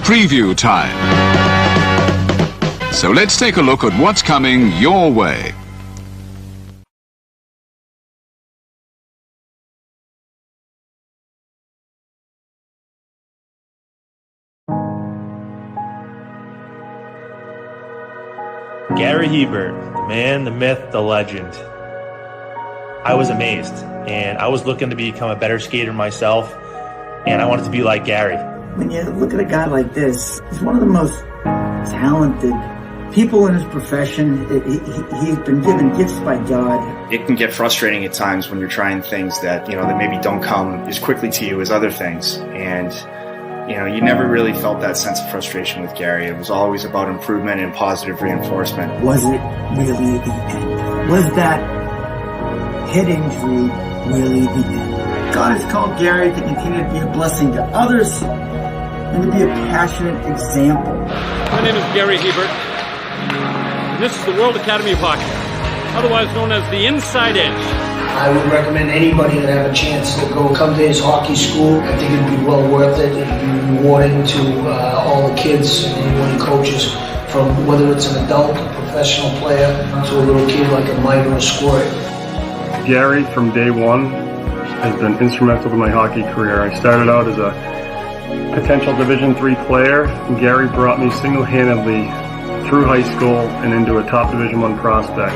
preview time. So let's take a look at what's coming your way. Gary Hebert, the man, the myth, the legend. I was amazed, and I was looking to become a better skater myself, and I wanted to be like Gary. When you look at a guy like this, he's one of the most talented people in his profession. He's been given gifts by God. It can get frustrating at times when you're trying things that, that maybe don't come as quickly to you as other things. And, you never really felt that sense of frustration with Gary. It was always about improvement and positive reinforcement. Was it really the end? Was that head injury really the end? God has called Gary to continue to be a blessing to others and to be a passionate example. My name is Gary Hebert, and this is the World Academy of Hockey, otherwise known as the Inside Edge. I would recommend anybody that have a chance to come to his hockey school. I think it'd be well worth it. It'd be rewarding to all the kids and anyone he coaches, from whether it's an adult, a professional player, to a little kid like a Mike or a Squirt. Gary, from day one, has been instrumental to my hockey career. I started out as a potential Division III player, and Gary brought me single-handedly through high school and into a top Division I prospect.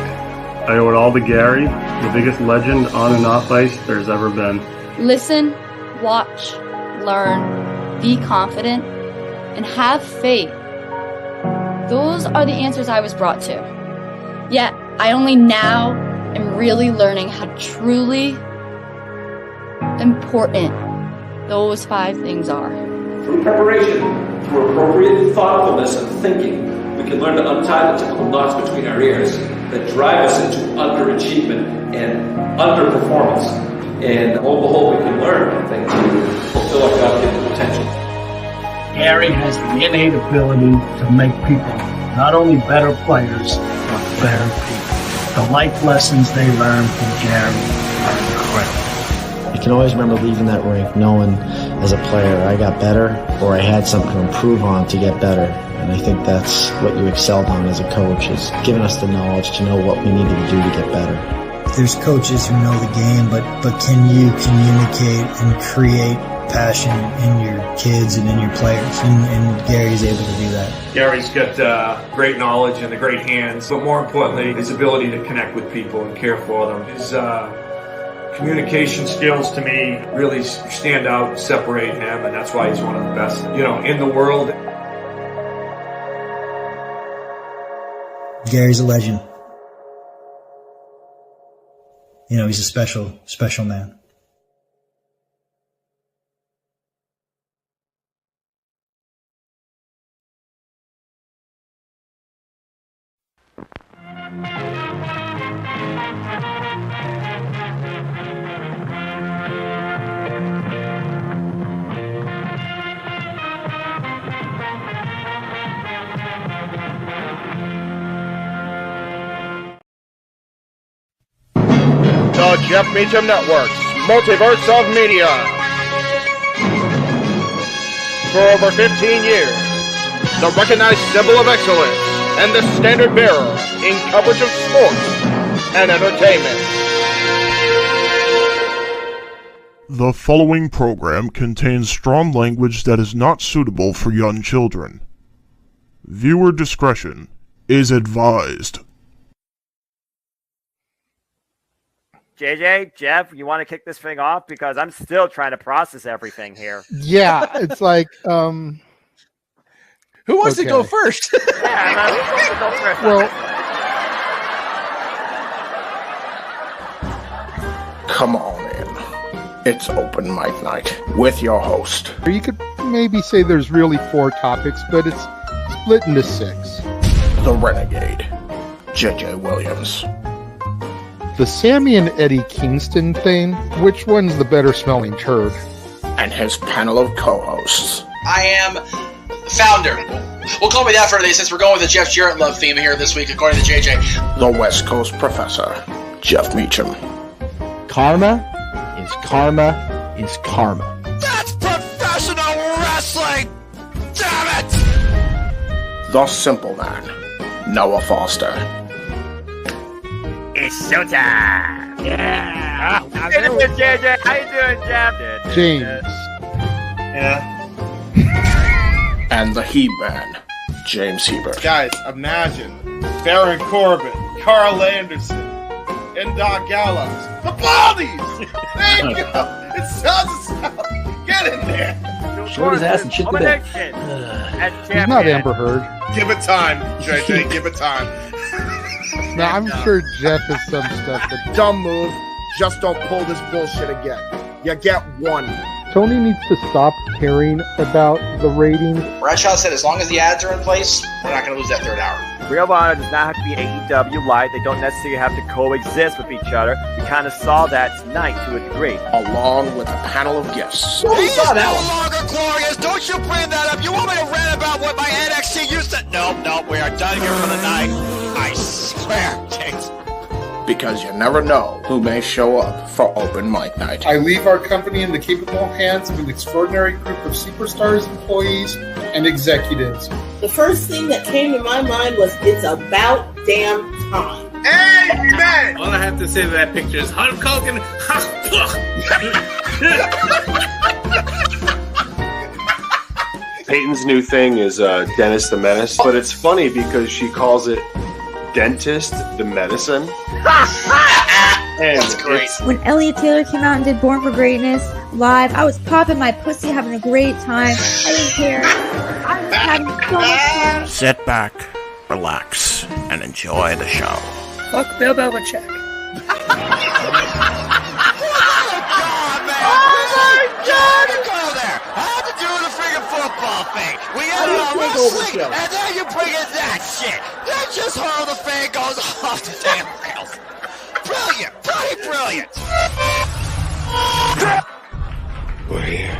I owe it all to Gary, the biggest legend on and off ice there's ever been. Listen, watch, learn, be confident, and have faith. Those are the answers I was brought to. Yet, I only now am really learning how truly important those 5 things are. Through preparation, through appropriate thoughtfulness and thinking, we can learn to untie the typical knots between our ears that drive us into underachievement and underperformance. And on the whole, we can learn, I think, to fulfill our God-given potential. Gary has the innate ability to make people not only better players, but better people. The life lessons they learn from Gary are incredible. I can always remember leaving that rink knowing as a player I got better, or I had something to improve on to get better. And I think that's what you excelled on as a coach, is giving us the knowledge to know what we needed to do to get better. There's coaches who know the game, but can you communicate and create passion in your kids and in your players? And Gary's able to do that. Gary's got great knowledge and the great hands, but more importantly, his ability to connect with people and care for them. His communication skills, to me, really stand out and separate him, and that's why he's one of the best, in the world. Gary's a legend. He's a special, special man. The Jeff Meacham Network's Multiverse of Media. For over 15 years, the recognized symbol of excellence and the standard bearer in coverage of sports and entertainment. The following program contains strong language that is not suitable for young children. Viewer discretion is advised. JJ, Jeff, you want to kick this thing off? Because I'm still trying to process everything here. Yeah, it's like, who wants to go first? Yeah, who wants to go first? Well, come on in. It's open mic night with your host. You could maybe say there's really 4 topics, but it's split into 6. The Renegade, JJ Williams. The Sammy and Eddie Kingston thing, which one's the better smelling turd? And his panel of co-hosts. I am founder. Well, call me that for today, since we're going with the Jeff Jarrett love theme here this week, according to JJ. The West Coast Professor, Jeff Meacham. Karma is karma. That's professional wrestling! Damn it! the simple man, Noah Foster. It's showtime. Yeah. How you doing, JJ? How you doing, Jeff? James. Yeah. And the He-Man, James Hebert. Guys, imagine Baron Corbin, Carl Anderson, and Doc Gallows. The Baldies! There you go. It sounds get in there. Short his ass and shit the bed. He's not Amber Heard. Give it time, JJ. Give it time. Now, I'm sure Jeff has some stuff, but Dumb move. Just don't pull this bullshit again. You get one. Tony needs to stop caring about the ratings. Bradshaw said as long as the ads are in place, we're not going to lose that third hour. Ring of Honor does not have to be AEW light. They don't necessarily have to coexist with each other. We kind of saw that tonight to a degree. Along with a panel of guests. He is no longer glorious. Don't you bring that up. You want me to rant about what my NXT used to... No, we are done here for the night. I swear, James. Because you never know who may show up for open mic night. I leave our company in the capable hands of an extraordinary group of superstars, employees, and executives. The first thing that came to my mind was, it's about damn time. Amen! All I have to say to that picture is Hulk Hogan. Peyton's new thing is Dennis the Menace, but it's funny because she calls it Dentist the Medicine. That's great. When Elliot Taylor came out and did Born for Greatness live, I was popping my pussy, having a great time. I didn't care. I was having so much fun. Sit back, relax, and enjoy the show. Fuck Bill Belichick. Football thing. We had wrestling, and then you bring in that shit. That's just how the fan goes off the damn rails. Brilliant, bloody brilliant. We're here.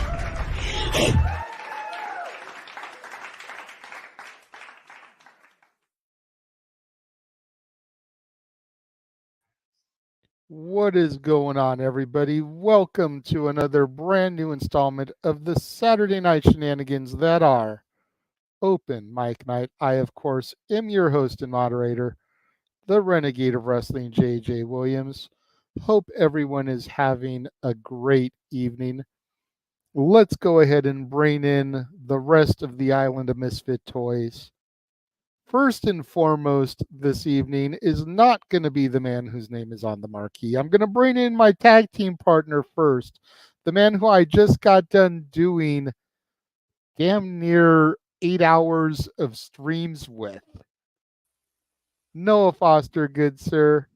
What is going on, everybody? Welcome to another brand new installment of the Saturday Night Shenanigans that are Open Mic Night. I, of course, am your host and moderator, the Renegade of Wrestling, JJ Williams. Hope everyone is having a great evening. Let's go ahead and bring in the rest of the Island of Misfit Toys. First and foremost this evening is not going to be the man whose name is on the marquee. I'm going to bring in my tag team partner first, the man who I just got done doing damn near 8 hours of streams with. Noah Foster, good sir.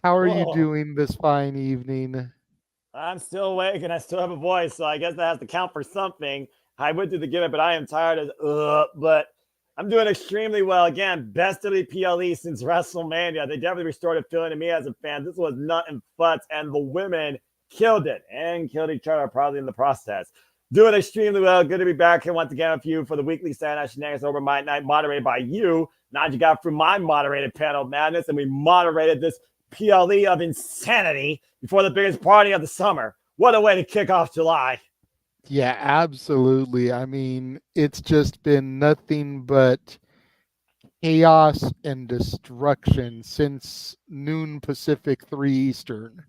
How are you doing this fine evening? I'm still awake and I still have a voice, so I guess that has to count for something. I went through the gimmick, but I am tired as but I'm doing extremely well. Again, best of the PLE since WrestleMania. They definitely restored a feeling to me as a fan. This was nut and butts, and the women killed it and killed each other probably in the process. Doing extremely well. Good to be back here once again with you for the weekly Saturday Night Shenanigans Over My Night, moderated by you. Naji got through my moderated panel madness, and we moderated this PLE of insanity before the biggest party of the summer. What a way to kick off July. Yeah, absolutely. I mean, it's just been nothing but chaos and destruction since noon Pacific, 3 Eastern.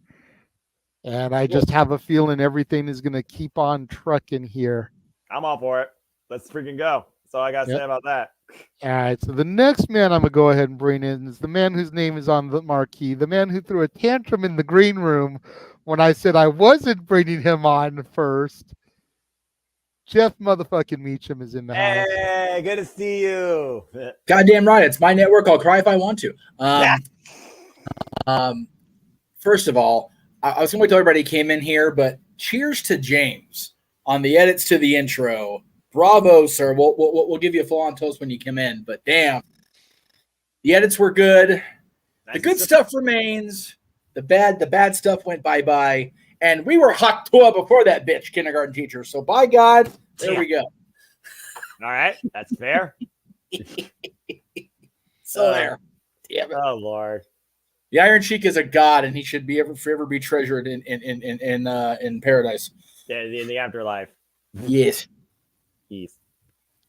And I just have a feeling everything is going to keep on trucking here. I'm all for it. Let's freaking go. That's all I got to say about that. All right, so the next man I'm going to go ahead and bring in is the man whose name is on the marquee, the man who threw a tantrum in the green room when I said I wasn't bringing him on first. Jeff motherfucking Meacham is in the house. Hey, good to see you. Goddamn right. It's my network. I'll cry if I want to. First of all, I was going to wait till everybody came in here, but cheers to James on the edits to the intro. Bravo, sir. We'll give you a full-on toast when you come in, but damn. The edits were good. The good stuff remains. The bad stuff went bye-bye. And we were hot before that bitch, kindergarten teacher. So by God, there we go. All right, that's fair. There. Damn it. Oh Lord. The Iron Sheik is a god, and he should be forever be treasured in paradise. Yeah, in the afterlife. Yes. Yes.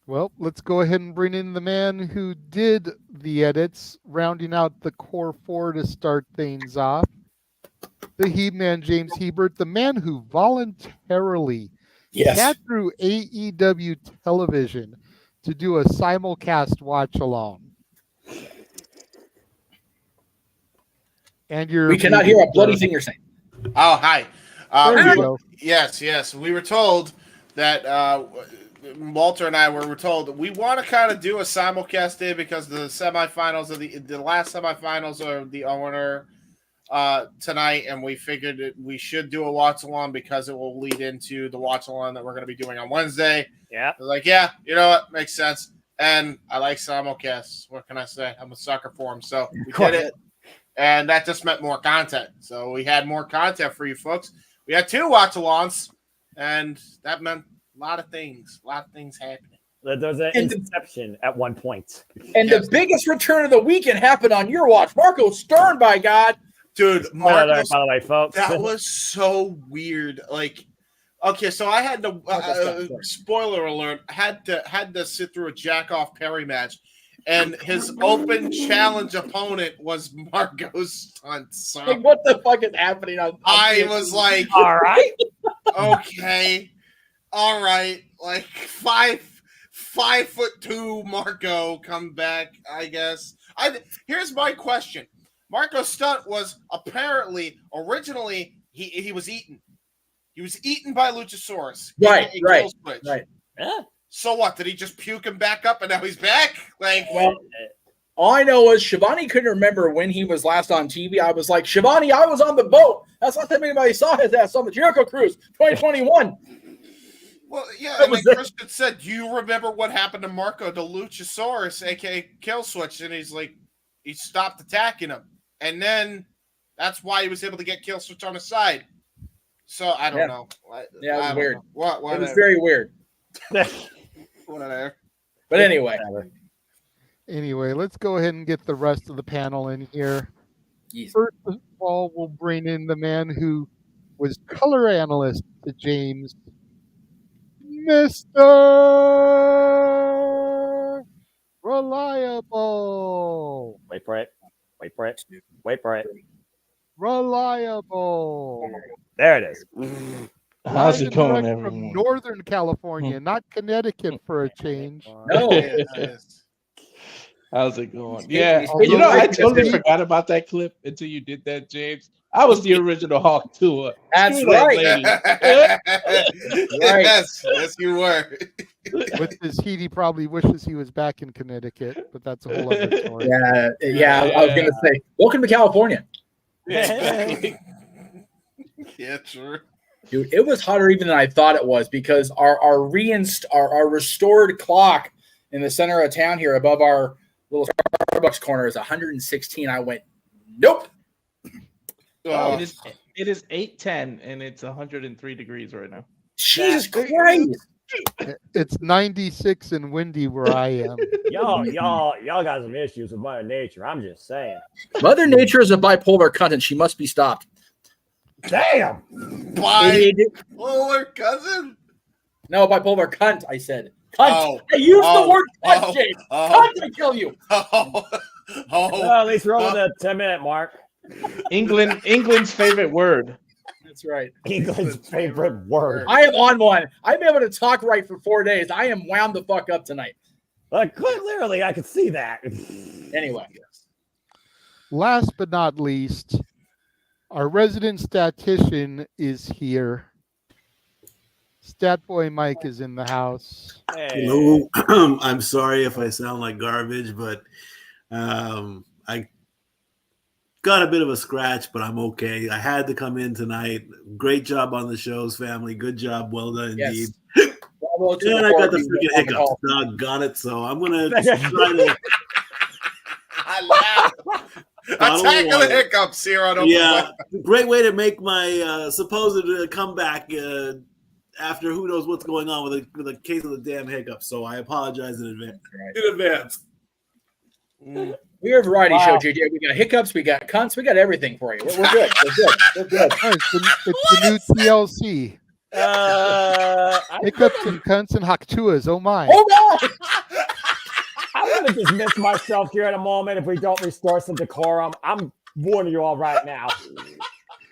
Well, let's go ahead and bring in the man who did the edits, rounding out the core four to start things off. The He-Man James Hebert, the man who voluntarily sat through AEW television to do a simulcast watch along. And We cannot hear a bloody thing you're saying. Oh, hi. There you go. Yes. We were told that Walter and I were told we want to kind of do a simulcast day because the semifinals of the last semifinals are the owner tonight, and we figured that we should do a watch along because it will lead into the watch along that we're going to be doing on Wednesday. Yeah. Like, yeah, you know what? Makes sense. And I like simulcasts. What can I say? I'm a sucker for them. So we did it. And that just meant more content. So we had more content for you folks. We had 2 watch-alongs, and that meant a lot of things happening. There was an inception at one point. And the biggest return of the weekend happened on your watch. Marco Stern, by God. Dude, by the way, folks. That was so weird. Like, okay, so I had to, spoiler alert, had to sit through a Jack-Off Perry match. And his open challenge opponent was Marco's stunt. So like, what the fuck is happening? I was like, all right, okay, all right, like 5'2" Marco come back. I guess. Here's my question: Marco's stunt was apparently originally he was eaten. He was eaten by Luchasaurus. Right. Yeah. So what? Did he just puke him back up and now he's back? Like, well, all I know is Shivani couldn't remember when he was last on TV. I was like, Shivani, I was on the boat. That's not that anybody saw his ass on the Jericho Cruise 2021. Well, yeah. And then Christian said, "Do you remember what happened to Marco to Luchasaurus, aka Kill Switch?" And he's like, he stopped attacking him, and then that's why he was able to get Kill Switch on his side. So I don't know. Yeah, it was weird. What? It was very weird. Whatever. But anyway. Anyway, let's go ahead and get the rest of the panel in here. First of all, we'll bring in the man who was color analyst to James, Mr. Reliable. Wait for it. Reliable. There it is. How's it going, from everyone? Northern California, not Connecticut for a change. No. How's it going? Yeah, you know, I totally forgot about that clip until you did that, James. I was the original Hawk Tour. That's right. Yes, you were. With his heat, he probably wishes he was back in Connecticut, but that's a whole other story. Yeah. I was gonna say, welcome to California. Yeah, sure. Dude, it was hotter even than I thought it was because our restored clock in the center of town here above our little Starbucks corner is 116. I went, nope. It is 8:10 and it's 103 degrees right now. Jesus Christ. It's 96 and windy where I am. Y'all got some issues with Mother Nature. I'm just saying. Mother Nature is a bipolar cunt and she must be stopped. Damn. Bipolar cousin? No, bipolar cunt, I said. Cunt. I used the word cunt, James. Cunt to kill you. Well, at least we're over the 10-minute mark. England's favorite word. That's right. England's favorite word. I am on one. I've been able to talk right for 4 days. I am wound the fuck up tonight. Clearly, I could see that. Anyway. Last but not least, our resident statistician is here. Stat Boy Mike is in the house. Hey. Hello. I'm sorry if I sound like garbage, but I got a bit of a scratch, but I'm okay. I had to come in tonight. Great job on the shows, family. Good job. Well done indeed. Bravo to And the I got the Corby freaking on the hiccups. call. Doggone it. So I'm going to try to. I laugh. Attack of the hiccups here on Yeah, great way to make my supposed comeback after who knows what's going on with a case of the damn hiccups. So I apologize in advance. We are a variety show, JJ. We got hiccups, we got cunts, we got everything for you. We're good. We're good. Oh, it's the new TLC. Hiccups and cunts and haktuas. Oh my. Hold on. I'm going to dismiss myself here in a moment if we don't restore some decorum. I'm warning you all right now.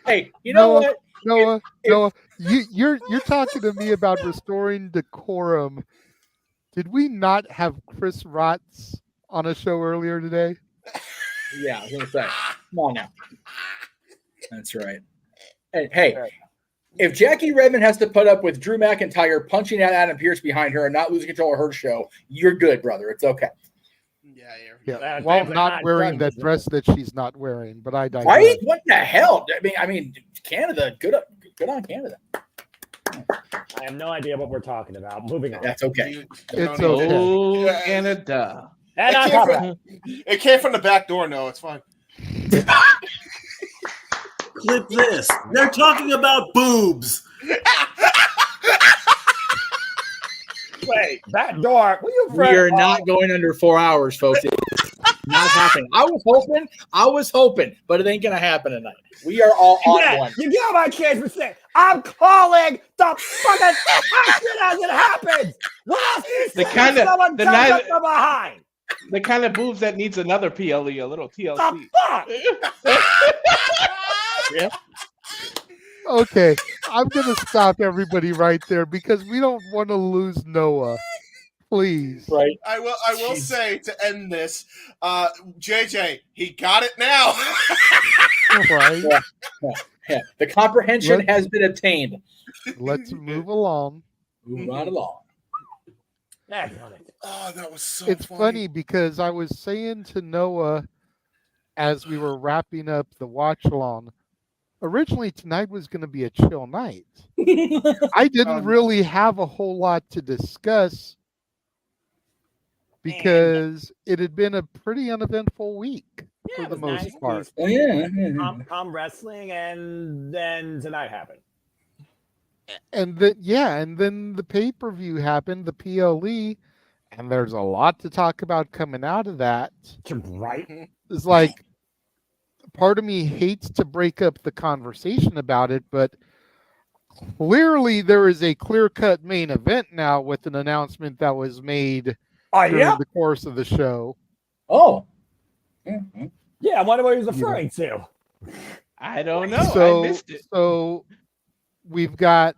Hey, you know what? Noah, you're talking to me about restoring decorum. Did we not have Chris Rotz on a show earlier today? Yeah, I was going to say. Come on now. That's right. Hey, if Jackie Redmond has to put up with Drew McIntyre punching out Adam Pearce behind her and not losing control of her show, you're good, brother. It's okay. Yeah. Well, not wearing that dress that she's not wearing, but I digress. Right? What the hell? I mean, Canada. Good on Canada. I have no idea what we're talking about. Moving on. That's okay. It's okay. Oh, Canada. And on top of that, It came from the back door. No, it's fine. Clip this. They're talking about boobs. wait, back door. We are not going under 4 hours, folks. It's not happening. I was hoping, but it ain't gonna happen tonight. We are all on one. You get my chance for saying I'm calling the fucking action as it happens. What else is The kind of someone the comes night, up from behind? the kind of boobs that needs another PLE, a little TLC. The fuck? Yeah. Okay, I'm gonna stop everybody right there because we don't want to lose Noah. Please. Right. I will say to end this, JJ, he got it now. Right. Yeah. The comprehension has been obtained. Let's move along. Move right along. Oh, that was so It's funny because I was saying to Noah as we were wrapping up the watch along, originally tonight was going to be a chill night. I didn't really have a whole lot to discuss because it had been a pretty uneventful week for the most part. Oh, yeah. Calm wrestling, and then tonight happened. And then the pay-per-view happened, the PLE, and there's a lot to talk about coming out of that. Right? It's like part of me hates to break up the conversation about it, but clearly there is a clear-cut main event now with an announcement that was made during the course of the show. Oh. Mm-hmm. Yeah, I wonder what he was referring to. I don't know. So, I missed it. So we've got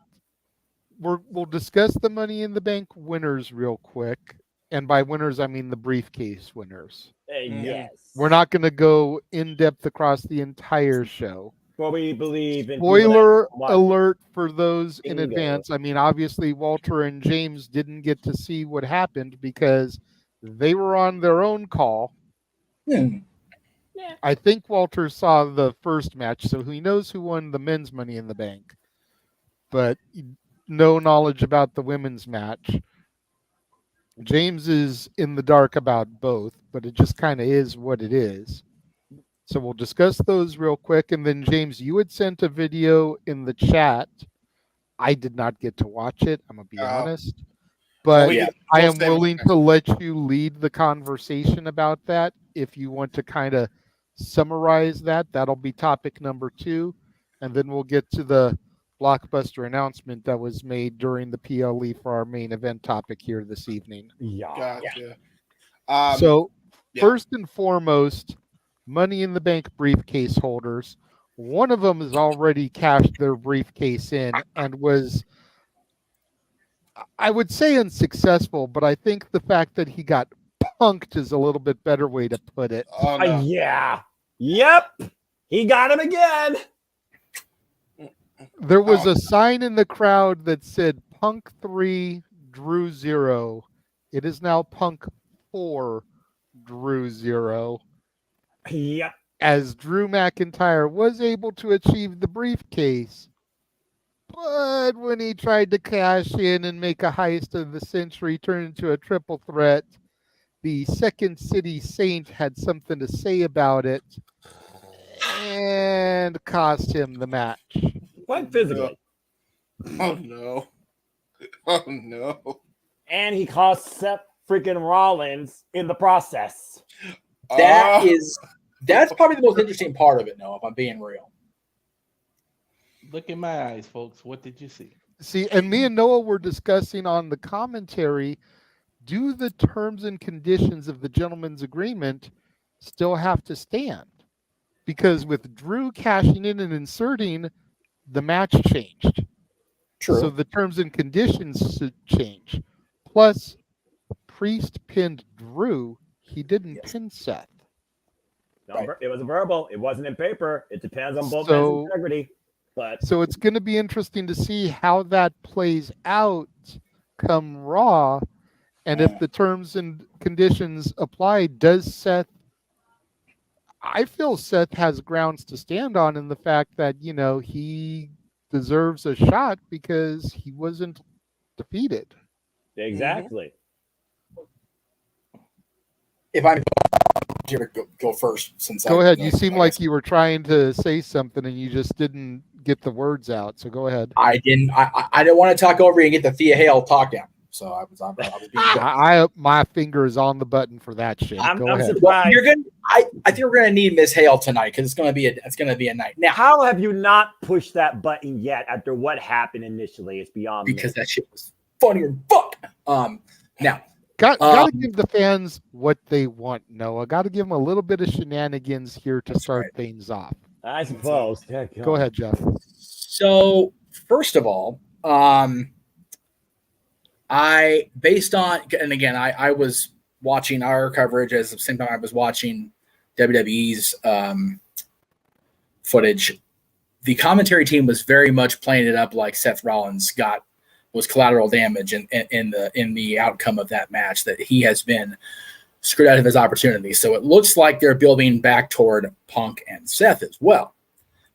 we'll discuss the Money in the Bank winners real quick. And by winners, I mean the briefcase winners. Yes. We're not going to go in depth across the entire show. Well, we believe in Spoiler alert for those in Bingo. advance. I mean, obviously, Walter and James didn't get to see what happened because they were on their own call. Yeah. I think Walter saw the first match, so he knows who won the men's Money in the Bank, but no knowledge about the women's match. James is in the dark about both, but it just kind of is what it is. So we'll discuss those real quick. And then, James, you had sent a video in the chat. I did not get to watch it, I'm going to be honest. But I am willing to let you lead the conversation about that. If you want to kind of summarize that, that'll be topic number 2. And then we'll get to the blockbuster announcement that was made during the PLE for our main event topic here this evening. Gotcha. First and foremost, Money in the Bank briefcase holders. One of them has already cashed their briefcase in and was, I would say, unsuccessful, but I think the fact that he got punked is a little bit better way to put it. Oh, no. Yeah. Yep. He got him again. There was a sign in the crowd that said Punk 3, Drew 0. It is now Punk 4, Drew 0. Yep. As Drew McIntyre was able to achieve the briefcase. But when he tried to cash in and make a heist of the century turn into a triple threat, the Second City Saint had something to say about it and cost him the match. Went physically. Oh, no. Oh, no. And he cost Seth freaking Rollins in the process. That's probably the most interesting part of it, Noah, if I'm being real. Look in my eyes, folks. What did you see? See, and me and Noah were discussing on the commentary, do the terms and conditions of the gentleman's agreement still have to stand? Because with Drew cashing in and inserting, the match changed. True. So the terms and conditions should change. Plus, Priest pinned Drew. He didn't pin Seth. No, it was a verbal. It wasn't in paper. It depends on both So- men's integrity. But So it's going to be interesting to see how that plays out come Raw. And if the terms and conditions apply, does Seth... I feel Seth has grounds to stand on in the fact that, you know, he deserves a shot because he wasn't defeated. exactly. If I'm go first, since Go ahead. You seem like you were trying to say something and you just didn't get the words out. So go ahead. I didn't want to talk over you and get the Thea Hale talk down. So I was being my finger is on the button for that shit. Go ahead. Well, you're good. I think we're gonna need Miss Hale tonight because it's gonna be a night. Now, how have you not pushed that button yet after what happened initially? It's beyond because that shit was funny as fuck. Now. Got to give the fans what they want, Noah. Got to give them a little bit of shenanigans here to start things off. I suppose. Yeah, go ahead, Jeff. So, first of all, I was watching our coverage at the same time I was watching WWE's footage. The commentary team was very much playing it up like Seth Rollins was collateral damage in the outcome of that match, that he has been screwed out of his opportunity. So it looks like they're building back toward Punk and Seth as well,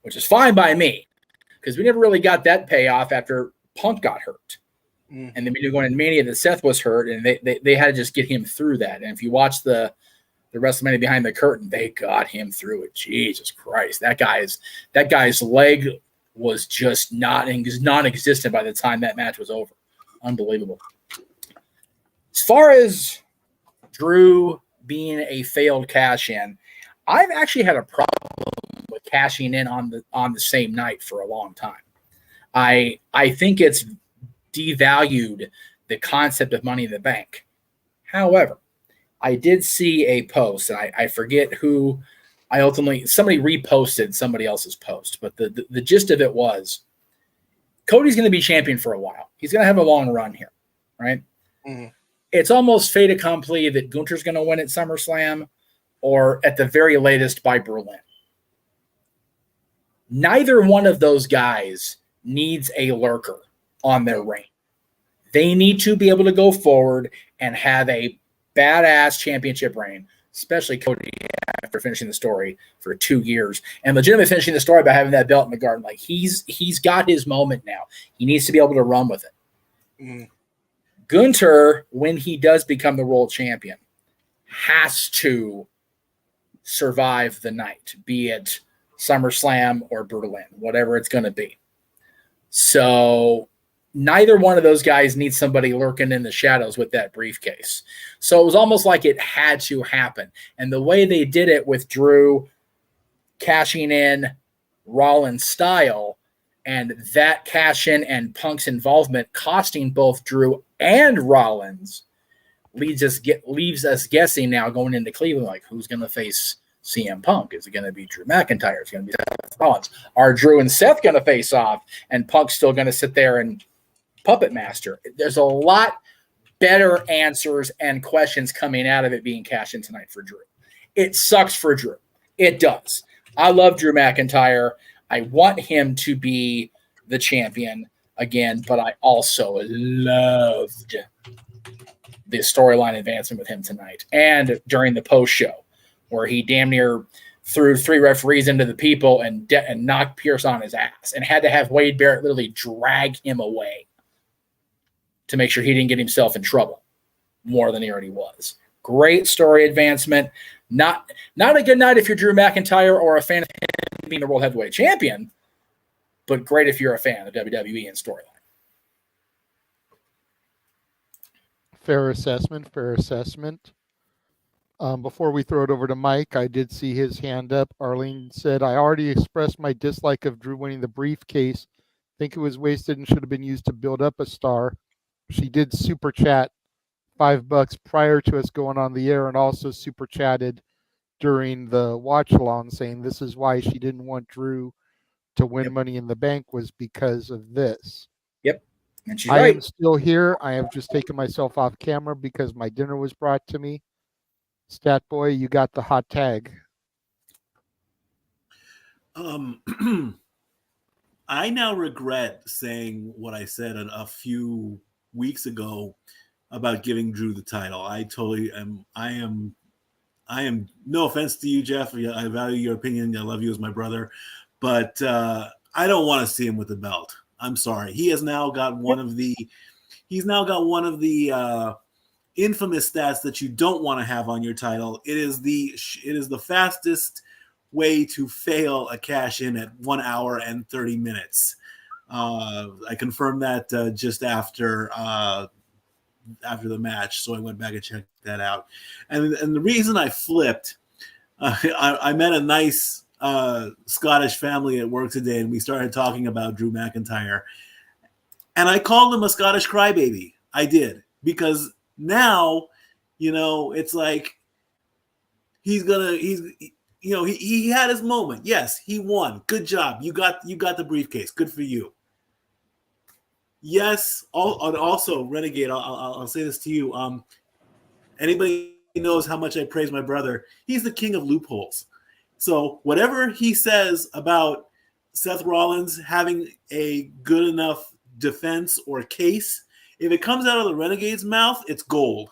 which is fine by me because we never really got that payoff after Punk got hurt. And then we knew going in Mania that Seth was hurt, and they had to just get him through that. And if you watch the WrestleMania Behind the Curtain, they got him through it. Jesus Christ, that guy's leg was just non-existent by the time that match was over. Unbelievable. As far as Drew being a failed cash-in, I've actually had a problem with cashing in on the same night for a long time. I think it's devalued the concept of Money in the Bank. However, I did see a post, and I forget who. Somebody reposted somebody else's post, but the gist of it was Cody's going to be champion for a while. He's going to have a long run here, right? Mm-hmm. It's almost fait accompli that Gunther's going to win at SummerSlam or at the very latest by Berlin. Neither one of those guys needs a lurker on their reign. They need to be able to go forward and have a badass championship reign, especially Cody after finishing the story for 2 years and legitimately finishing the story by having that belt in the garden. Like he's got his moment now. He needs to be able to run with it. Mm-hmm. Gunther, when he does become the world champion, has to survive the night, be it SummerSlam or Berlin, whatever it's going to be. So neither one of those guys needs somebody lurking in the shadows with that briefcase. So it was almost like it had to happen. And the way they did it with Drew cashing in Rollins style, and that cash in and Punk's involvement costing both Drew and Rollins leaves us guessing now going into Cleveland, like who's going to face CM Punk? Is it going to be Drew McIntyre? Is it going to be Seth Rollins? Are Drew and Seth going to face off and Punk's still going to sit there and puppet master? There's a lot better answers and questions coming out of it being cashed in tonight for Drew. It sucks for Drew. It does. I love Drew McIntyre. I want him to be the champion again, but I also loved the storyline advancement with him tonight and during the post show where he damn near threw 3 referees into the people and knocked Pierce on his ass and had to have Wade Barrett literally drag him away to make sure he didn't get himself in trouble more than he already was. Great story advancement. Not a good night if you're Drew McIntyre or a fan of him being the World Heavyweight Champion, but great if you're a fan of WWE and storyline. Fair assessment. Before we throw it over to Mike, I did see his hand up. Arlene said, I already expressed my dislike of Drew winning the briefcase think it was wasted and should have been used to build up a star. She did super chat $5 prior to us going on the air, and also super chatted during the watch along saying this is why she didn't want Drew to win Money in the Bank, was because of this. Yep. And she's I right. am still here. I have just taken myself off camera because my dinner was brought to me. Stat Boy, you got the hot tag. I now regret saying what I said a few weeks ago about giving Drew the title. I totally am. I am. No offense to you, Jeff. I value your opinion. I love you as my brother, but I don't want to see him with the belt. I'm sorry. He has now got one of the. He's now got one of the infamous stats that you don't want to have on your title. It is the fastest way to fail a cash in at 1 hour and 30 minutes. I confirmed that just after the match, so I went back and checked that out. And the reason I flipped, I met a nice Scottish family at work today, and we started talking about Drew McIntyre. And I called him a Scottish crybaby. I did, because now, it's like he had his moment. Yes, he won. Good job. You got the briefcase. Good for you. Yes. Also, Renegade, I'll say this to you. Anybody knows how much I praise my brother. He's the king of loopholes. So whatever he says about Seth Rollins having a good enough defense or case, if it comes out of the Renegade's mouth, it's gold.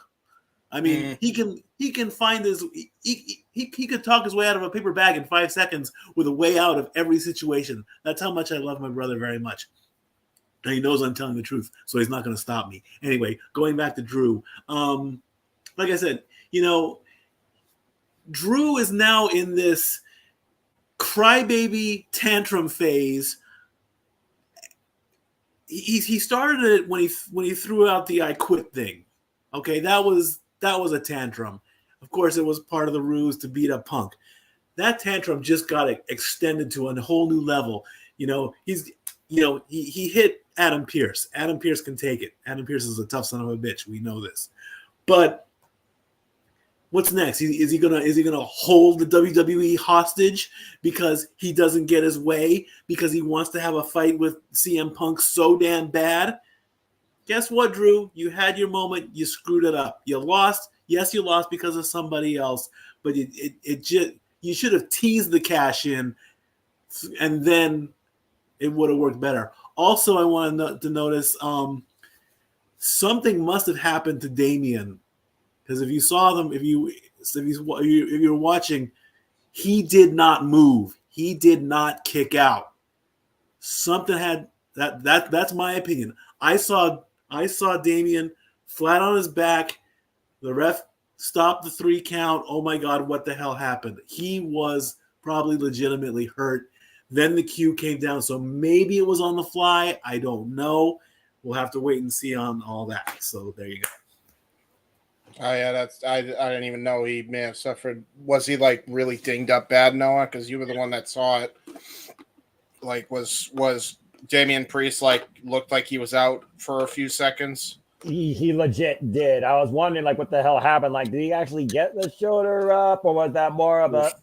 I mean, he can find his he could talk his way out of a paper bag in 5 seconds with a way out of every situation. That's how much I love my brother very much. And he knows I'm telling the truth, so he's not going to stop me. Anyway, going back to Drew, like I said, Drew is now in this crybaby tantrum phase. He started it when he threw out the "I quit" thing. Okay, that was a tantrum. Of course, it was part of the ruse to beat up Punk. That tantrum just got extended to a whole new level. He hit Adam Pearce. Adam Pearce can take it. Adam Pearce is a tough son of a bitch. We know this. But what's next? Is he gonna hold the WWE hostage because he doesn't get his way, because he wants to have a fight with CM Punk so damn bad? Guess what, Drew? You had your moment. You screwed it up. You lost. Yes, you lost because of somebody else, but you should have teased the cash in, and then it would have worked better. Also, I want to notice something must have happened to Damian, because if you saw them, if you're watching, he did not move. He did not kick out. Something had that's my opinion. I saw Damian flat on his back. The ref stopped the 3 count. Oh my God, what the hell happened? He was probably legitimately hurt. Then the cue came down, so maybe it was on the fly. I don't know. We'll have to wait and see on all that. So there you go. Oh yeah, I didn't even know he may have suffered. Was he like really dinged up bad, Noah? Because you were the one that saw it. Like was Damian Priest looked like he was out for a few seconds? He legit did. I was wondering what the hell happened. Did he actually get the shoulder up, or was that more of a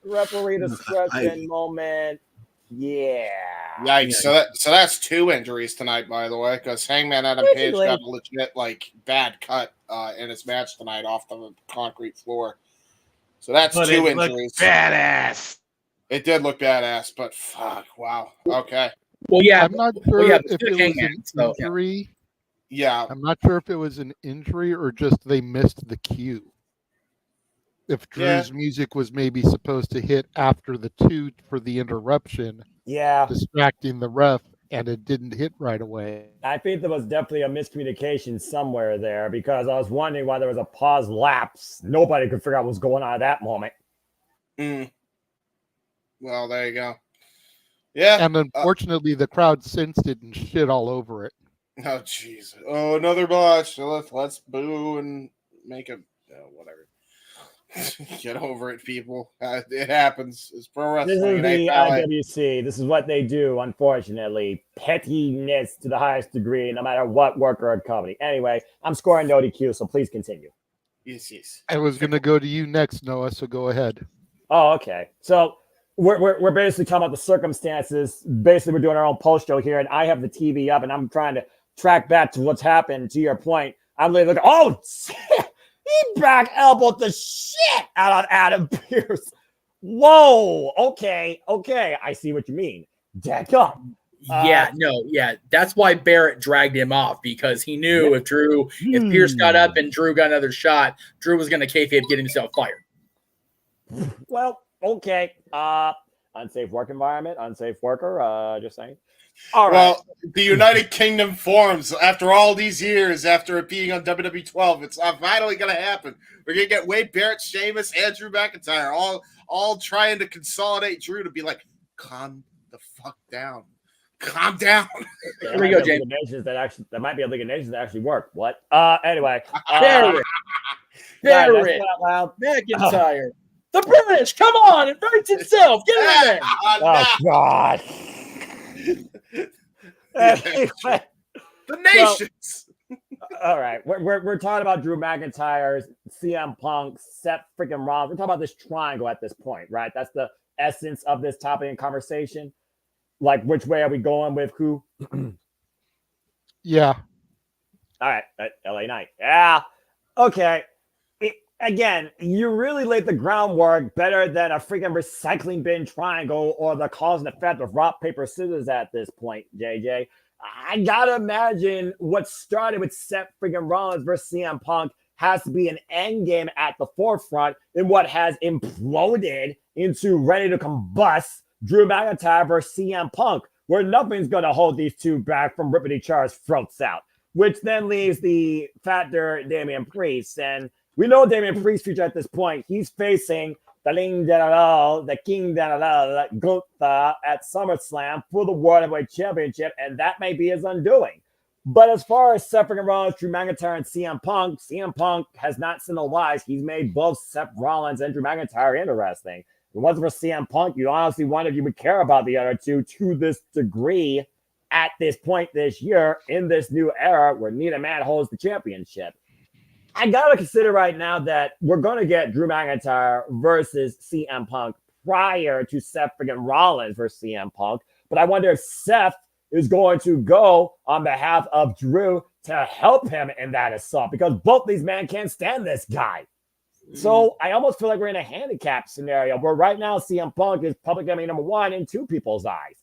referee discretion moment? Yeah. Yikes! So that's 2 injuries tonight, by the way, because Hangman Adam Page got a legit bad cut in his match tonight off the concrete floor. So that's 2 injuries. Badass. It did look badass, but fuck! Wow. Okay. Well, yeah, I'm not sure if it was an injury. Yeah, I'm not sure if it was an injury or just they missed the cue. If Drew's music was maybe supposed to hit after the 2 for the interruption, distracting the ref, and it didn't hit right away. I think there was definitely a miscommunication somewhere there, because I was wondering why there was a pause lapse. Nobody could figure out what was going on at that moment. Well, there you go. Yeah. And unfortunately, the crowd sensed it and shit all over it. Oh, jeez. Oh, another botch. So let's boo and make a whatever. Get over it, people. It happens. It's pro This wrestling. is It ain't the ballet. IWC. This is what they do, unfortunately. Pettiness to the highest degree, no matter what work or company. Anyway, I'm scoring no DQ, so please continue. Yes. I was going to go to you next, Noah, so go ahead. Oh, okay. So we're basically talking about the circumstances. Basically, we're doing our own post show here, and I have the TV up, and I'm trying to track back to what's happened. To your point, I'm literally looking. Oh, shit! He back elbowed the shit out of Adam Pearce. Whoa. Okay. I see what you mean. Deck up. Yeah, that's why Barrett dragged him off, because he knew if Pierce got up and Drew got another shot, Drew was going to kayfabe get himself fired. Well, okay. Unsafe work environment, unsafe worker. Just saying. All right. Well, the United Kingdom forms after all these years, after it being on WWE 12. It's finally going to happen. We're going to get Wade Barrett, Sheamus, and Drew McIntyre all trying to consolidate Drew to be like, calm the fuck down. Calm down. Here we go, James. That might be a League of Nations that actually work. What? Anyway. Barrett, McIntyre. The British, come on, invites himself. Get in there. Oh, God. Anyway, the nations. All right, we're talking about Drew McIntyre, CM Punk, Seth freaking Rollins. We're talking about this triangle at this point, right? That's the essence of this topic and conversation. Like, which way are we going with who? Yeah. All right, LA Knight. Yeah. Okay. Again, you really laid the groundwork better than a freaking recycling bin triangle or the cause and effect of rock, paper, scissors at this point, JJ. I gotta imagine what started with Seth freaking Rollins versus CM Punk has to be an end game at the forefront in what has imploded into ready to combust Drew McIntyre versus CM Punk, where nothing's gonna hold these two back from ripping each other's throats out, which then leaves the factor Damian Priest. And we know Damian Priest's future at this point. He's facing the King Gunther at SummerSlam for the World Heavyweight Championship, and that may be his undoing. But as far as Seth Rollins, Drew McIntyre, and CM Punk has not seen the lies. He's made both Seth Rollins and Drew McIntyre interesting. If it wasn't for CM Punk, you honestly wonder if you would care about the other two to this degree at this point this year in this new era where neither man holds the championship. I gotta consider right now that we're gonna get Drew McIntyre versus CM Punk prior to Seth freaking Rollins versus CM Punk. But I wonder if Seth is going to go on behalf of Drew to help him in that assault, because both these men can't stand this guy. So I almost feel like we're in a handicap scenario where right now CM Punk is public enemy number one in two people's eyes.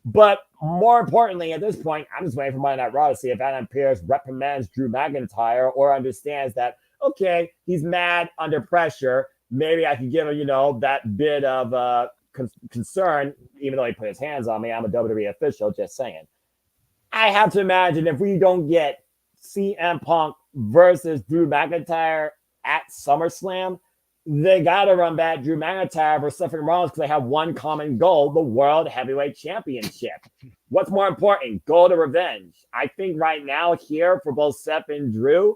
But more importantly, at this point, I'm just waiting for Monday Night Raw to see if Adam Pearce reprimands Drew McIntyre or understands that, okay, he's mad under pressure. Maybe I could give him, that bit of concern, even though he put his hands on me. I'm a WWE official, just saying. I have to imagine if we don't get CM Punk versus Drew McIntyre at SummerSlam, they got to run back Drew McIntyre versus Seth Rollins because they have one common goal, the World Heavyweight Championship. What's more important, gold or revenge? I think right now here for both Seth and Drew,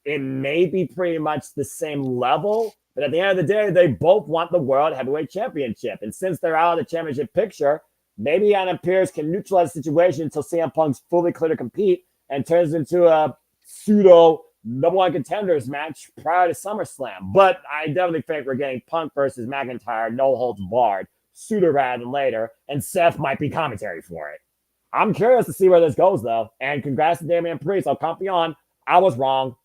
it may be pretty much the same level, but at the end of the day, they both want the World Heavyweight Championship. And since they're out of the championship picture, maybe Adam Pearce can neutralize the situation until CM Punk's fully clear to compete and turns into a pseudo number one contenders match prior to SummerSlam. But I definitely think we're getting Punk versus McIntyre, no holds barred, sooner rather than later, and Seth might be commentary for it. I'm curious to see where this goes, though. And congrats to Damian Priest. I'll comp you on. I was wrong.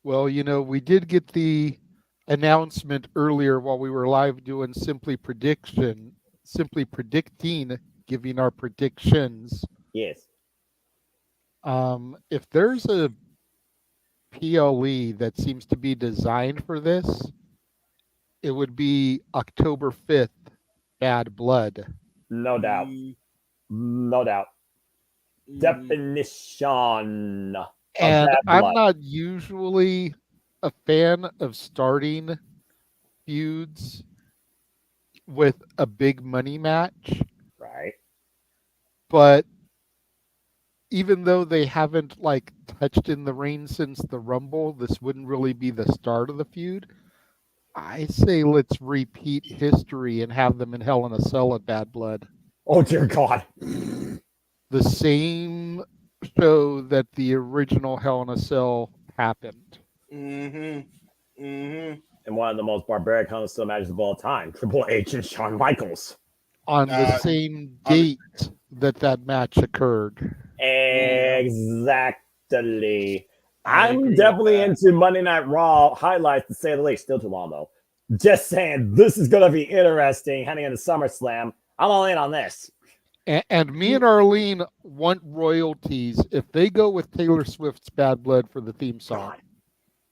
Well, we did get the announcement earlier while we were live doing Simply Predicting, giving our predictions. Yes. If there's a PLE that seems to be designed for this, it would be October 5th, Bad Blood. No doubt. No doubt. Definition. And I'm not usually a fan of starting feuds with a big money match. Right. But even though they haven't touched in the ring since the Rumble, this wouldn't really be the start of the feud. I say let's repeat history and have them in Hell in a Cell at Bad Blood. Oh, dear God. The same show that the original Hell in a Cell happened. Mm-hmm. Mm-hmm. And one of the most barbaric Hell in a Cell matches of all time, Triple H and Shawn Michaels. On the same date that match occurred. Exactly. I'm definitely into Monday Night Raw highlights, to say the least. Still too long, though. Just saying, this is going to be interesting heading into SummerSlam. I'm all in on this. And me and Arlene want royalties if they go with Taylor Swift's Bad Blood for the theme song.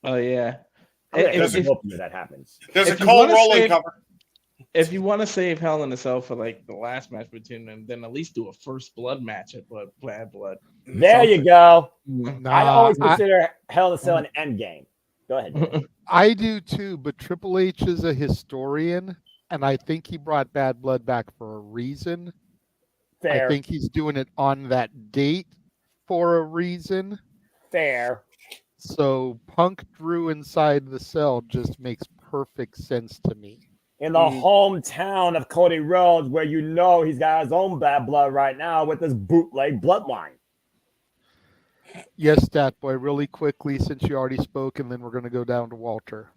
Oh, yeah. That happens. There's a Cole Rowland cover. If you want to save Hell in a Cell for like the last match between them, then at least do a first blood match at Bad Blood. There you go. Nah, I always consider Hell in a Cell an end game. Go ahead. I do too, but Triple H is a historian, and I think he brought Bad Blood back for a reason. Fair. I think he's doing it on that date for a reason. Fair. So Punk Drew inside the cell just makes perfect sense to me. In the hometown of Cody Rhodes, where you know he's got his own Bad Blood right now with this bootleg bloodline. Yes, Stat Boy, really quickly, since you already spoke, and then we're going to go down to Walter.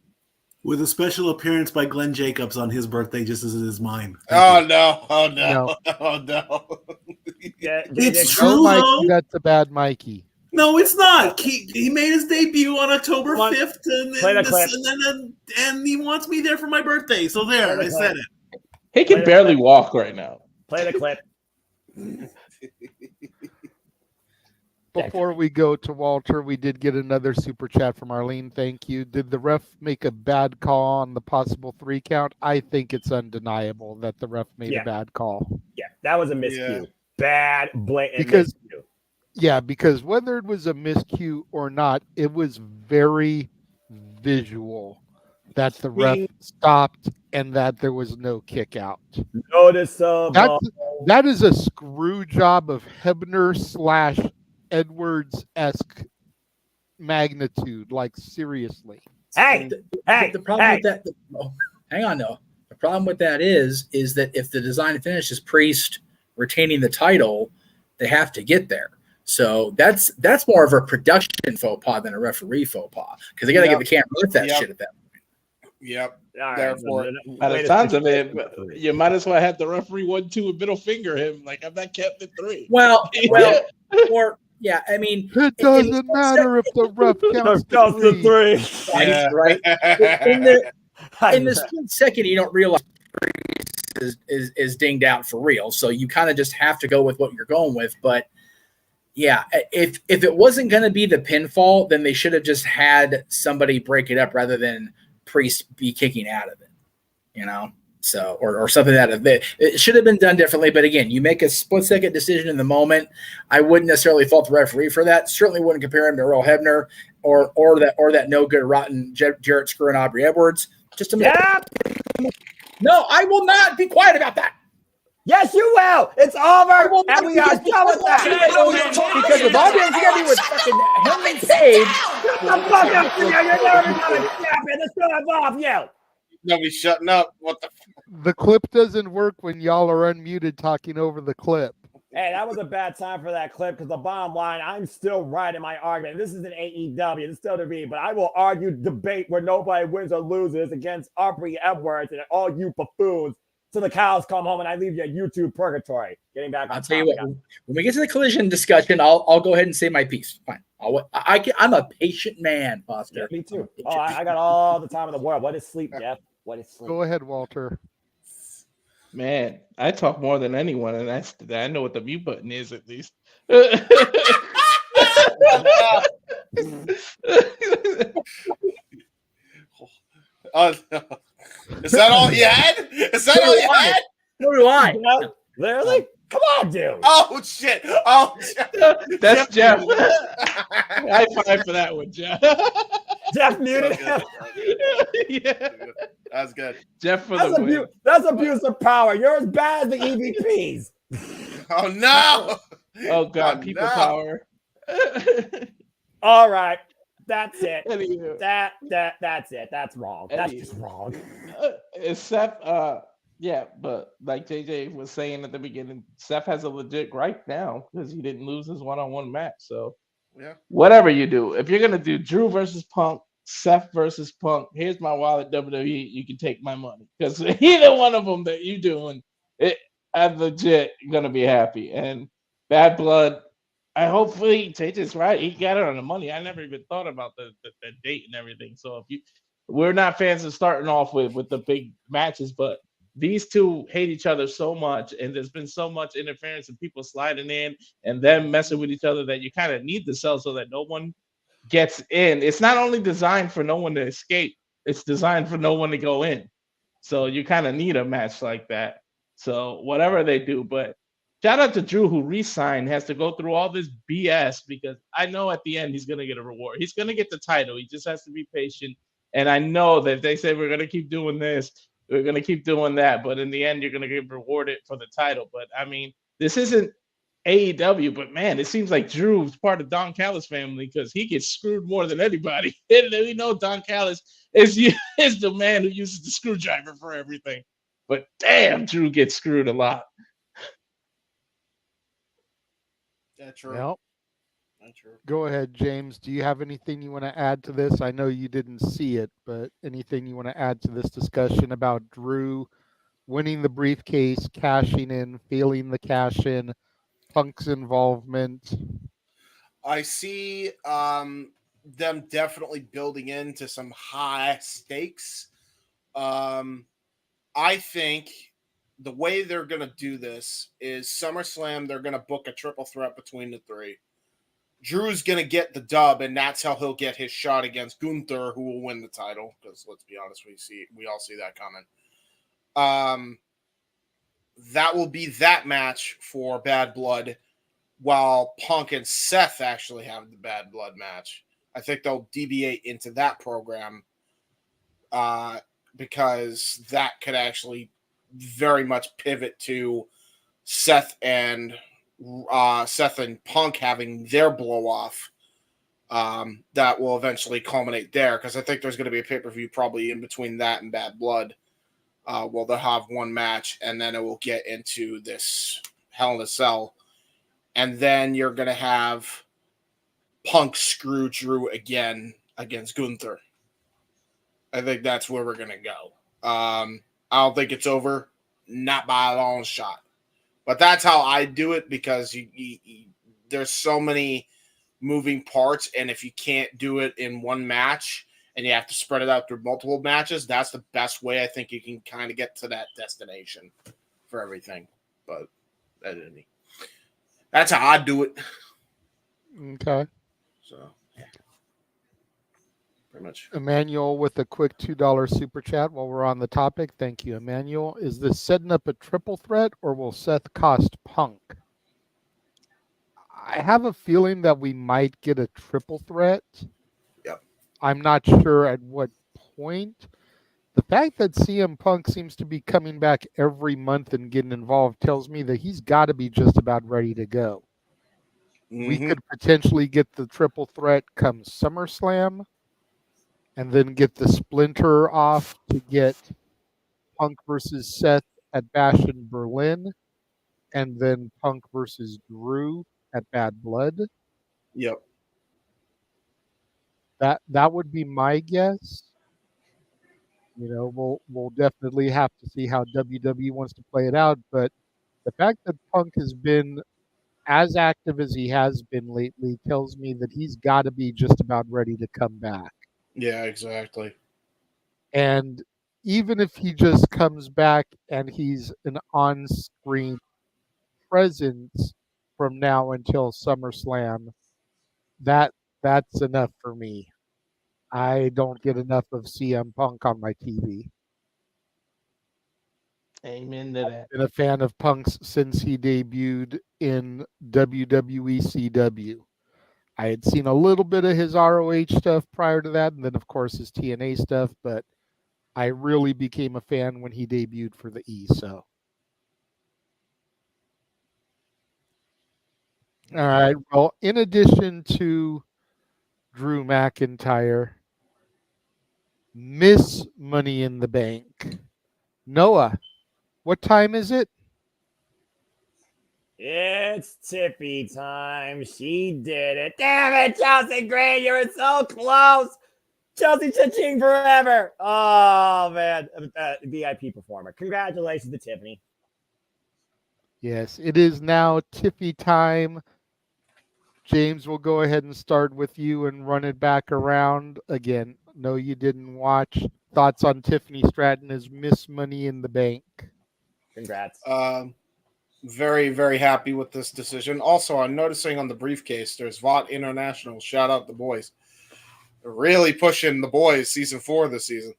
With a special appearance by Glenn Jacobs on his birthday, just as it is mine. Oh, no. Oh, no. Oh, no. It's true, no, Mikey, though. that's a bad Mikey. No, it's not. He made his debut on October 5th, and he wants me there for my birthday. So there, I said it. He can barely walk right now. Play the clip. Before we go to Walter, we did get another super chat from Arlene. Thank you. Did the ref make a bad call on the possible 3 count? I think it's undeniable that the ref made a bad call. Yeah, that was a miscue. Bad, blatant miscue. Yeah, because whether it was a miscue or not, it was very visual that the ref stopped and that there was no kick out. Noticeable. That is a screw job of Hebner / Edwards-esque magnitude. Like, seriously. The problem with that, hang on though. The problem with that is that if the design and finish is Priest retaining the title, they have to get there. So that's more of a production faux pas than a referee faux pas, because they got to get the camera with that shit at that point. Yep. Therefore, by the sounds of it, you might as well have the referee 1-2 and middle finger him. Like, I'm not counting 3. Well, or yeah, I mean, it doesn't matter if the ref counts the 3. Yeah. Right. In the split second, you don't realize is dinged out for real. So you kind of just have to go with what you're going with. But yeah, if it wasn't going to be the pinfall, then they should have just had somebody break it up rather than Priest be kicking out of it, you know? So, or something it should have been done differently. But again, you make a split-second decision in the moment. I wouldn't necessarily fault the referee for that. Certainly wouldn't compare him to Earl Hebner or that no good rotten Jarrett screwing Aubrey Edwards. Just a minute. No, I will not be quiet about that. Yes, you will. It's over, and we are done with that. Because if Aubrey is going to be with fucking Henry Page, shut the fuck up. You're never going to snap it. Let's go off you. Nobody's shutting up. What the? The clip doesn't work when y'all are unmuted talking over the clip. Hey, that was a bad time for that clip, because the bottom line, I'm still right in my argument. This is an AEW. It's still to be, but I will argue debate where nobody wins or loses against Aubrey Edwards and all you buffoons till the cows come home and I leave you YouTube purgatory. Getting back on I'll tell you what, when we get to the collision discussion, I'll go ahead and say my piece. Fine. I'm a patient man, Foster. Yeah, me too. Oh, I got all the time in the world. What is sleep, Jeff? What is sleep? Go ahead, Walter. Man, I talk more than anyone, and I know what the mute button is at least. Oh, no. Is that all you had? Is that all you had? So do I. Literally? Come on, dude. Oh, shit. Oh, that's Jeff. High five for that one, Jeff. Jeff muted him. Yeah. That's good. Jeff for the win. That's abuse of power. You're as bad as the EVPs. Oh, no. Oh, God. People power. All right. That's it. Anywho. That's it. That's wrong. That's just wrong. Seth, yeah, but like JJ was saying at the beginning, Seth has a legit gripe now because he didn't lose his one-on-one match. So Yeah. whatever you do, if you're gonna do Drew versus Punk, Seth versus Punk, here's my wallet, WWE. You can take my money because either one of them that you doing, I'm legit gonna be happy. And Bad Blood, I hopefully JJ's right. He got it on the money. I never even thought about the date and everything. So if you, we're not fans of starting off with the big matches, but these two hate each other so much, and there's been so much interference and people sliding in and them messing with each other that you kind of need to sell so that no one gets in. It's not only designed for no one to escape, it's designed for no one to go in. So you kind of need a match like that. So whatever they do, but shout out to Drew who re-signed, has to go through all this BS because I know at the end he's gonna get a reward. He's gonna get the title. He just has to be patient. And I know that if they say we're gonna keep doing this, we're gonna keep doing that, but in the end you're gonna get rewarded for the title. But I mean, this isn't AEW, but man, it seems like Drew's part of Don Callis' family because he gets screwed more than anybody. And we know Don Callis is the man who uses the screwdriver for everything. But damn, Drew gets screwed a lot. That's true. Well, That's true. go ahead, James. Do you have anything you want to add to this? I know you didn't see it, but anything you want to add to this discussion about Drew winning the briefcase, cashing in, feeling the cash in, Punk's involvement? I see them definitely building into some high stakes. I think the way they're going to do this is SummerSlam, they're going to book a triple threat between the three. Drew's going to get the dub, and that's how he'll get his shot against Gunther, who will win the title, because let's be honest, we all see that coming. That will be that match for Bad Blood, while Punk and Seth actually have the Bad Blood match. I think they'll deviate into that program because that could actually very much pivot to Seth and Punk having their blow off. That will eventually culminate there, because I think there's going to be a pay-per-view probably in between that and Bad Blood. Well, they'll have one match, and then it will get into this Hell in a Cell. And then you're going to have Punk screw Drew again against Gunther. I think that's where we're going to go. I don't think it's over. Not by a long shot. But that's how I do it, because there's so many moving parts, and if you can't do it in one match and you have to spread it out through multiple matches, that's the best way I think you can kind of get to that destination for everything. But that's how I do it. Okay. So, yeah. Pretty much. Emmanuel with a quick $2 super chat while we're on the topic. Thank you, Emmanuel. Is this setting up a triple threat, or will Seth cost Punk? I have a feeling that we might get a triple threat. Yep. I'm not sure at what point. The fact that CM Punk seems to be coming back every month and getting involved tells me that he's got to be just about ready to go. Mm-hmm. We could potentially get the triple threat come SummerSlam, and then get the splinter off to get Punk versus Seth at Bash in Berlin, and then Punk versus Drew at Bad Blood. Yep. That would be my guess. You know, we'll definitely have to see how WWE wants to play it out, but the fact that Punk has been as active as he has been lately tells me that he's got to be just about ready to come back. Yeah, exactly. And even if he just comes back and he's an on-screen presence from now until SummerSlam, that's enough for me. I don't get enough of CM Punk on my TV. Amen to that. I've been a fan of Punk's since he debuted in WWE CW. I had seen a little bit of his ROH stuff prior to that, and then, of course, his TNA stuff, but I really became a fan when he debuted for the E, so. All right, well, in addition to Drew McIntyre, Miss Money in the Bank. Noah, what time is it? It's Tiffy time. She did it. Damn it, Chelsea Green. You were so close. Chelsea cha-ching forever. Oh, man. VIP performer. Congratulations to Tiffany. Yes, it is now Tiffy time. James, will go ahead and start with you and run it back around. Again, no, you didn't watch. Thoughts on Tiffany Stratton as Miss Money in the Bank? Congrats. Very, very happy with this decision. Also, I'm noticing on the briefcase, there's VOT International. Shout out the boys. They're really pushing the boys season 4 this season.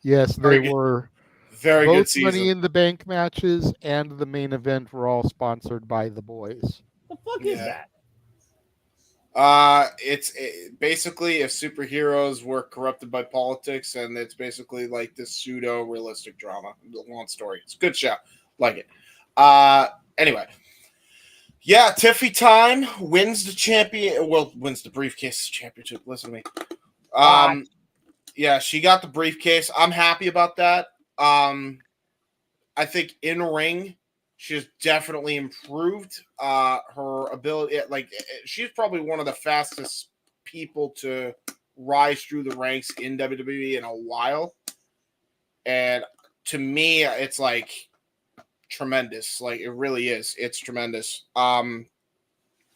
Yes, they were. Very Both good season. Money in the Bank matches and the main event were all sponsored by the boys. The fuck is that? It's basically if superheroes were corrupted by politics, and it's basically like this pseudo realistic drama. Long story. It's a good show. Like it. Anyway. Yeah, Tiffy time wins the champion. Well, wins the briefcase championship. Listen to me. Yeah, she got the briefcase. I'm happy about that. I think in ring, she's definitely improved. Her ability, like she's probably one of the fastest people to rise through the ranks in WWE in a while. And to me, it's like tremendous. Like it really is. It's tremendous.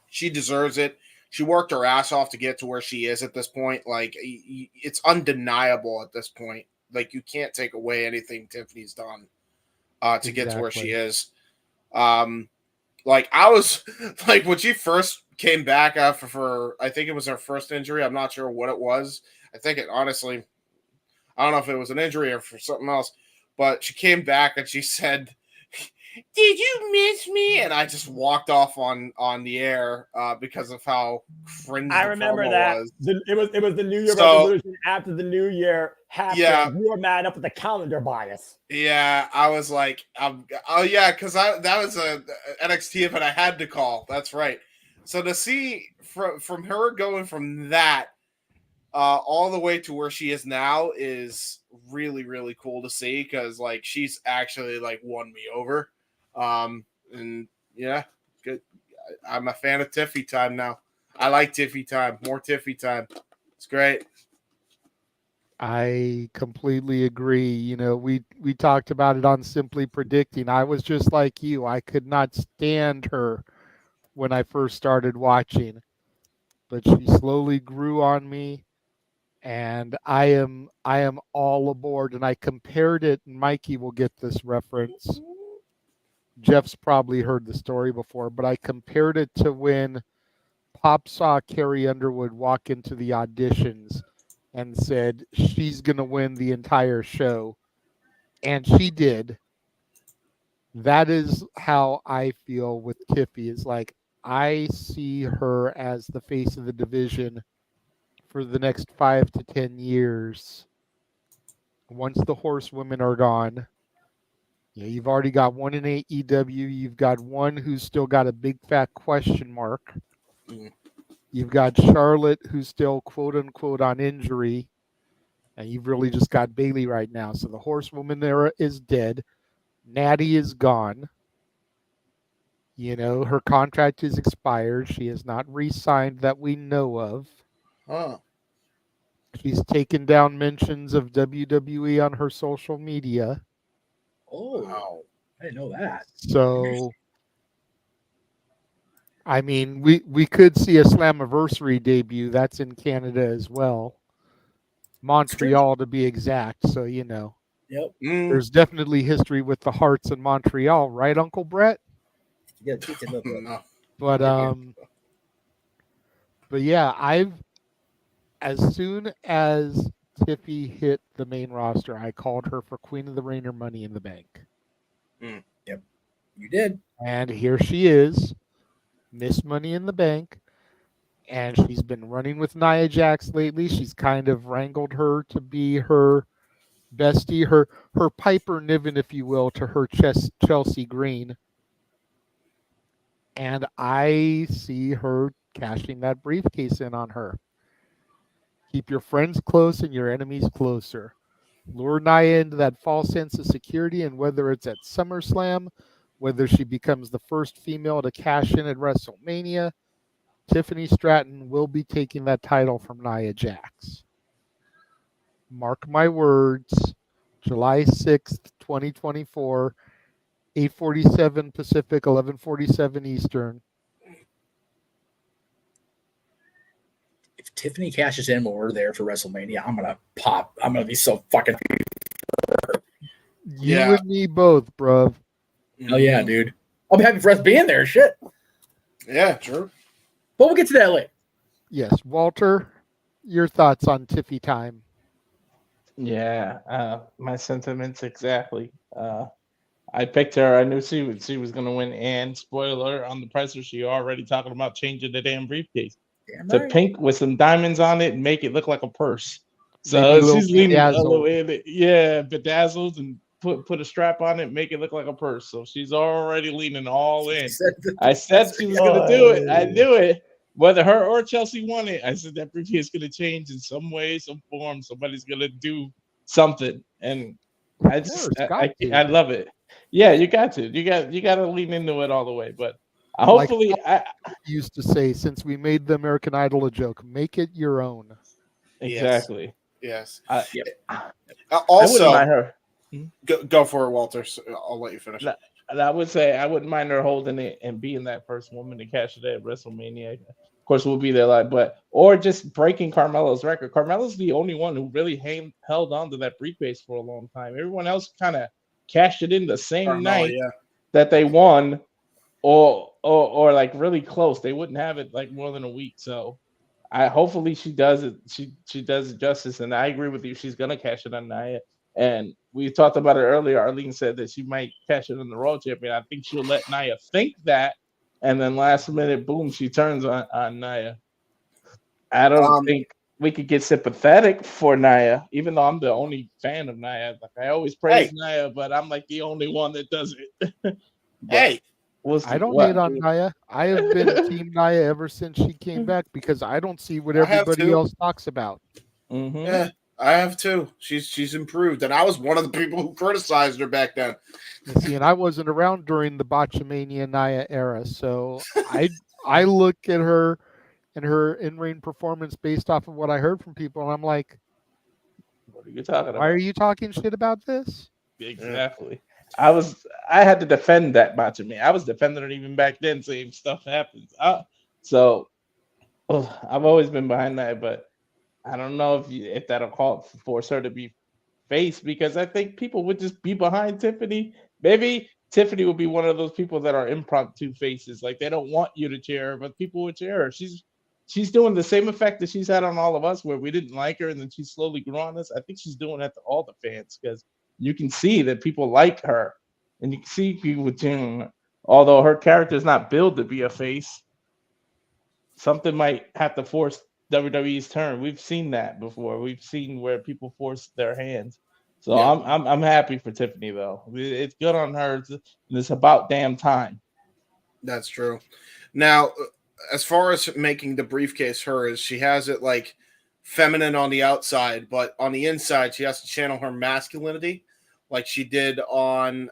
She deserves it. She worked her ass off to get to where she is at this point. Like it's undeniable at this point. Like you can't take away anything Tiffany's done to get to where she is. Like I was like when she first came back after I think it was her first injury. I'm not sure what it was. I think it honestly, I don't know if it was an injury or for something else, but she came back and she said, "Did you miss me?" And I just walked off on the air because of how cringe I the remember promo that. was. It was the New Year resolution after the New Year happened. Yeah. You were mad up with the calendar bias. Yeah, I was like, oh yeah, because that was a NXT event I had to call. That's right. So to see from her going from that all the way to where she is now is really, really cool to see because like she's actually like won me over. And yeah, good. I'm a fan of Tiffy time now. I like Tiffy time. More Tiffy time. It's great. I completely agree. You know, we talked about it on Simply Predicting. I was just like you. I could not stand her when I first started watching, but she slowly grew on me, and I am all aboard. And I compared it, and Mikey will get this reference. Jeff's probably heard the story before, but I compared it to when Pop saw Carrie Underwood walk into the auditions and said she's going to win the entire show. And she did. That is how I feel with Tiffy. Is like I see her as the face of the division for the next 5 to 10 years. Once the horsewomen are gone, yeah, you've already got one in AEW. You've got one who's still got a big fat question mark. You've got Charlotte, who's still quote unquote on injury. And you've really just got Bayley right now. So the horsewoman era is dead. Natty is gone. You know, her contract is expired. She has not re-signed that we know of. Huh. She's taken down mentions of WWE on her social media. Oh, wow. I didn't know that. So, I mean, we could see a Slammiversary debut. That's in Canada as well. Montreal to be exact. So, you know. Yep. There's definitely history with the Hearts in Montreal, right, Uncle Brett? Yeah, teach a little bit. But yeah, as soon as Tiffy hit the main roster, I called her for Queen of the Ring or Money in the Bank. Yep, you did. And here she is, Miss Money in the Bank. And she's been running with Nia Jax lately. She's kind of wrangled her to be her bestie, her Piper Niven, if you will, to her Chelsea Green. And I see her cashing that briefcase in on her. Keep your friends close and your enemies closer. Lure Nia into that false sense of security, and whether it's at SummerSlam, whether she becomes the first female to cash in at WrestleMania, Tiffany Stratton will be taking that title from Nia Jax. Mark my words, July 6th, 2024, 8:47 Pacific, 11:47 Eastern. If Tiffany cashes in when we're there for WrestleMania, I'm gonna pop. I'm gonna be so fucking. You and me both, bruv. Oh yeah, dude. I'll be happy for us being there. Shit. Yeah, true. But we'll get to that later. Yes, Walter, your thoughts on Tiffy time? Yeah, my sentiments exactly. I picked her. I knew she was going to win. And spoiler on the presser, she already talking about changing the damn briefcase to right. pink with some diamonds on it and make it look like a purse. Maybe a So little she's leaning all the bedazzled. way in it. Yeah, bedazzled and put a strap on it, make it look like a purse. So she's already leaning all in. I said she was going to do it. I knew it. Whether her or Chelsea won it, I said that briefcase is going to change in some way, some form. Somebody's going to do something, and I just I love it. Yeah, you got to. You got to lean into it all the way. But hopefully, I used to say, since we made the American Idol a joke, make it your own. Exactly. Yes. I Also, wouldn't mind her. Go for it, Walter. I'll let you finish. And I would say I wouldn't mind her holding it and being that first woman to cash it at WrestleMania. Of course, we'll be there live, or just breaking Carmelo's record. Carmelo's the only one who really held on to that briefcase for a long time. Everyone else kind of cashed it in the same night that they won, or like really close. They wouldn't have it like more than a week. So, hopefully she does it. She does it justice, and I agree with you. She's gonna cash it on Nia. And we talked about it earlier. Arlene said that she might cash it on the Raw champion. I think she'll let Nia think that, and then last minute, boom, she turns on Nia. I don't think we could get sympathetic for Nia, even though I'm the only fan of Nia. Like I always praise Nia, but I'm like the only one that does it. Hey, I don't hate on Nia. I have been Team Nia ever since she came back because I don't see what everybody else talks about. Mm-hmm. Yeah, I have too. She's improved, and I was one of the people who criticized her back then. See, and I wasn't around during the Botchamania Nia era, so I look at her and her in-ring performance based off of what I heard from people, and I'm like, what are you talking about? Why are you talking shit about this? Exactly. I had to defend that Botchamania. I was defending it even back then, saying stuff happens. So I've always been behind that, but I don't know if that'll force her to be face, because I think people would just be behind Tiffany. Maybe Tiffany will be one of those people that are impromptu faces. Like they don't want you to cheer her, but people would cheer her. She's doing the same effect that she's had on all of us, where we didn't like her and then she slowly grew on us. I think she's doing that to all the fans, because you can see that people like her, and you can see people cheering her. Although her character is not built to be a face, something might have to force WWE's turn. We've seen that before. We've seen where people force their hands. So Yeah. I'm happy for Tiffany though. It's good on her. It's about damn time. That's true. Now, as far as making the briefcase hers, she has it like feminine on the outside, but on the inside, she has to channel her masculinity, like she did on,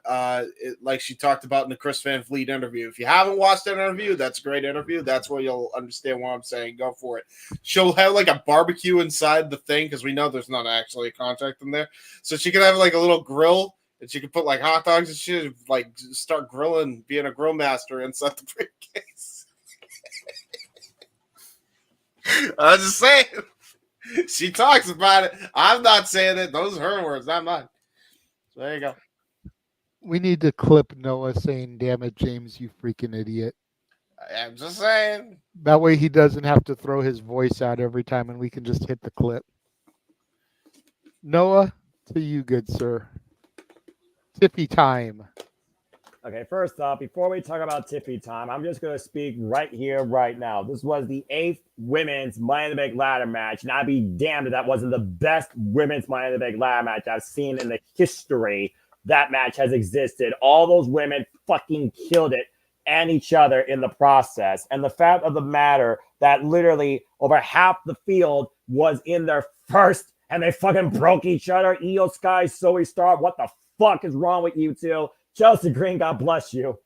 like she talked about in the Chris Van Vliet interview. If you haven't watched that interview, that's a great interview. That's where you'll understand what I'm saying. Go for it. She'll have like a barbecue inside the thing, because we know there's not actually a contract in there. So she can have like a little grill, and she can put like hot dogs and shit, like start grilling, being a grill master inside the briefcase. I was just saying. She talks about it. I'm not saying it. Those are her words, not mine. So there you go. We need to clip Noah saying, "Damn it, James, you freaking idiot." I'm just saying. That way he doesn't have to throw his voice out every time, and we can just hit the clip. Noah, to you, good sir. Tiffy time. Okay, first off, before we talk about Tiffy time, I'm just going to speak right here, right now. This was the 8th women's Money in the Bank ladder match, and I'd be damned if that wasn't the best women's Money in the Bank ladder match I've seen in the history that match has existed. All those women fucking killed it and each other in the process. And the fact of the matter that literally over half the field was in their first, and they fucking broke each other. Io Sky, Zoe Stark, what the fuck is wrong with you two? Chelsea Green, God bless you.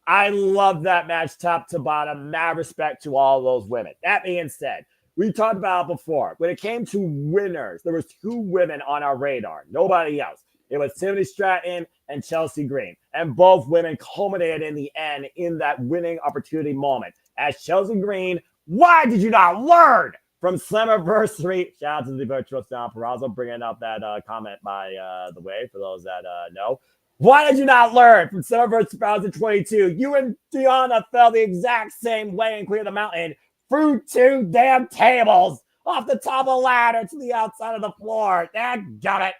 I love that match top to bottom. Mad respect to all those women. That being said, we talked about it before. When it came to winners, there was 2 women on our radar. Nobody else. It was Tiffany Stratton and Chelsea Green. And both women culminated in the end in that winning opportunity moment. As Chelsea Green, why did you not learn from Slammiversary? Shout out to the virtual Sal Perazzo bringing up that comment by the way, for those that know. Why did you not learn from Slammiversary 2022? You and Deanna fell the exact same way in Queen of the Mountain through 2 damn tables off the top of the ladder to the outside of the floor. Got it.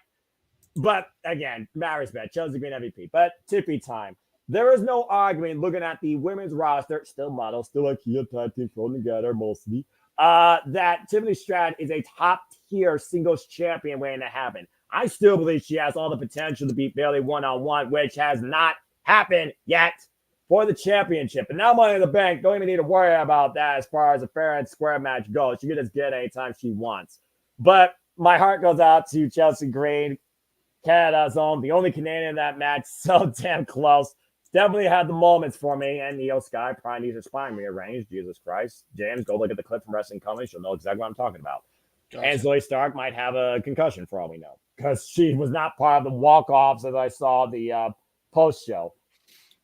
But again, mad respect. Chelsea Green MVP. But Tippy time. There is no argument looking at the women's roster, still models, still a key tag team thrown together mostly, that Tiffany Stratton is a top-tier singles champion waiting to happen. I still believe she has all the potential to beat Bayley one-on-one, which has not happened yet for the championship. And now Money in the Bank, don't even need to worry about that as far as a fair and square match goes. She can just get it anytime she wants. But my heart goes out to Chelsea Green, Canada's own, the only Canadian in that match, so damn close. Definitely had the moments for me, and Io Sky probably needs her spine rearranged. Jesus Christ. James, go look at the clip from Wrestling Company. She'll know exactly what I'm talking about. Gotcha. And Zoe Stark might have a concussion for all we know, because she was not part of the walk-offs as I saw the post-show.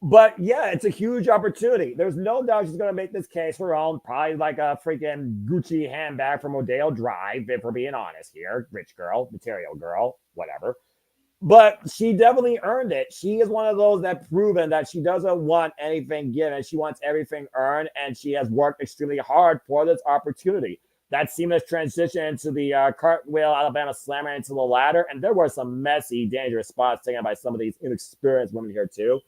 But yeah, it's a huge opportunity. There's no doubt she's going to make this case her own, probably like a freaking Gucci handbag from Rodeo Drive, if we're being honest here. Rich girl, material girl, whatever. But she definitely earned it. She is one of those that proven that she doesn't want anything given. She wants everything earned, and she has worked extremely hard for this opportunity. That seamless transition into the cartwheel Alabama slammer into the ladder, and there were some messy, dangerous spots taken by some of these inexperienced women here too.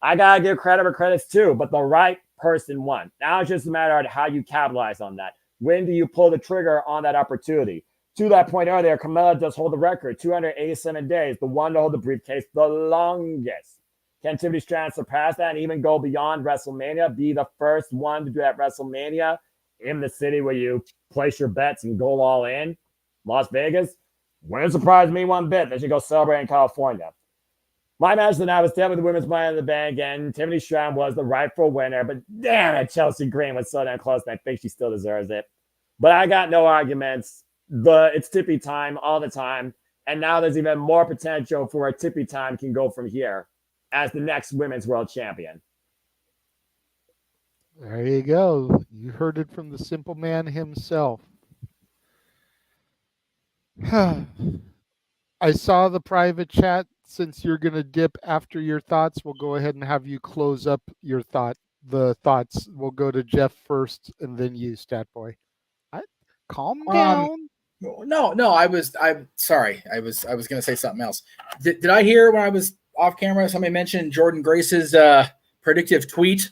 I gotta give credit where credit's due, but the right person won. Now it's just a matter of how you capitalize on that. When do you pull the trigger on that opportunity? To that point earlier, Carmella does hold the record, 287 days, the one to hold the briefcase the longest. Can Tiffany Stratton surpass that and even go beyond WrestleMania, be the first one to do that WrestleMania in the city where you place your bets and go all in? Las Vegas? Wouldn't surprise me one bit. They should go celebrate in California. My match tonight was definitely the women's Money in the Bank, and Tiffany Stratton was the rightful winner, but damn it, Chelsea Green was so damn close, and I think she still deserves it. But I got no arguments. It's Tippy time all the time, and now there's even more potential for where Tippy time can go from here as the next women's world champion. There you go. You heard it from the simple man himself. I saw the private chat. Since you're going to dip after your thoughts, we'll go ahead and have you close up your thoughts. We'll go to Jeff first and then you, Stat Boy. Calm down. No, I'm sorry. I was going to say something else. Did I hear when I was off camera, somebody mentioned Jordan Grace's predictive tweet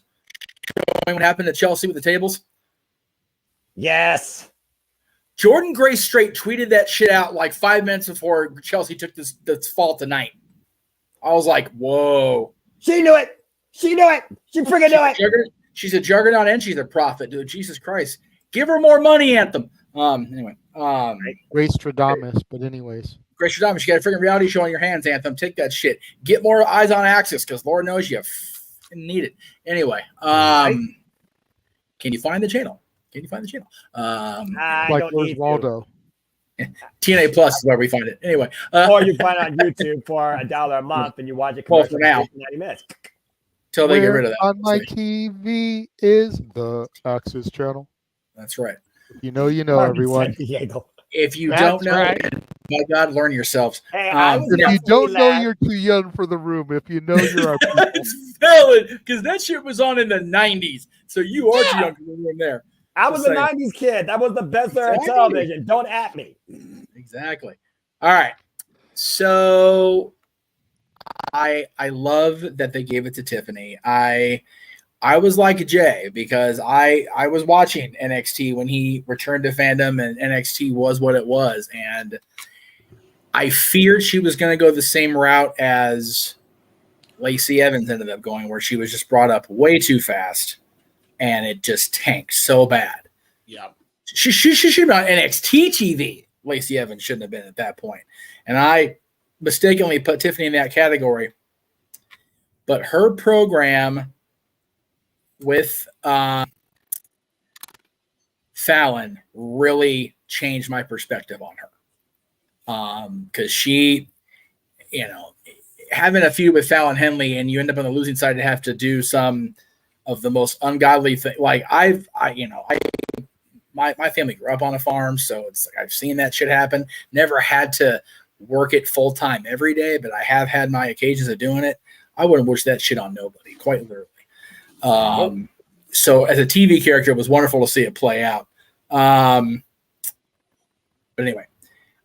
showing what happened to Chelsea with the tables? Yes. Jordan Grace straight tweeted that shit out like 5 minutes before Chelsea took this fall tonight. I was like, whoa. She knew it. She freaking knew it. She's a juggernaut and she's a prophet, dude. Jesus Christ. Give her more money, Anthem. Anyway. Grace Stradamus, but anyways. Grace Stradamus, you got a freaking reality show on your hands, Anthem. Take that shit. Get more eyes on Axis, because Lord knows you need it. Anyway. Can you find the channel? Like where's Waldo? TNA Plus is where we find it. Anyway. Or you find it on YouTube for $1 a month and you watch it for now. 90 minutes. Till they get rid of that. On my TV is the Axis channel. That's right. If you know, you know, everyone. If you don't know, my God, learn yourselves. Hey, if you don't know, you're too young for the room. If you know, you're our people. It's valid, because that shit was on in the 90s. So you are too young for the room there. I was a 90s kid. That was the best era of television. Don't at me. Exactly. All right. So I love that they gave it to Tiffany. I was like Jay because I was watching NXT when he returned to fandom and NXT was what it was. And I feared she was going to go the same route as Lacey Evans ended up going, where she was just brought up way too fast and it just tanked so bad. Yeah. She should be on NXT TV. Lacey Evans shouldn't have been at that point. And I mistakenly put Tiffany in that category. But her program with Fallon really changed my perspective on her. Because she, having a feud with Fallon Henley and you end up on the losing side to have to do some of the most ungodly thing. Like my family grew up on a farm, so it's like I've seen that shit happen. Never had to work it full time every day, but I have had my occasions of doing it. I wouldn't wish that shit on nobody, quite literally. So as a TV character, it was wonderful to see it play out. But anyway,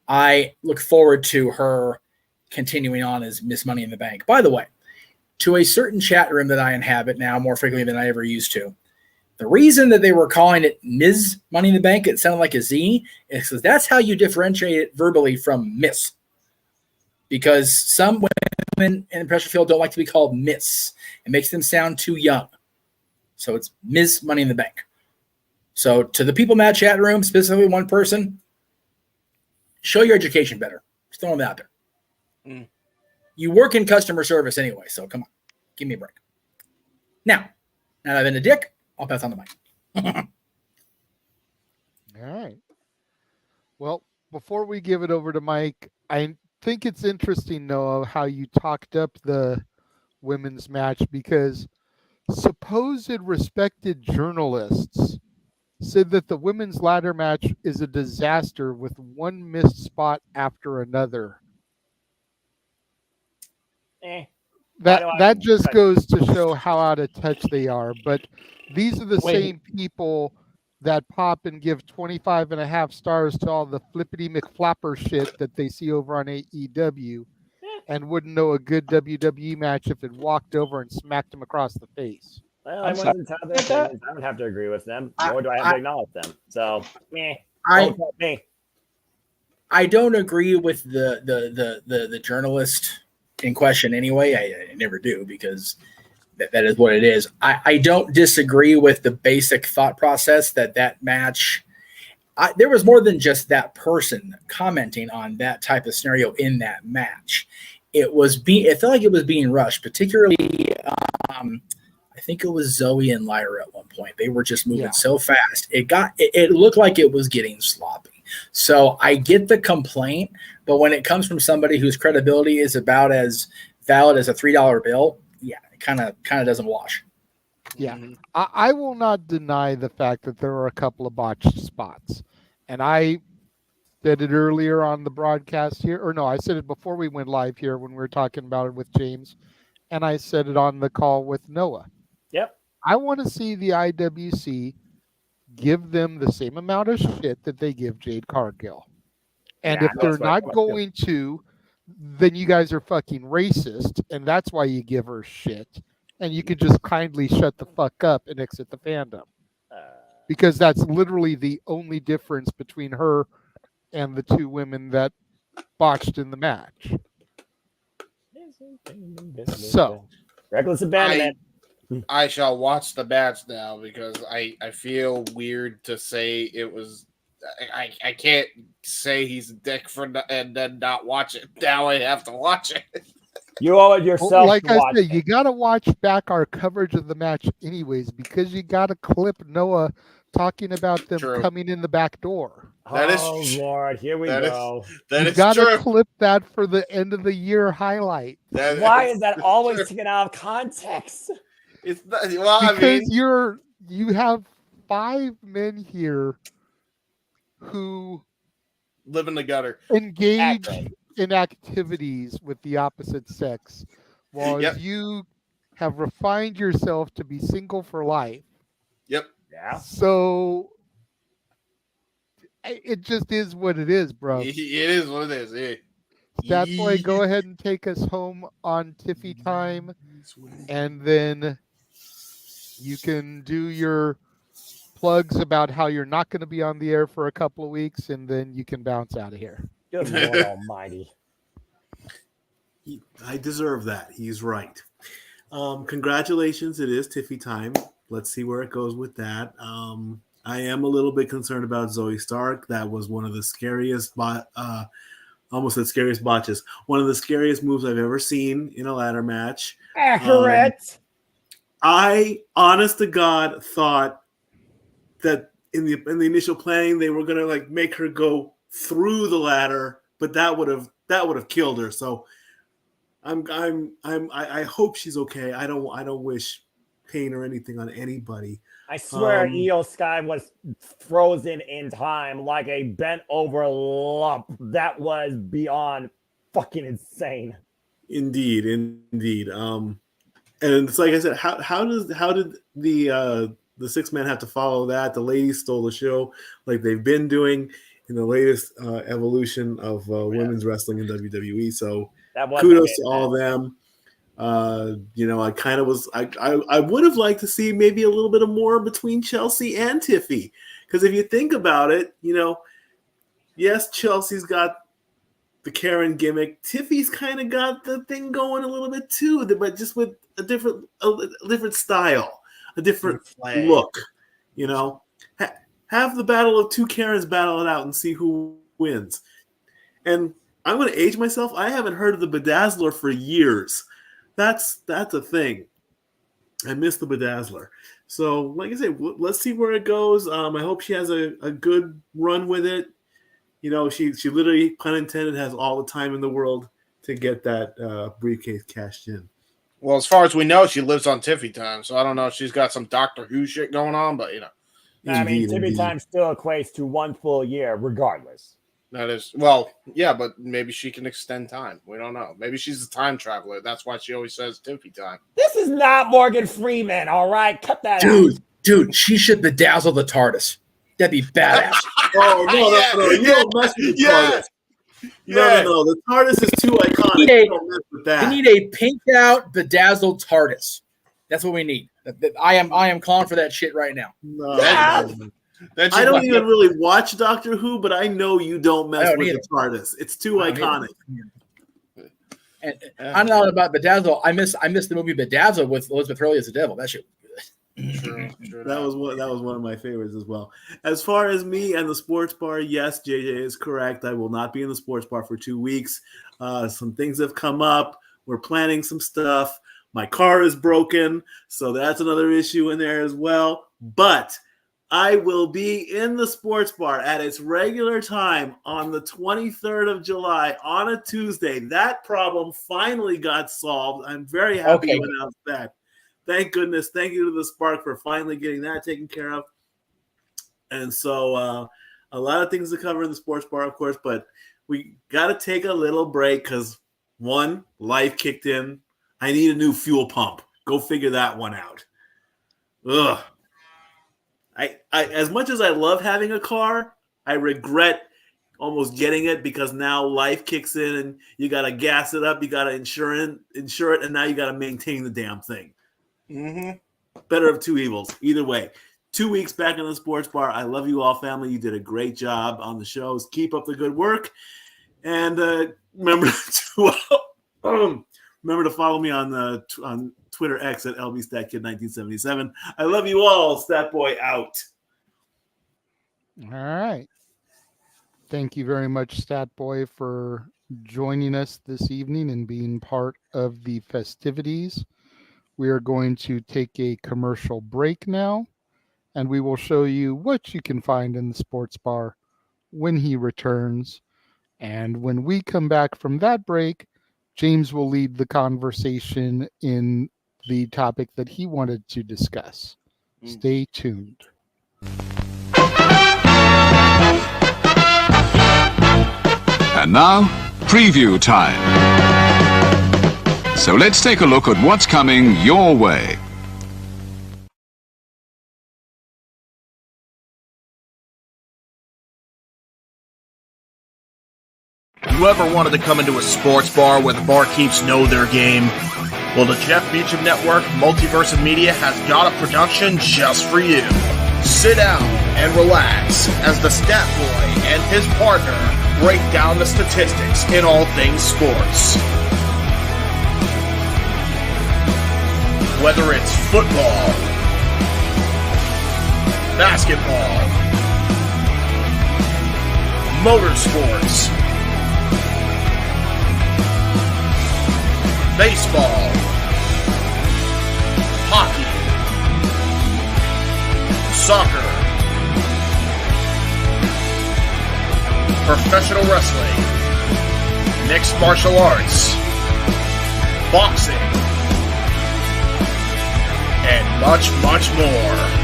I look forward to her continuing on as Miss Money in the Bank. By the way, to a certain chat room that I inhabit now more frequently than I ever used to, the reason that they were calling it Ms. Money in the Bank, it sounded like a Z, is because that's how you differentiate it verbally from Miss. Because some women in the pressure field don't like to be called Miss. It makes them sound too young. So it's Ms. Money in the Bank. So to the people in that chat room, specifically one person, show your education better. Just throwing them out there. You work in customer service anyway, so come on. Give me a break. Now that I've been a dick, I'll pass on the mic. All right. Well, before we give it over to Mike, I think it's interesting, Noah, how you talked up the women's match, because supposed respected journalists said that the women's ladder match is a disaster with one missed spot after another. That just goes to show how out of touch they are. But these are the same people that pop and give 25.5 stars to all the flippity McFlapper shit that they see over on AEW and wouldn't know a good WWE match if it walked over and smacked them across the face. Well, everyone's entitled to their opinions. I don't have to agree with them, nor do I have to acknowledge them. So, I don't agree with the journalist in question anyway. I never do, because that is what it is. I don't disagree with the basic thought process that match. There was more than just that person commenting on that type of scenario in that match. It felt like it was being rushed, particularly. I think it was Zoe and Lyra at one point. They were just moving so fast. It looked like it was getting sloppy. So I get the complaint, but when it comes from somebody whose credibility is about as valid as a $3 bill, it kind of doesn't wash. Yeah, I will not deny the fact that there are a couple of botched spots, and I said it earlier on the broadcast here, or no, I said it before we went live here when we were talking about it with James, and I said it on the call with Noah. Yep. I want to see the IWC give them the same amount of shit that they give Jade Cargill. And if they're not going to, then you guys are fucking racist, and that's why you give her shit. And you can just kindly shut the fuck up and exit the fandom. Because that's literally the only difference between her and the two women that botched in the match. So, reckless abandonment. I shall watch the match now, because I feel weird to say it was. I can't say he's a dick and then not watch it. Now I have to watch it. You owe it yourself. Well, like I said, you got to watch back our coverage of the match anyways, because you got to clip Noah talking about them coming in the back door. Lord, here we go. You got to clip that for the end of the year highlight. Why is that always taken out of context? It's not, because you have 5 men here who live in the gutter, engage in activities with the opposite sex, while you have refined yourself to be single for life. Yep. Yeah. So it just is what it is, bro. It is what it is. Yeah. That boy, go ahead and take us home on Tiffy time, and then you can do your plugs about how you're not going to be on the air for a couple of weeks, and then you can bounce out of here. Good Lord Almighty. I deserve that. He's right. Congratulations. It is Tiffy time. Let's see where it goes with that. I am a little bit concerned about Zoe Stark. That was one of the scariest, almost the scariest botches. One of the scariest moves I've ever seen in a ladder match. Accurate. I, honest to God, thought that in the initial planning they were gonna like make her go through the ladder, but that would have killed her. So I hope she's okay. I don't wish pain or anything on anybody. I swear Io Sky was frozen in time like a bent over lump. That was beyond fucking insane. Indeed. And it's like I said, how did the six men have to follow that? The ladies stole the show like they've been doing in the latest evolution of women's wrestling in WWE. So kudos to all of them. I would have liked to see maybe a little bit of more between Chelsea and Tiffy, because if you think about it, yes, Chelsea's got the Karen gimmick. Tiffy's kind of got the thing going a little bit too, but just with a different style, a different look. Have the battle of two Karens battle it out and see who wins. And I'm going to age myself. I haven't heard of the Bedazzler for years. That's a thing. I miss the Bedazzler. So, like I said, let's see where it goes. I hope she has a good run with it. She literally, pun intended, has all the time in the world to get that briefcase cashed in. Well, as far as we know, she lives on Tiffy time. So I don't know if she's got some Doctor Who shit going on, but Tiffy time still equates to 1 full year, regardless. That is, well, yeah, but maybe she can extend time. We don't know. Maybe she's a time traveler. That's why she always says Tiffy time. This is not Morgan Freeman, all right? Cut that out. Dude, she should bedazzle the TARDIS. That'd be badass. Oh, no. You don't mess with the TARDIS. No. The TARDIS is too iconic. You don't mess with that. We need a pinked out, bedazzled TARDIS. That's what we need. I am calling for that shit right now. No. I don't even really watch Doctor Who, but I know you don't mess with the TARDIS. It's too iconic. And I'm not about Bedazzle. I miss the movie Bedazzle with Elizabeth Hurley as the devil. That shit. True. That was one of my favorites as well. As far as me and the sports bar, yes, JJ is correct. I will not be in the sports bar for 2 weeks. Some things have come up. We're planning some stuff. My car is broken, so that's another issue in there as well. But I will be in the sports bar at its regular time on the 23rd of July on a Tuesday. That problem finally got solved. I'm very happy to announce that. Thank goodness. Thank you to the Spark for finally getting that taken care of. And so a lot of things to cover in the sports bar, of course, but we got to take a little break because, one, life kicked in. I need a new fuel pump. Go figure that one out. Ugh. I as much as I love having a car, I regret almost getting it because now life kicks in and you got to gas it up, you got to insure it, and now you got to maintain the damn thing. Mm-hmm. Better of two evils. Either way, 2 weeks back in the sports bar. I love you all, family. You did a great job on the shows. Keep up the good work. And remember to follow me on Twitter X at LBStatKid1977. I love you all. Stat Boy out. All right. Thank you very much, Stat Boy, for joining us this evening and being part of the festivities. We are going to take a commercial break now, and we will show you what you can find in the sports bar when he returns. And when we come back from that break, James will lead the conversation in the topic that he wanted to discuss. Stay tuned. And now, preview time. So let's take a look at what's coming your way. You ever wanted to come into a sports bar where the barkeeps know their game? Well, the Jeff Meacham Network Multiverse of Media has got a production just for you. Sit down and relax as the Stat Boy and his partner break down the statistics in all things sports. Whether it's football, basketball, motorsports, baseball, hockey, soccer, professional wrestling, mixed martial arts, boxing, and much, much more.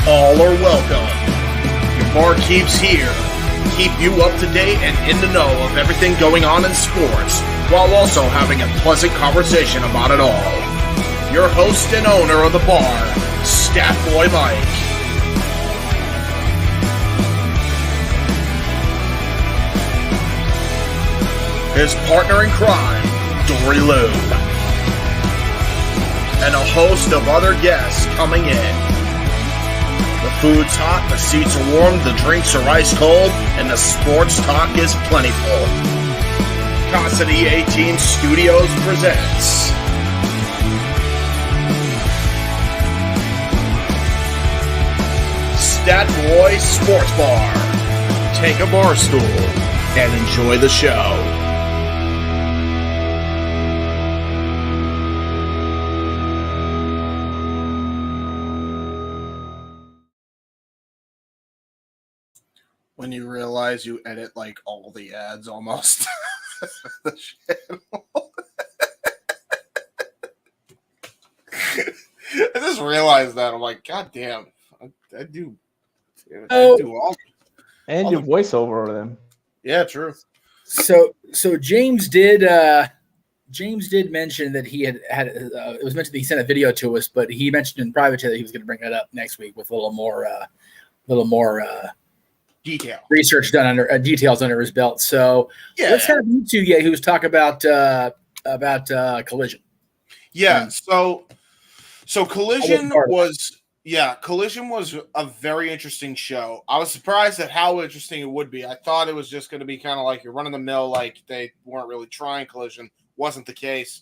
All are welcome. Your barkeeps here keep you up to date and in the know of everything going on in sports, while also having a pleasant conversation about it all. Your host and owner of the bar, Stat Boy Mike. His partner in crime, Dory Lou. And a host of other guests coming in. The food's hot, the seats are warm, the drinks are ice cold, and the sports talk is plentiful. Cassidy 18 Studios presents Stat Boy Sports Bar. Take a bar stool and enjoy the show. When you realize you edit like all the ads almost. The channel. I just realized that. I'm like, God damn. I do all. And all your the- voiceover over them. Yeah, true. So James did mention that he had it was mentioned that he sent a video to us, but he mentioned in private that he was going to bring that up next week with a little more detail research done under details under his belt. So let's have you two who's talk about Collision. Yeah, so Collision was a very interesting show. I was surprised at how interesting it would be. I thought it was just going to be kind of like you're running the mill, like they weren't really trying Collision. Wasn't the case.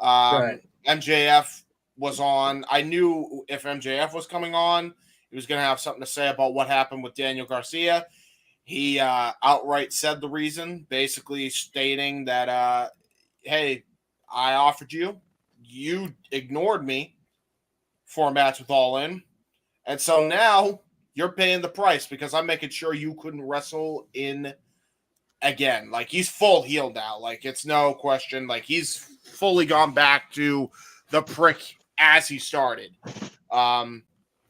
Right. MJF was on. I knew if MJF was coming on, he was going to have something to say about what happened with Daniel Garcia. He outright said the reason, basically stating that, hey, I offered you. You ignored me for a match with All In. And so now you're paying the price because I'm making sure you couldn't wrestle in again. Like, he's full heel now. Like, it's no question. Like, he's fully gone back to the prick as he started.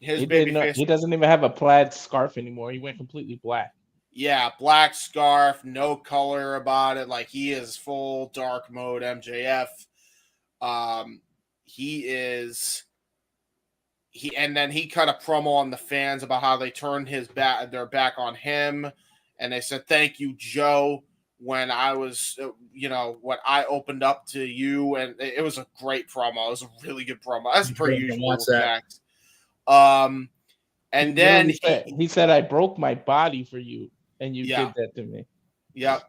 His He doesn't even have a plaid scarf anymore. He went completely black. Yeah, black scarf, no color about it. Like, he is full dark mode MJF. And then he cut a promo on the fans about how they turned their back on him, and they said, "Thank you, Joe." When I was, when I opened up to you, and it was a great promo. It was a really good promo, as per usual. And then he said, "I broke my body for you, and you did that to me." Yeah,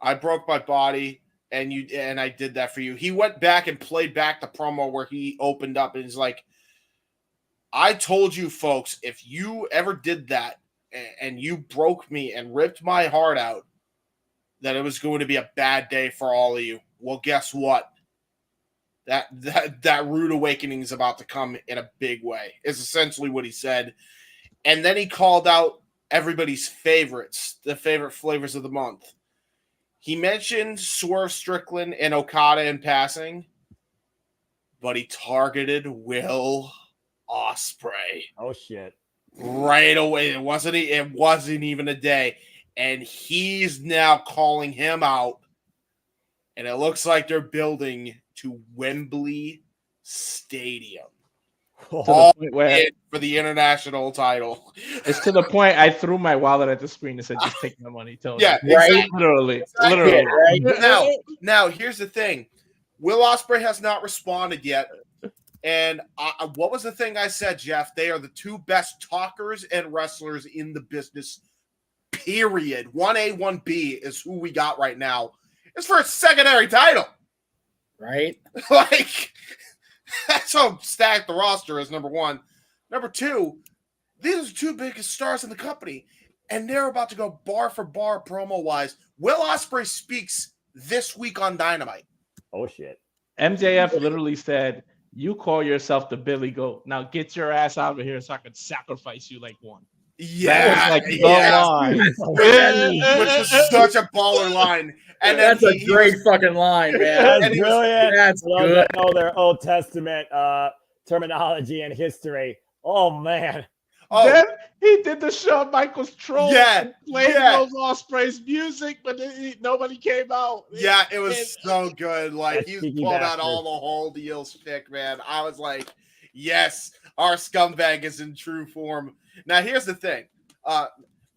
I broke my body, and I did that for you. He went back and played back the promo where he opened up and he's like, "I told you folks, if you ever did that and you broke me and ripped my heart out, that it was going to be a bad day for all of you. Well, guess what? That rude awakening is about to come in a big way," is essentially what he said. And then he called out everybody's favorites, the favorite flavors of the month. He mentioned Swerve Strickland and Okada in passing, but he targeted Will Ospreay. Oh shit! Right away. It wasn't even a day, and he's now calling him out. And it looks like they're building to Wembley Stadium. All for the international title. It's to the point I threw my wallet at the screen and said, "Just take my money." Tony. Yeah, right. Literally. Right. Now, here's the thing: Will Ospreay has not responded yet. And what was the thing I said, Jeff? They are the two best talkers and wrestlers in the business. Period. 1A, 1B is who we got right now. It's for a secondary title, right? Like, that's how stacked the roster is. Number one. Number two, these are two biggest stars in the company, and they're about to go bar for bar promo-wise. Will Ospreay speaks this week on Dynamite. Oh, shit. MJF literally said, "You call yourself the Billy Goat. Now get your ass out of here so I can sacrifice you like one." Yeah, That was like the line. which is such a baller line. And then that's a great fucking line, man. That's brilliant. That's Those good. that know their Old Testament terminology and history. Oh, man. Then he did the Shawn Michaels troll and played yeah. Rose Ospreay's music, but nobody came out. Yeah, it was so good. Like, you cheeky pulled out bastard. all the whole deal shtick, man. I was like, yes, our scumbag is in true form. Now, here's the thing.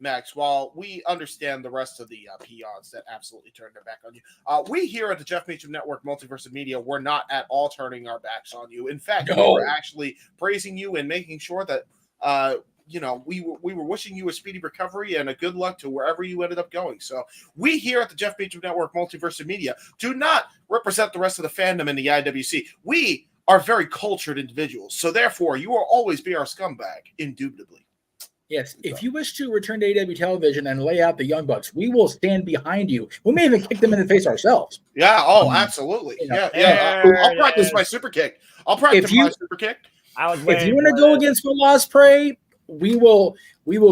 Max, while we understand the rest of the peons that absolutely turned their back on you, we here at the Jeff Meacham Network Multiverse of Media, we're not at all turning our backs on you. In fact, we were actually praising you and making sure that we were wishing you a speedy recovery and a good luck to wherever you ended up going. So we here at the Jeff Meacham Network Multiverse of Media do not represent the rest of the fandom in the IWC. We are very cultured individuals. So therefore, you will always be our scumbag, indubitably. Yes, if you wish to return to AEW television and lay out the Young Bucks, we will stand behind you. We may even kick them in the face ourselves. Yeah, absolutely. Yeah. I'll practice my super kick. I'll practice my super kick. If you want to go against Will Ospreay, we will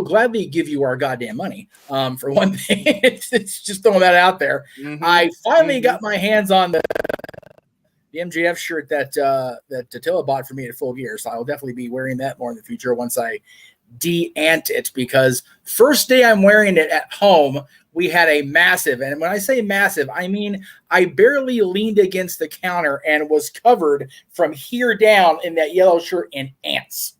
gladly give you our goddamn money. For one thing, it's just throwing that out there. Mm-hmm. I finally got my hands on the MJF shirt that Tatilla bought for me at Full Gear, so I will definitely be wearing that more in the future once I de-ant it, because first day I'm wearing it at home, we had a massive, and when I say massive, I mean I barely leaned against the counter and was covered from here down in that yellow shirt in ants.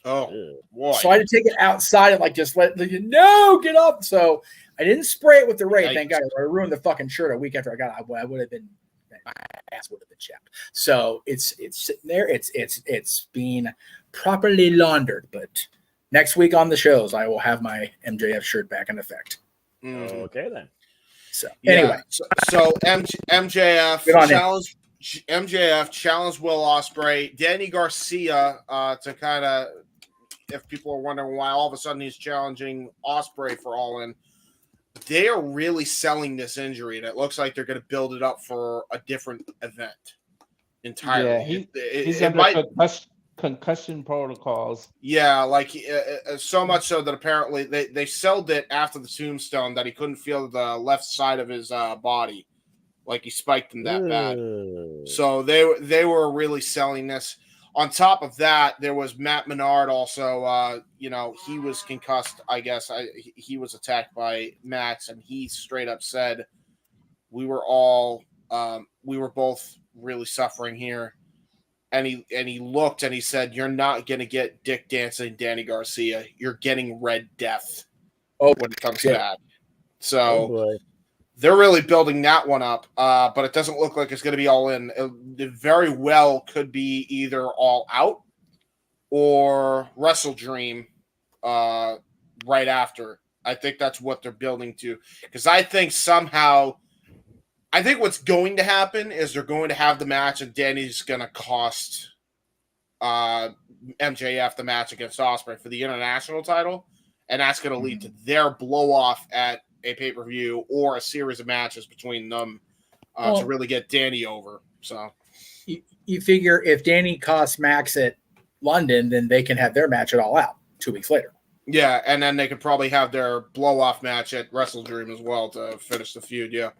Oh, boy. So I had to take it outside and just let no get up. So I didn't spray it with the Ray. Thank God. I ruined the fucking shirt a week after I got it. I would have been, my ass would have been chapped. So it's sitting there. It's being properly laundered. But next week on the shows, I will have my MJF shirt back in effect. Okay, then. So anyway, anyway, MJF challenged Will Ospreay, Danny Garcia to kind of, if people are wondering why all of a sudden he's challenging Ospreay for All In, they are really selling this injury, and it looks like they're going to build it up for a different event entirely. Yeah, he's under concussion protocols. Yeah, so much so that apparently they sold it after the tombstone that he couldn't feel the left side of his body, like he spiked him that bad. So they were really selling this. On top of that, there was Matt Menard also. He was concussed. I guess he was attacked by Max, and he straight up said, we were both really suffering here. And he looked and he said, "You're not going to get Dick Dancing Danny Garcia. You're getting Red Death when it comes to that." So they're really building that one up, but it doesn't look like it's going to be All In. It very well could be either All Out or Wrestle Dream right after. I think that's what they're building to, because I think what's going to happen is they're going to have the match, and Danny's going to cost MJF the match against Ospreay for the international title, and that's going to lead to their blow-off at a pay-per-view or a series of matches between them to really get Danny over. So you figure if Danny costs Max at London, then they can have their match at All Out 2 weeks later. Yeah, and then they could probably have their blow-off match at Wrestle Dream as well to finish the feud, yeah.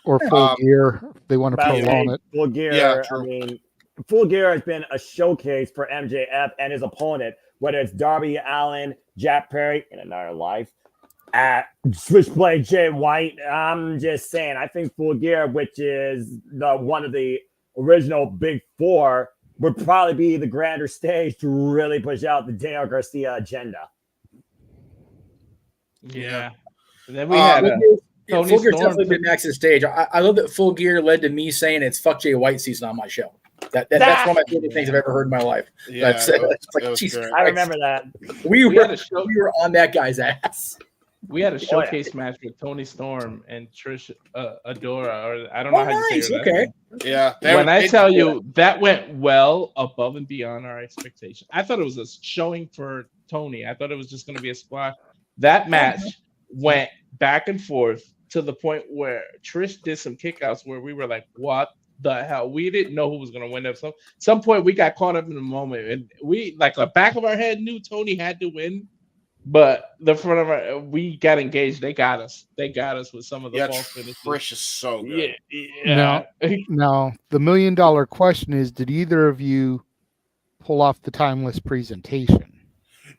Or Full Gear, if they want to prolong it. Full Gear, yeah, true. I mean, Full Gear has been a showcase for MJF and his opponent, whether it's Darby Allin, Jack Perry in another life, at Switchblade Jay White. I'm just saying, I think Full Gear, which is one of the original Big Four, would probably be the grander stage to really push out the Daniel Garcia agenda. Yeah. And then we had Full Gear definitely been Max's stage. I love that Full Gear led to me saying it's fuck Jay White season on my show. That's one of my favorite things I've ever heard in my life. Yeah, it's like, Jesus I remember that. We were on that guy's ass. We had a showcase match with Tony Storm and Trish Adora, or I don't know how you say her last name. Yeah. When I tell you that went well above and beyond our expectation. I thought it was a showing for Tony. I thought it was just going to be a squash. That match went back and forth to the point where Trish did some kickouts where we were like, what the hell? We didn't know who was going to win. At some point, we got caught up in the moment. And we, like, the back of our head knew Tony had to win. But the front of our, we got engaged. They got us. They got us with some of the false finishes. Trish is so good. Yeah. Now, the $1 million question is, did either of you pull off the timeless presentation?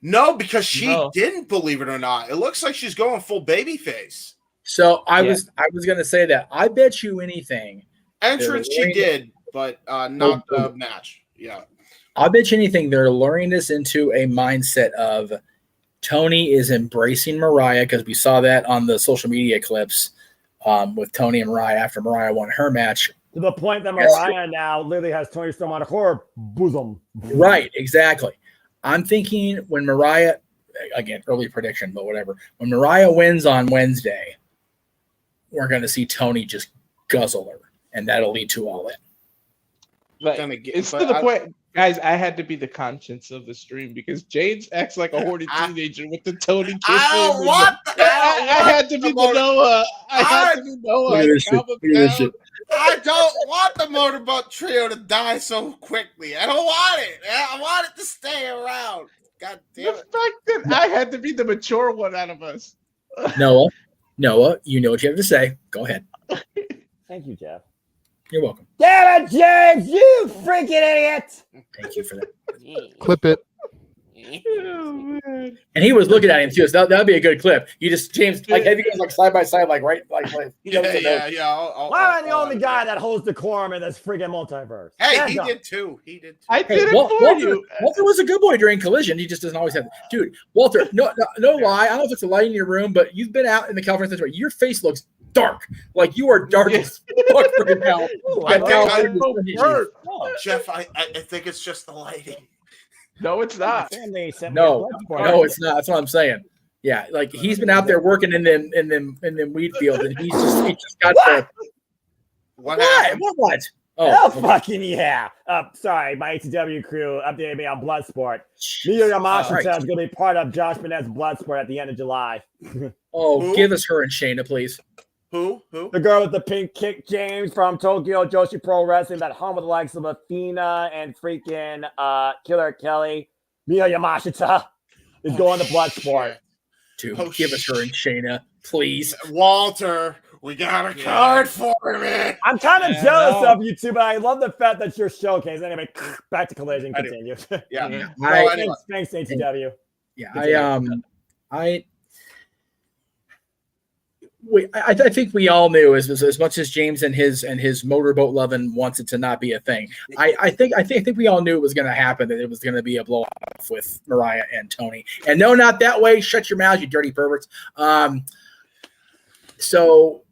No, because she didn't, believe it or not. It looks like she's going full baby face. So I was going to say that. I bet you anything. Entrance she did, but not the match. Yeah. I bet you anything they're luring us into a mindset of Tony is embracing Mariah, because we saw that on the social media clips with Tony and Mariah after Mariah won her match. To the point that Mariah now literally has Tony Storm on her bosom. Right, exactly. I'm thinking when Mariah, again, early prediction, but whatever. When Mariah wins on Wednesday, we're going to see Tony just guzzle her, and that'll lead to All In. Like, it's to the point, guys. I had to be the conscience of the stream because James acts like a horny teenager with the Tony. I had to be the Noah. I had to be Noah. I don't want the Motorboat Trio to die so quickly. I don't want it. I want it to stay around. God damn it! The fact that I had to be the mature one out of us. Noah, you know what you have to say. Go ahead. Thank you, Jeff. You're welcome. Damn it, James! You freaking idiot! Thank you for that. Clip it. Oh, man. And he was looking at him too, so that'd be a good clip. You just, James, like, have you guys like side by side, like right, like yeah. Why am I the only guy that holds decorum in this freaking multiverse? Hey, he did too. I did it Walter, for you. Walter was a good boy during Collision. He just doesn't always have. Dude, Walter, no lie. I don't know if it's a light in your room, but you've been out in the California Central. Your face looks dark. Like you are dark as fuck right now. Jeff, I think it's just the lighting. No, it's not. No, it's not. That's what I'm saying. Yeah, like he's been out there working in them wheat fields, and he just got the what? Oh, fucking yeah. Sorry, my ATW crew updated me on Bloodsport. Miyu Yamashita is going to be part of Josh Burnett's Bloodsport at the end of July. Give us her and Shayna, please. Who? The girl with the pink kick, James from Tokyo Joshi Pro Wrestling, that home with the likes of Athena and freaking Killer Kelly. Miyu Yamashita is going to Bloodsport. Dude, give us her and Shayna, please. Walter, we got a card for him. I'm kind of jealous of you two, but I love the fact that you're showcased. Anyway, back to Collision. Continue. Yeah. Thanks, ATW. Yeah, I think we all knew as much as James and his motorboat loving wants it to not be a thing. I think we all knew it was going to happen, that it was going to be a blow off with Mariah and Tony. And no, not that way. Shut your mouths, you dirty perverts. So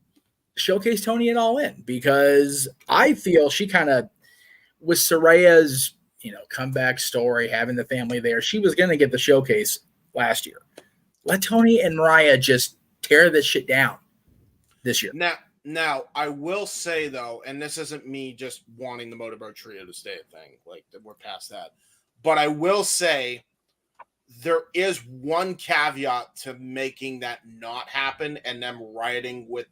showcase Tony and All In, because I feel she kind of, with Soraya's comeback story, having the family there, she was going to get the showcase last year. Let Tony and Mariah just tear this shit down this year. Now, I will say though, and this isn't me just wanting the Motorboat Trio to stay a thing, like we're past that, but I will say there is one caveat to making that not happen and them riding with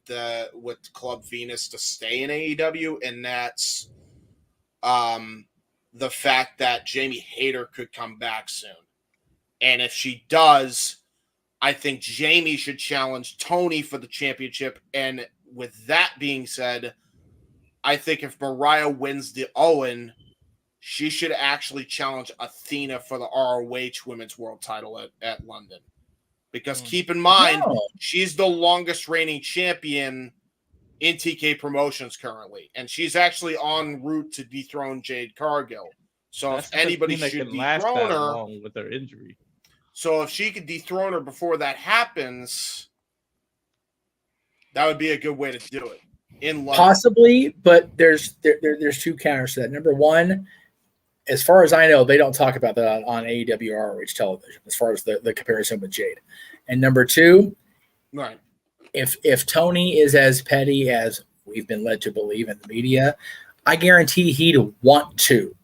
Club Venus to stay in AEW, and that's the fact that Jamie Hayter could come back soon. And if she does, I think Jamie should challenge Tony for the championship. And with that being said, I think if Mariah wins the Owen, she should actually challenge Athena for the ROH Women's World title at London. Because keep in mind, she's the longest reigning champion in TK Promotions currently. And she's actually en route to dethrone Jade Cargill. So if anybody should dethrone her with her injury. So if she could dethrone her before that happens, that would be a good way to do it in London. Possibly, but there's two counters to that. Number one, as far as I know, they don't talk about that on AEW or ROH television as far as the comparison with Jade. And number two, Right. If Tony is as petty as we've been led to believe in the media, I guarantee he'd want to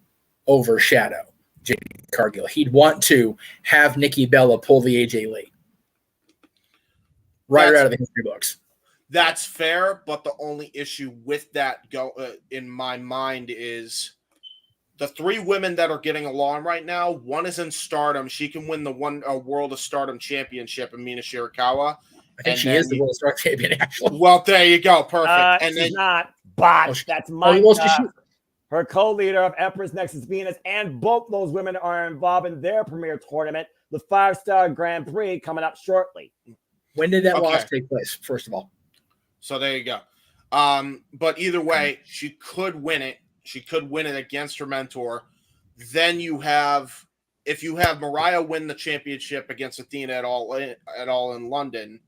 overshadow Jade Cargill. He'd want to have Nikki Bella pull the AJ Lee right out of the history books. That's fair, but the only issue with that in my mind is the three women that are getting along right now. One is in Stardom. She can win the World of Stardom Championship, Amina Shirakawa. I think she is the World Stardom Champion, actually. Well, there you go. Perfect. And she's then not. But that's my she, her co-leader of Empress Nexus Venus, and both those women are involved in their premier tournament, the 5-Star Grand Prix, coming up shortly. When did that loss take place, first of all? So there you go. But either way, she could win it. She could win it against her mentor. Then if you have Mariah win the championship against Athena at all in London,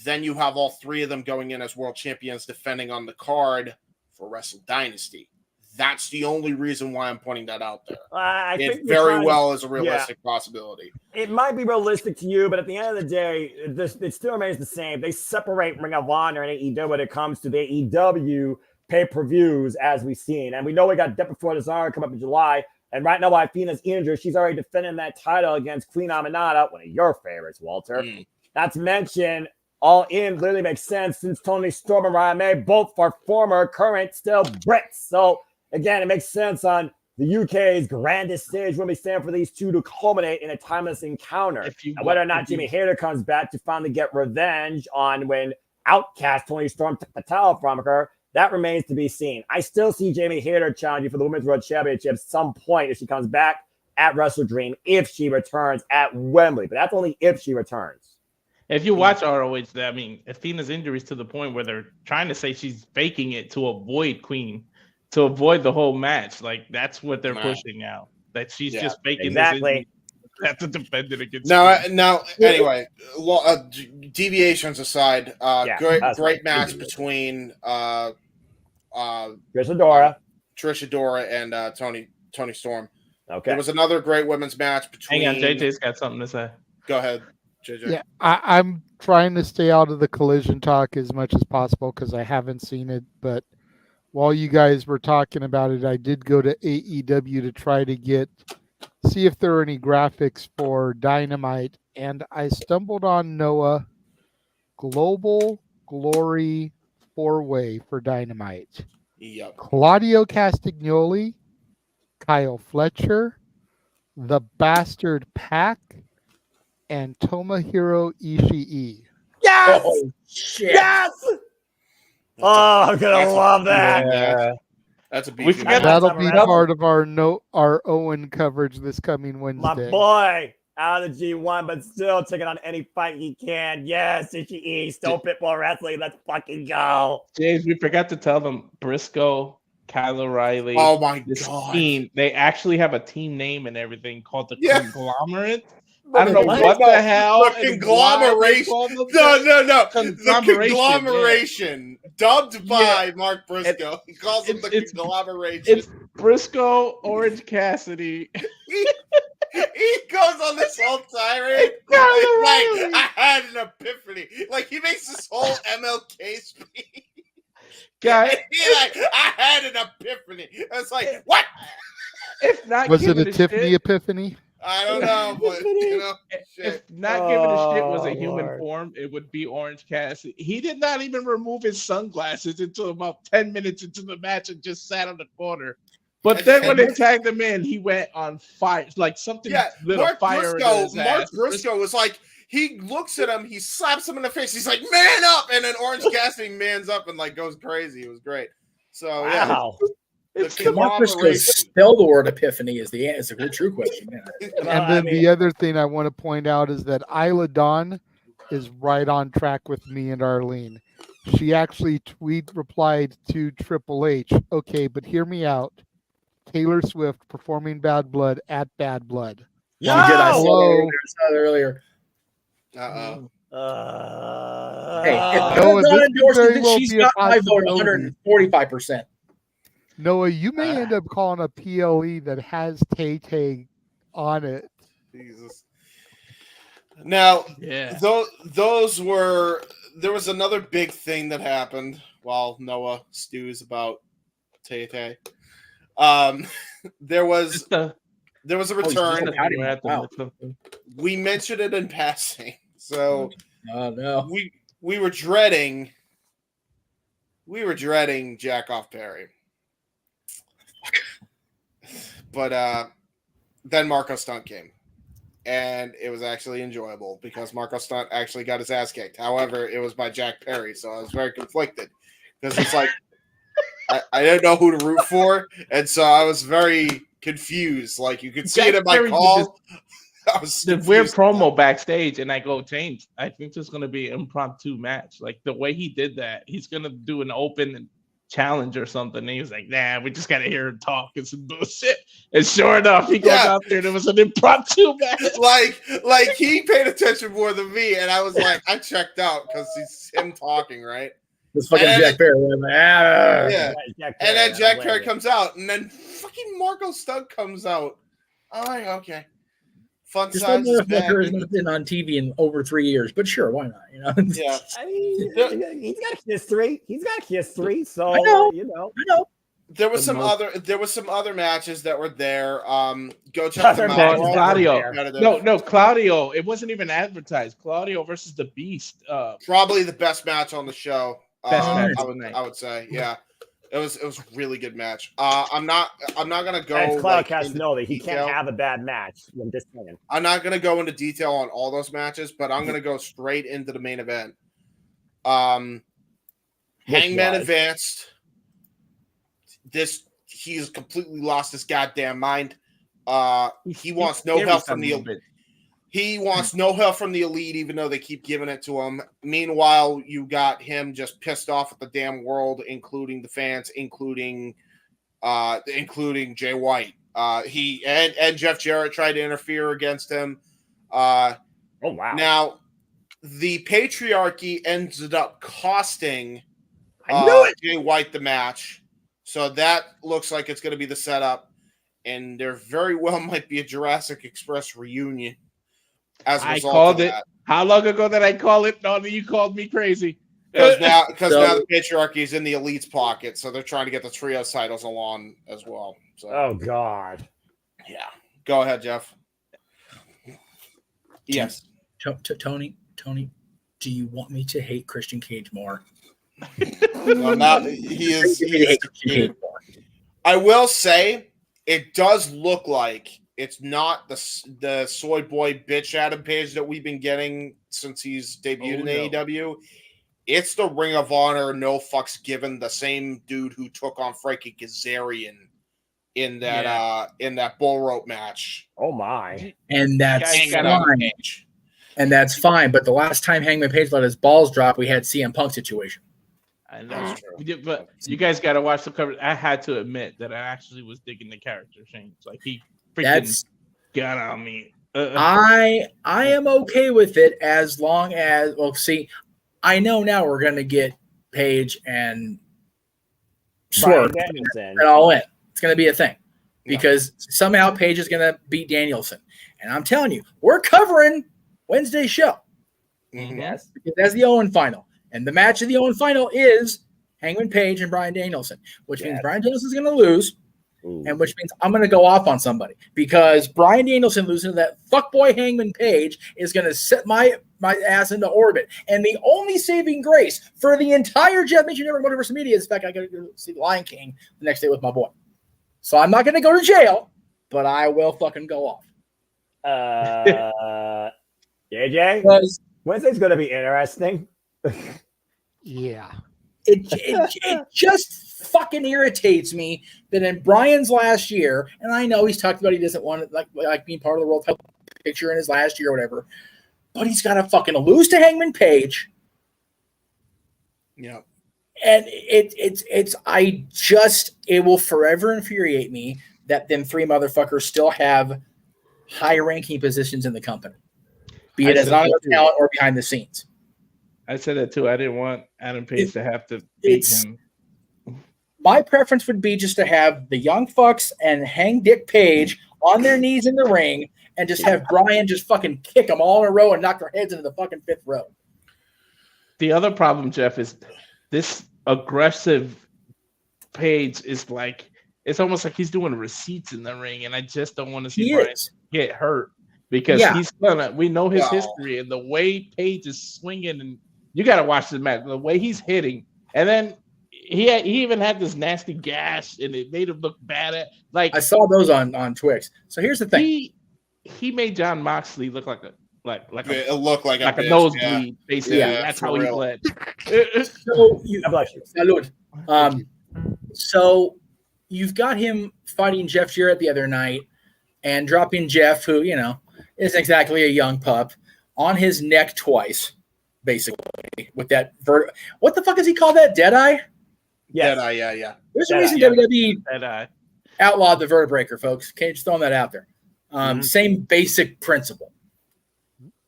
then you have all three of them going in as world champions defending on the card for Wrestle Dynasty. That's the only reason why I'm pointing that out there. I think it very well is a realistic possibility. It might be realistic to you, but at the end of the day, it still remains the same. They separate Ring of Honor and AEW when it comes to the AEW pay-per-views, as we've seen. And we know we got Death Before Dishonor come up in July. And right now, while Athena's injured, she's already defending that title against Queen Aminata, one of your favorites, Walter. Not to mention, All In literally makes sense since Tony Storm and Ryan May both are former, current, still Brits. So, again, it makes sense on the UK's grandest stage when we stand for these two to culminate in a timeless encounter. And whether or not Jimmy Hayter comes back to finally get revenge on when Outcast Tony Storm took the title from her, that remains to be seen. I still see Jamie Hayter challenging for the Women's World Championship some point if she comes back at Wrestle Dream, if she returns at Wembley. But that's only if she returns. If you watch ROH, I mean, Athena's injuries to the point where they're trying to say she's faking it to avoid Queen, to avoid the whole match. Like, that's what they're pushing out. That she's just faking this injury. Have to defend it against. Anyway, deviations aside, great match between Trish Adora and Tony Storm. Okay, there was another great women's match between. Hang on, JJ's got something to say. Go ahead, JJ. Yeah, I'm trying to stay out of the collision talk as much as possible because I haven't seen it. But while you guys were talking about it, I did go to AEW to try to see if there are any graphics for Dynamite, and I stumbled on Noah Global Glory 4-Way for Dynamite. Yep. Claudio Castagnoli, Kyle Fletcher, The Bastard Pack, and Tomohiro Ishii. Yes! Oh, shit. Yes! I'm gonna love that. Yeah. That's a beef. That'll be part of our Owen coverage this coming Wednesday. My boy out of the G1, but still taking on any fight he can. Yes, Ishii, still Pitbull Wrestling. Let's fucking go. James, we forgot to tell them Briscoe, Kyle O'Reilly. Oh my god! Team, they actually have a team name and everything called the Conglomerate. I don't know what the hell. The conglomeration. No. The conglomeration. Dubbed by Mark Briscoe. He calls them the conglomeration. It's Briscoe, Orange Cassidy. He goes on this whole tirade. I had an epiphany. Like, he makes this whole MLK speech. Guy, I had an epiphany. It's like, what? If not, was it a Tiffany epiphany? I don't know, but if not giving a shit was a human form, it would be Orange Cassidy. He did not even remove his sunglasses until about 10 minutes into the match and just sat on the corner. But then when they tagged him in, he went on fire, like something lit a fire in his ass. Mark Briscoe was like, he looks at him, he slaps him in the face, he's like, man up! And then Orange Cassidy mans up and like goes crazy. It was great. So wow. Mark Briscoe spell the word epiphany is a true question. And then the other thing I want to point out is that Isla Dawn is right on track with me and Arlene. She actually replied to Triple H, okay, but hear me out. Taylor Swift performing Bad Blood at Bad Blood. Yeah, I saw that earlier. Uh-oh. She's got my vote 145%. Noah, you may end up calling a PLE that has Tay-Tay on it. Jesus. Now, Yeah. those were. There was another big thing that happened while Noah stews about Tay. There was a return. Wow. We mentioned it in passing, so no. we were dreading Jack Off Perry, but then Marco Stunt came, and it was actually enjoyable because Marco Stunt actually got his ass kicked. However, it was by Jack Perry, so I was very conflicted because it's like I didn't know who to root for, and so I was very confused. Like you could see Jack it in my Perry call. I was the weird promo backstage, and I go, James, I think there's going to be an impromptu match. Like the way he did that, he's going to do an open challenge or something. And he was like, nah, we just got to hear him talk and some bullshit. And sure enough, he goes out there and it was an impromptu match. Like he paid attention more than me, and I was like, I checked out because he's him talking, right? This fucking Jack Perry. Yeah. And then Jack Perry comes out, and then fucking Marco Stunt comes out. I'm like, okay. Fun This size is back. motherfucker has not been on TV in over 3 years, but sure, why not? You know? Yeah. I mean, he's got a history. So I know. I know. There was some other matches that were there. Go check them out. Claudio. No, Claudio. It wasn't even advertised. Claudio versus the Beast. Probably the best match on the show. Best match I would say, yeah. It was a really good match. I'm not gonna go. As Claudio Castagnoli, he can't have a bad match. I'm just saying. I'm not gonna go into detail on all those matches, but I'm gonna go straight into the main event. Hangman advanced. He's completely lost his goddamn mind. He wants no help from the elite. He wants no help from the elite, even though they keep giving it to him. Meanwhile, you got him just pissed off at the damn world, including the fans, including Jay White. He and Jeff Jarrett tried to interfere against him. Oh wow! Now, the patriarchy ended up costing Jay White the match. So that looks like it's going to be the setup, and there very well might be a Jurassic Express reunion. As a result called of it. that. How long ago did I call it? No, you called me crazy. Because now the patriarchy is in the elite's pocket, so they're trying to get the trios titles along as well. So. Oh God! Yeah, go ahead, Jeff. Yes, Tony, do you want me to hate Christian Cage more? No, not he is. I will say it does look like it's not the soy boy bitch Adam Page that we've been getting since he's debuted in AEW. It's the Ring of Honor, no fucks given, the same dude who took on Frankie Kazarian in that bull rope match. Oh my! And that's fine. And that's fine. But the last time Hangman Page let his balls drop, we had CM Punk situation. I know, but you guys got to watch the cover. I had to admit that I actually was digging the character change. Like he freaking got on me. I am okay with it as long as see. I know now we're gonna get Page and Swerve and all in. It's gonna be a thing because somehow Page is gonna beat Danielson, and I'm telling you, we're covering Wednesday's show. Yes, because that's the Owen final. And the match of the Owen final is Hangman Page and Bryan Danielson, which means Bryan Danielson's going to lose, and which means I'm going to go off on somebody because Bryan Danielson losing to that fuckboy Hangman Page is going to set my ass into orbit. And the only saving grace for the entire Jeff Meacham Network Multiverse Media is the fact I got to go see Lion King the next day with my boy. So I'm not going to go to jail, but I will fucking go off. JJ, Wednesday's going to be interesting. Yeah. It just fucking irritates me that in Bryan's last year, and I know he's talked about he doesn't want to like being part of the world title picture in his last year or whatever, but he's got to fucking lose to Hangman Page. Yeah. And it will forever infuriate me that them three motherfuckers still have high ranking positions in the company, be it as on talent or behind the scenes. I said that too. I didn't want Adam Page to have to beat him. My preference would be just to have the young fucks and Hang Dick Page on their knees in the ring and just have Brian just fucking kick them all in a row and knock their heads into the fucking fifth row. The other problem, Jeff, is this aggressive Page is like, it's almost like he's doing receipts in the ring, and I just don't want to see Brian get hurt because we know his history and the way Page is swinging, and you got to watch the match, the way he's hitting, and then he even had this nasty gash, and it made him look bad at like I saw those on Twix. So here's the thing: he made John Moxley look like a bitch, nosebleed, basically. Yeah, that's how he bled. So salud. So you've got him fighting Jeff Jarrett the other night and dropping Jeff, who, you know, isn't exactly a young pup, on his neck twice, basically, with that what the fuck is he called that? Deadeye? Yes. Deadeye, yeah. There's a reason WWE outlawed the vertebreaker, folks. Okay, just throwing that out there. Same basic principle.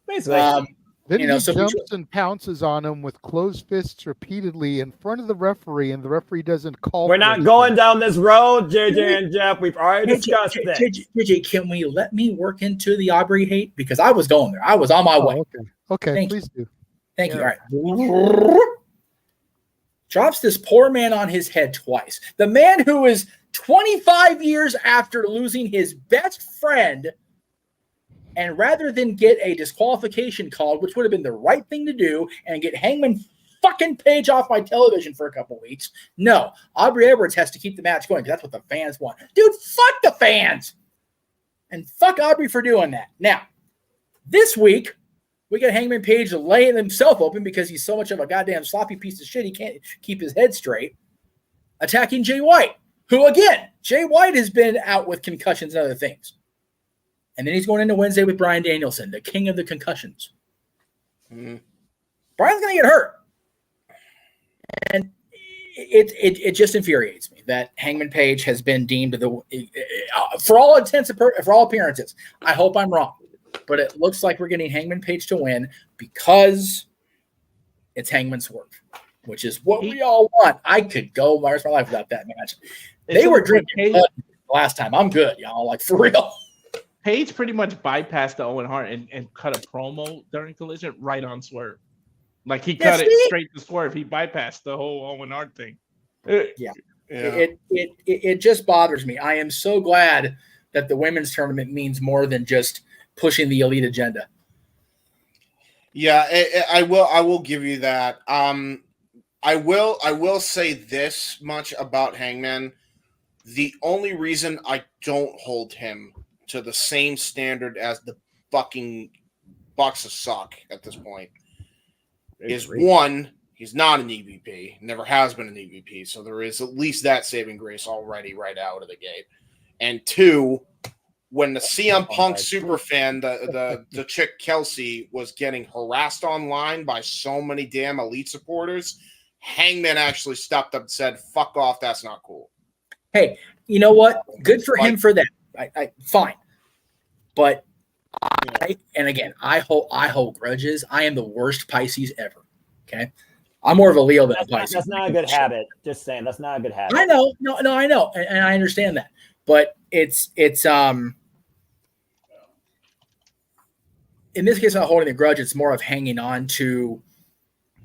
Basically. Then he jumps and pounces on him with closed fists repeatedly in front of the referee, and the referee doesn't call. We're not going down this road, JJ and Jeff. We've already discussed this. JJ, can we let me work into the Aubrey hate? Because I was going there. I was on my way. Okay, please do. Thank you. All right. Drops this poor man on his head twice. The man who is 25 years after losing his best friend, and rather than get a disqualification called, which would have been the right thing to do, and get Hangman fucking Page off my television for a couple weeks, no, Aubrey Edwards has to keep the match going because that's what the fans want. Dude, fuck the fans! And fuck Aubrey for doing that. Now, this week, we got Hangman Page laying himself open because he's so much of a goddamn sloppy piece of shit he can't keep his head straight, attacking Jay White, who, again, Jay White has been out with concussions and other things. And then he's going into Wednesday with Bryan Danielson, the king of the concussions. Brian's going to get hurt. And it just infuriates me that Hangman Page has been deemed for all intents and for all appearances. I hope I'm wrong, but it looks like we're getting Hangman Page to win because it's Hangman Swerve, which is what we all want. I could go the rest of my life without that match. They were drinking blood last time. I'm good, y'all. Like, for real. Page pretty much bypassed the Owen Hart and cut a promo during Collision right on Swerve. Like, he cut it straight to Swerve. He bypassed the whole Owen Hart thing. It just bothers me. I am so glad that the women's tournament means more than just pushing the elite agenda. Yeah, I will give you that. I will say this much about Hangman. The only reason I don't hold him to the same standard as the fucking Bucks of suck at this point is one, he's not an EVP, never has been an EVP, so there is at least that saving grace already right out of the gate. And two, when the CM Punk superfan, the chick Kelsey, was getting harassed online by so many damn elite supporters, Hangman actually stepped up and said, "Fuck off, that's not cool." Hey, you know what? Good for him for that. I fine. But I hold grudges. I am the worst Pisces ever. Okay. I'm more of a Leo than a Pisces. That's not a good habit. Just saying, that's not a good habit. I know. No, I know. And I understand that. But it's in this case, I'm not holding a grudge. It's more of hanging on to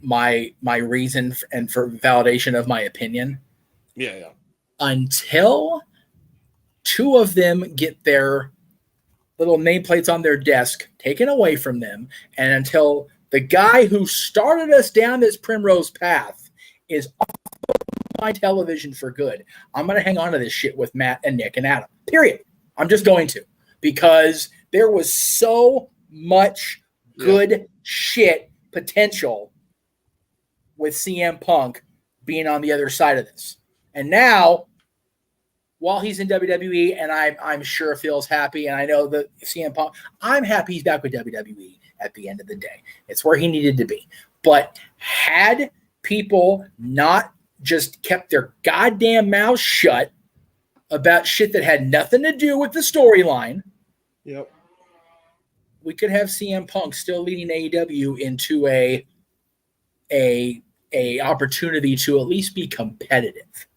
my reason and for validation of my opinion. Yeah. Until two of them get their little nameplates on their desk taken away from them, and until the guy who started us down this primrose path is off my television for good, I'm going to hang on to this shit with Matt and Nick and Adam. Period. I'm just going to, because there was so much good shit potential with CM Punk being on the other side of this. And now, while he's in WWE, and I'm sure feels happy, and I know that CM Punk, I'm happy he's back with WWE at the end of the day. It's where he needed to be. But had people not just kept their goddamn mouths shut about shit that had nothing to do with the storyline, we could have CM Punk still leading AEW into a opportunity to at least be competitive.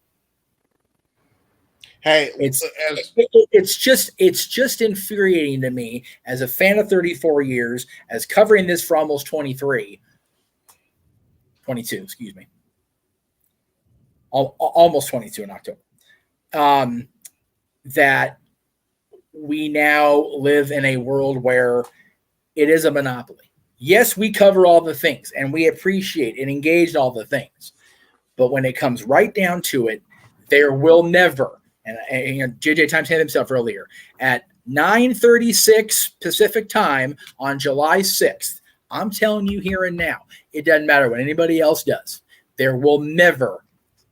Hey, it's just infuriating to me as a fan of 34 years, as covering this for almost 22, excuse me, almost 22 in October, that we now live in a world where it is a monopoly. Yes, we cover all the things and we appreciate and engage in all the things, but when it comes right down to it, there will never. And JJ Time said himself earlier, at 9:36 Pacific time on July 6th, I'm telling you here and now, it doesn't matter what anybody else does. There will never,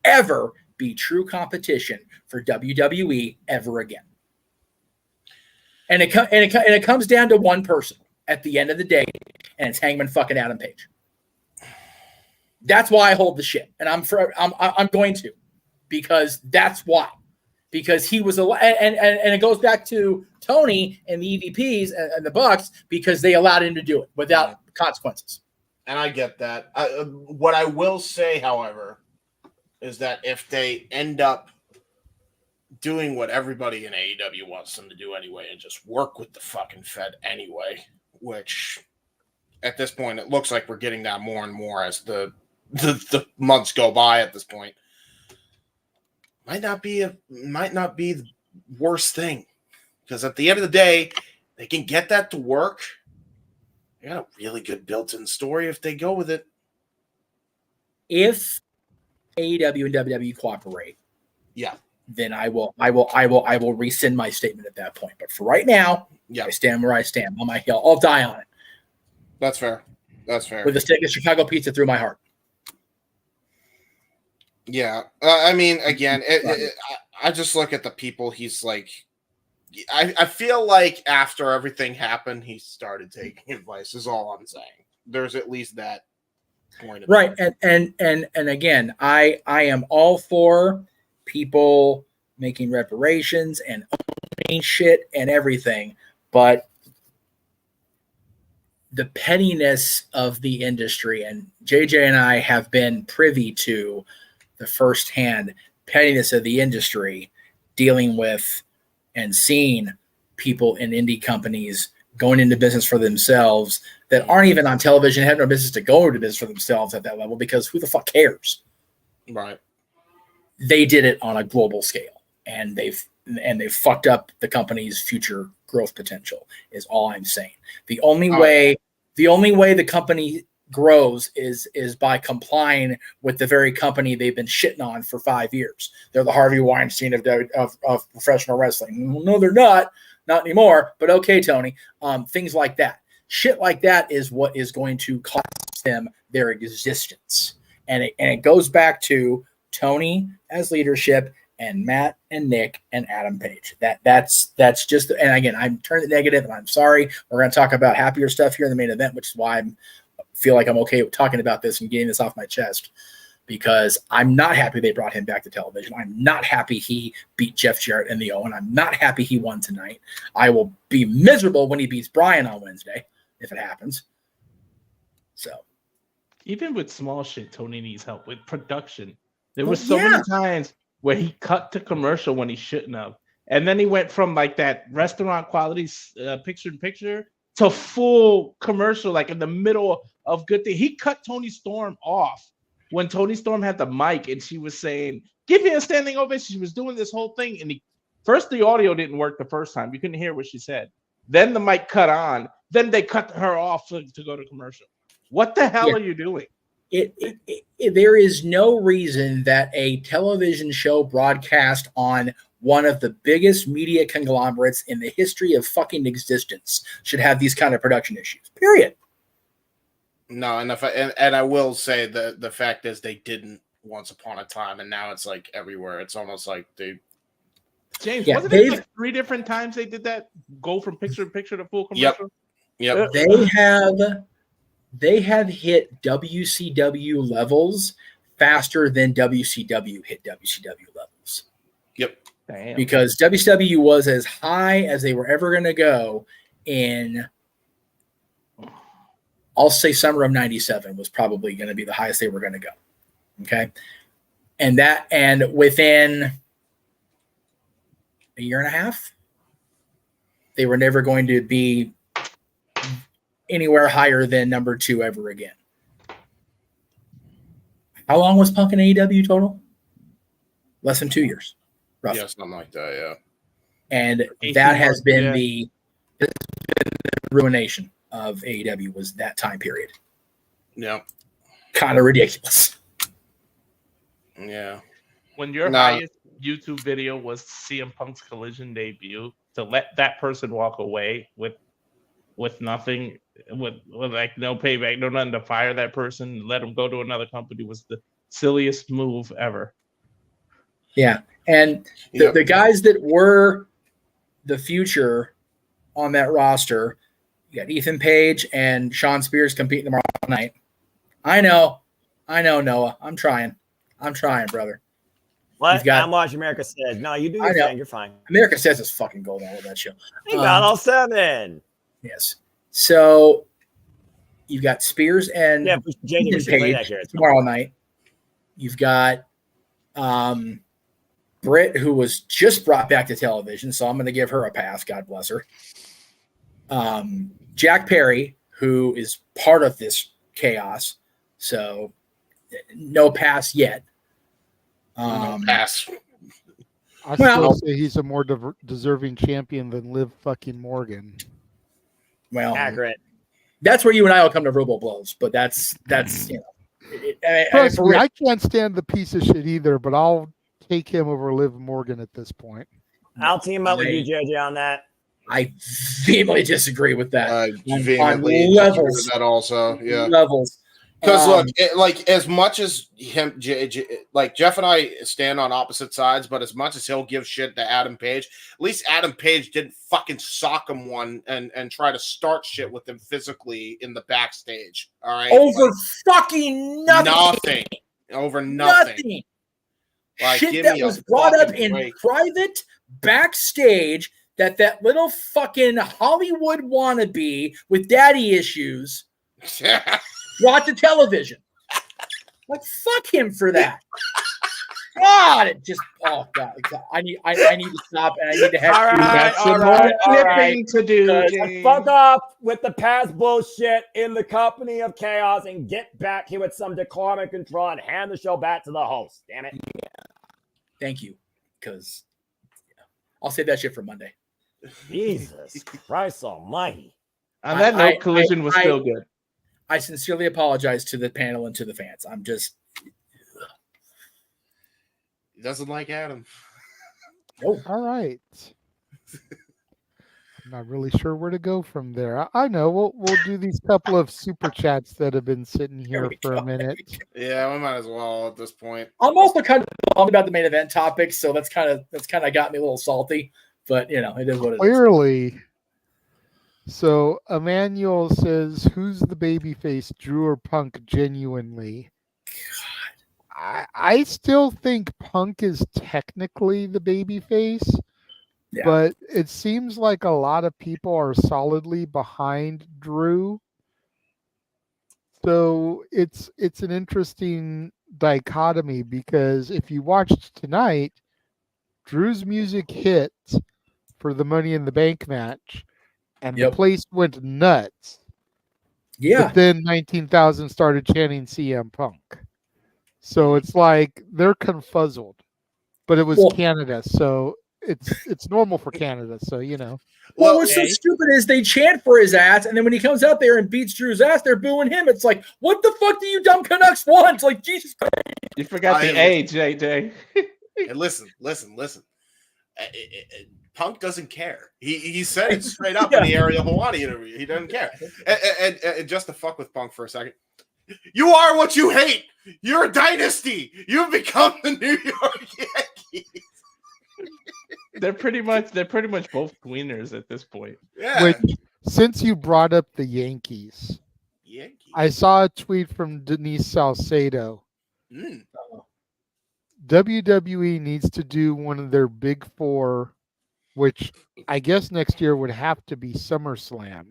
ever be true competition for WWE ever again. And it comes down to one person at the end of the day, and it's Hangman fucking Adam Page. That's why I hold the shit, and I'm going to, because that's why. Because he was and it goes back to Tony and the EVPs and the Bucks, because they allowed him to do it without consequences. And I get that. What I will say, however, is that if they end up doing what everybody in AEW wants them to do anyway, and just work with the fucking Fed anyway, which at this point it looks like we're getting that more and more as the months go by at this point. Might not be the worst thing, because at the end of the day, they can get that to work. They got a really good built-in story if they go with it. If AEW and WWE cooperate, yeah, then I will rescind my statement at that point. But for right now, I stand where I stand. On my hill, I'll die on it. That's fair. That's fair. With a stick of Chicago pizza through my heart. Yeah, I mean, again, I just look at the people. He's like, I feel like after everything happened, he started taking advice. Is all I'm saying. There's at least that point. Right, and again, I am all for people making reparations and owning shit and everything, but the pettiness of the industry, and JJ and I have been privy to the firsthand pettiness of the industry, dealing with and seeing people in indie companies going into business for themselves that aren't even on television, have no business to go into business for themselves at that level, because who the fuck cares? Right. They did it on a global scale, and they've fucked up the company's future growth potential, is all I'm saying. The only way the company grows is by complying with the very company they've been shitting on for 5 years. They're the Harvey Weinstein of professional wrestling. No, they're not anymore. But okay, Tony. Things like that, shit like that, is what is going to cost them their existence. And it goes back to Tony as leadership, and Matt and Nick and Adam Page. That's just. And again, I'm turning it negative, and I'm sorry. We're going to talk about happier stuff here in the main event, which is why I feel like I'm okay with talking about this and getting this off my chest, because I'm not happy they brought him back to television. I'm not happy he beat Jeff Jarrett in the Owen. I'm not happy he won tonight. I will be miserable when he beats Brian on Wednesday, if it happens. So, even with small shit, Tony needs help with production. There were so many times where he cut to commercial when he shouldn't have. And then he went from like that restaurant quality picture-in-picture to full commercial, like in the middle of good thing. He cut Toni Storm off when Toni Storm had the mic and she was saying, "Give me a standing ovation." She was doing this whole thing. And first the audio didn't work the first time. You couldn't hear what she said. Then the mic cut on. Then they cut her off to go to commercial. What the hell are you doing? There is no reason that a television show broadcast on one of the biggest media conglomerates in the history of fucking existence should have these kind of production issues. Period. No, and I will say that the fact is they didn't once upon a time, and now it's like everywhere. It's almost like they. James, wasn't it like 3 different times they did that? Go from picture to picture to full commercial. Yep. They have hit WCW levels faster than WCW hit WCW levels. Yep. Damn. Because WCW was as high as they were ever going to go in, I'll say summer of 97 was probably going to be the highest they were going to go. Okay. And within a year and a half. They were never going to be anywhere higher than number 2 ever again. How long was Punk in AEW total? Less than 2 years. Roughly. Yeah, something like that, yeah. And that has been the ruination of AEW was that time period. Yeah. Kind of ridiculous. Yeah. When your highest YouTube video was CM Punk's Collision debut, to let that person walk away with nothing, with like no payback, no nothing to fire that person, let him go to another company was the silliest move ever. Yeah. And the guys that were the future on that roster, you got Ethan Page and Sean Spears competing tomorrow night. I know, Noah. I'm trying, brother. What? I'm watching America Says. No, you do your thing. You're fine. America Says is fucking golden. I love that show. You got all 7. Yes. So you've got Spears and JJ Page tomorrow night. You've got Britt, who was just brought back to television, so I'm going to give her a pass. God bless her. Jack Perry, who is part of this chaos, so no pass yet. No pass. I still say he's a more deserving champion than Liv fucking Morgan. Well, accurate. That's where you and I will come to verbal blows, but that's you know. Trust me, I can't stand the piece of shit either, but I'll take him over Liv Morgan at this point. I'll team up with you, JJ, on that. I vehemently disagree with that. Vehemently on disagree levels, with that also. Yeah. Levels. Because look, as much as Jeff and I stand on opposite sides, but as much as he'll give shit to Adam Page, at least Adam Page didn't fucking sock him one and try to start shit with him physically in the backstage. All right, over fucking nothing. Over nothing. Like, shit that was brought up in private backstage. That little fucking Hollywood wannabe with daddy issues. Brought to television. Like, fuck him for that. God, it just, oh God. I need to stop and I need to have all right. To do. Fuck off with the past bullshit in the company of chaos and get back here with some decorum and control and hand the show back to the host. Damn it. Yeah. Thank you. Because I'll save that shit for Monday. Jesus Christ almighty. On that note, Collision was still good. I sincerely apologize to the panel and to the fans. I'm just... He doesn't like Adam. Oh. All right. I'm not really sure where to go from there. I know. We'll do these couple of super chats that have been sitting here for a minute. Yeah, we might as well at this point. I'm also kind of bummed about the main event topic, so that's kind of got me a little salty. But you know, it is what it is. Clearly. So Emmanuel says, "Who's the babyface, Drew or Punk?" Genuinely, God, I still think Punk is technically the babyface, but it seems like a lot of people are solidly behind Drew. So it's an interesting dichotomy because if you watched tonight, Drew's music hit for the Money in the Bank match. And the place went nuts. Yeah. But then 19,000 started chanting CM Punk. So it's like they're confuzzled. But it was Canada, so it's normal for Canada. So, you know. Well, what's so stupid is they chant for his ass, and then when he comes out there and beats Drew's ass, they're booing him. It's like, what the fuck do you dumb Canucks want? It's like, Jesus Christ. You forgot the A, JJ. Hey, listen. Punk doesn't care. He said it straight up in the Ariel Helwani interview. He doesn't care. And just to fuck with Punk for a second, you are what you hate. You're a dynasty. You've become the New York Yankees. They're pretty much both tweeners at this point. Yeah. Which, since you brought up the Yankees, I saw a tweet from Denise Salcedo. WWE needs to do one of their big four, which I guess next year would have to be SummerSlam,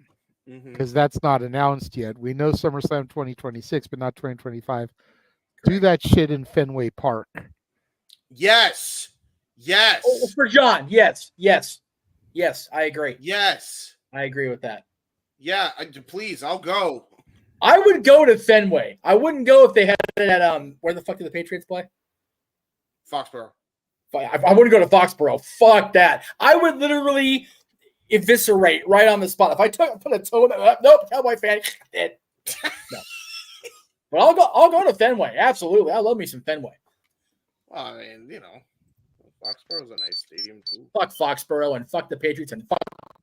because that's not announced yet. We know SummerSlam 2026, but not 2025. Do that shit in Fenway Park. Yes. Yes. Oh, for John. Yes. I agree. Yes. I agree with that. Yeah, please, I'll go. I would go to Fenway. I wouldn't go if they had it at where the fuck do the Patriots play? Foxborough. I wouldn't go to Foxborough. Fuck that. I would literally eviscerate right on the spot. If I put a toe in the nope, Cowboy fan. Dead. No. But I'll go to Fenway. Absolutely. I love me some Fenway. Well, I mean, Foxborough's a nice stadium too. Fuck Foxborough and fuck the Patriots and fuck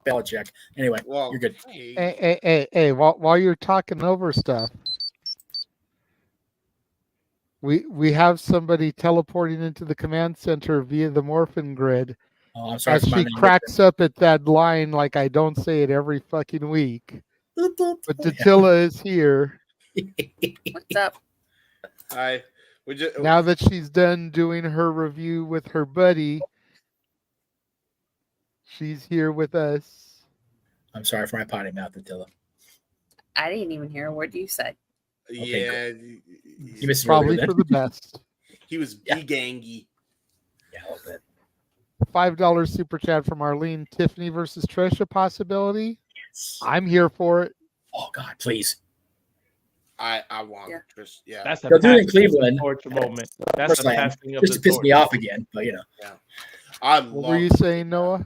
Belichick. Anyway, you're good. Hey, while you're talking over stuff, we have somebody teleporting into the command center via the morphin grid. Oh, I'm sorry. As she cracks up at that line like I don't say it every fucking week. But Datilla is here. What's up? Hi. Now that she's done doing her review with her buddy, she's here with us. I'm sorry for my potty mouth, Attila. I didn't even hear a word you said. Yeah. You missed probably for the best. He was gangy. Yeah, a little bit. $5 super chat from Arlene. Tiffany versus Trisha possibility. Yes. I'm here for it. Oh God, please. I want Trish. Yeah, that's a in Cleveland. Torch moment. That's the passing of just the to piss torch. me off again, but Yeah. What were you saying, Noah?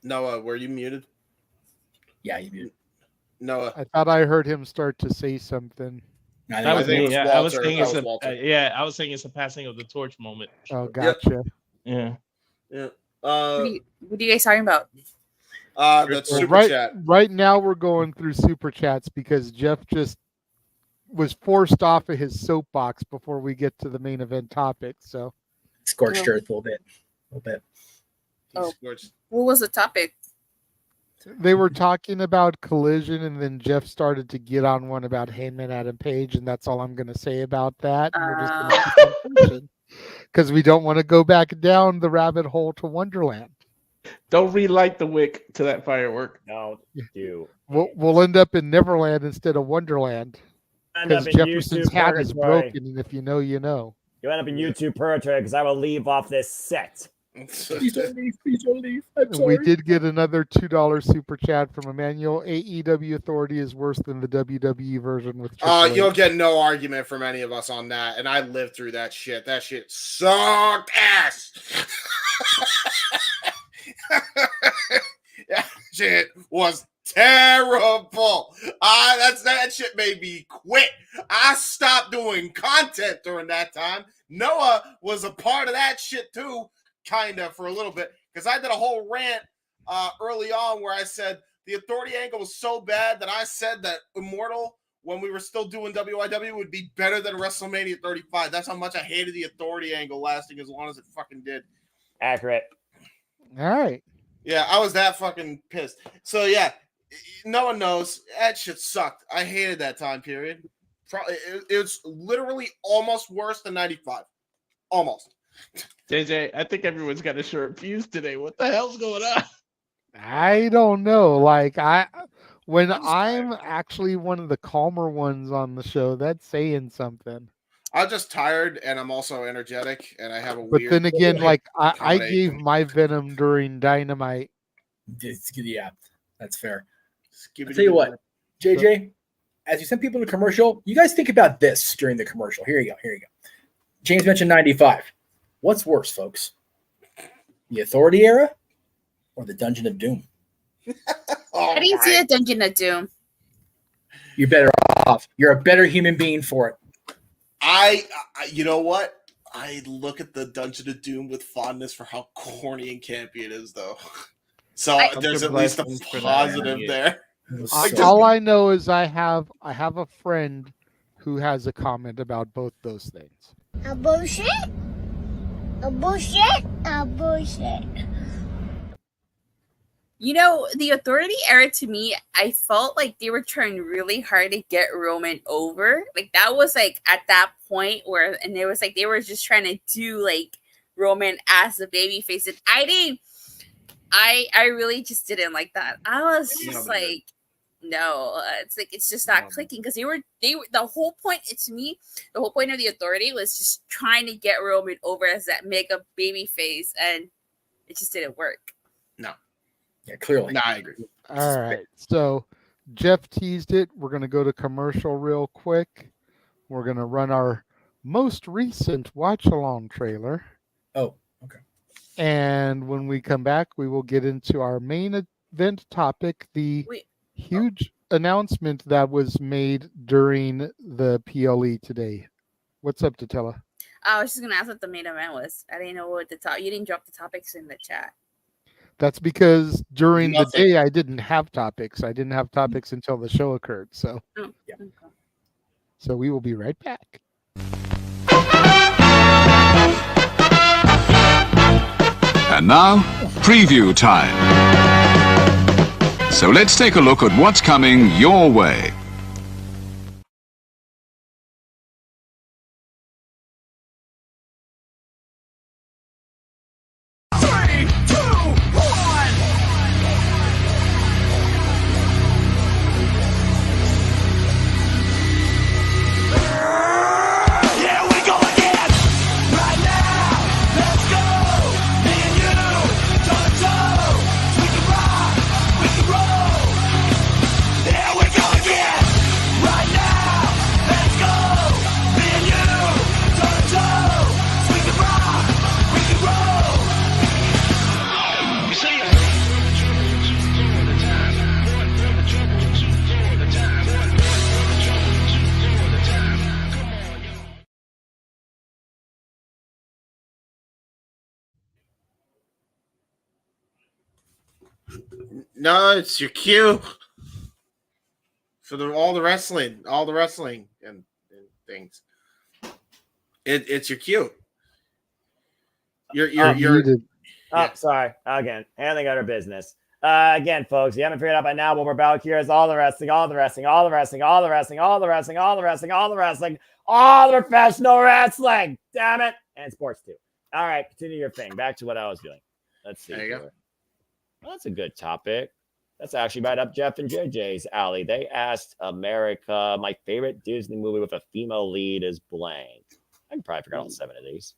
Noah, were you muted? Yeah, you muted. Noah. I thought I heard him start to say something. That was me. Yeah, I was saying I was saying it's a passing of the torch moment. Oh, gotcha. Yeah. Yeah. What are you guys talking about? That's super chat. Right now we're going through super chats because Jeff just was forced off of his soapbox before we get to the main event topic. So scorched earth a little bit. Oh, what was the topic? They were talking about Collision, and then Jeff started to get on one about Heyman, Adam Page, and that's all I'm going to say about that. And we're just going to keep on pushing because we don't want to go back down the rabbit hole to Wonderland. Don't relight the wick to that firework. No, do. We'll end up in Neverland instead of Wonderland because Jefferson's hat is purgatory. broken, and if you know, you know. You end up in YouTube purgatory because I will leave off this set. Please don't leave. Please don't leave. I'm sorry. We did get another $2 super chat from Emmanuel. AEW Authority is worse than the WWE version with Triple H. You'll get no argument from any of us on that, and I lived through that shit. That shit sucked ass. That shit was terrible. That shit made me quit. I stopped doing content during that time. Noah was a part of that shit too, kind of for a little bit, because I did a whole rant early on where I said the Authority angle was so bad that I said that Immortal, when we were still doing WIW, would be better than WrestleMania 35. That's how much I hated the Authority angle lasting as long as it fucking did. Accurate. All right. Yeah, I was that fucking pissed. So yeah, no one knows. That shit sucked. I hated that time period. It's literally almost worse than 95. Almost. JJ, I think everyone's got a short fuse today. What the hell's going on? I don't know. Like when I'm actually one of the calmer ones on the show, that's saying something. I'm just tired, and I'm also energetic, and I have a But weird. then again, like I gave my venom during Dynamite. Yeah, that's fair. I'll tell you what, JJ, as you send people to commercial, you guys think about this during the commercial. Here you go. James mentioned 95. What's worse, folks? The Authority era or the Dungeon of Doom? I didn't see the Dungeon of Doom. You're better off. You're a better human being for it. You know what? I look at the Dungeon of Doom with fondness for how corny and campy it is, though. So there's at least a positive there. All I know is I have a friend who has a comment about both those things. A bullshit. A bullshit. A bullshit. You know, the Authority era, to me, I felt like they were trying really hard to get Roman over. Like, that was, like, at that point where, and it was, like, they were just trying to do, like, Roman as the babyface. And I really just didn't like that. I was just like, no, it's like it's just not clicking because they were the whole point. It's me. The whole point of the Authority was just trying to get Roman over as that mega baby face, and it just didn't work. No. Yeah, clearly. No, I agree. All right. So Jeff teased it. We're going to go to commercial real quick. We're going to run our most recent watch-along trailer. Oh, okay. And when we come back, we will get into our main event topic, the huge announcement that was made during the PLE today. What's up, Tatella? I was just gonna ask what the main event was. I didn't know what the top. You didn't drop the topics in the chat. That's because during the day I didn't have topics. I didn't have topics until the show occurred. So, yeah. So we will be right back. And now, preview time. So let's take a look at what's coming your way. No, it's your cue for all the wrestling and things. It's your cue. You're muted. Oh, sorry. Again, handling other business. Again, folks, you haven't figured out by now what we're about here is all the wrestling, all the wrestling, all the wrestling, all the wrestling, all the wrestling, all the wrestling, all the wrestling, all the professional wrestling. Damn it. And sports too. All right, continue your thing. Back to what I was doing. Let's see. There you go. Well, that's a good topic. That's actually right up Jeff and JJ's alley. They asked America, my favorite Disney movie with a female lead is blank. I can probably figure out all 7 of these.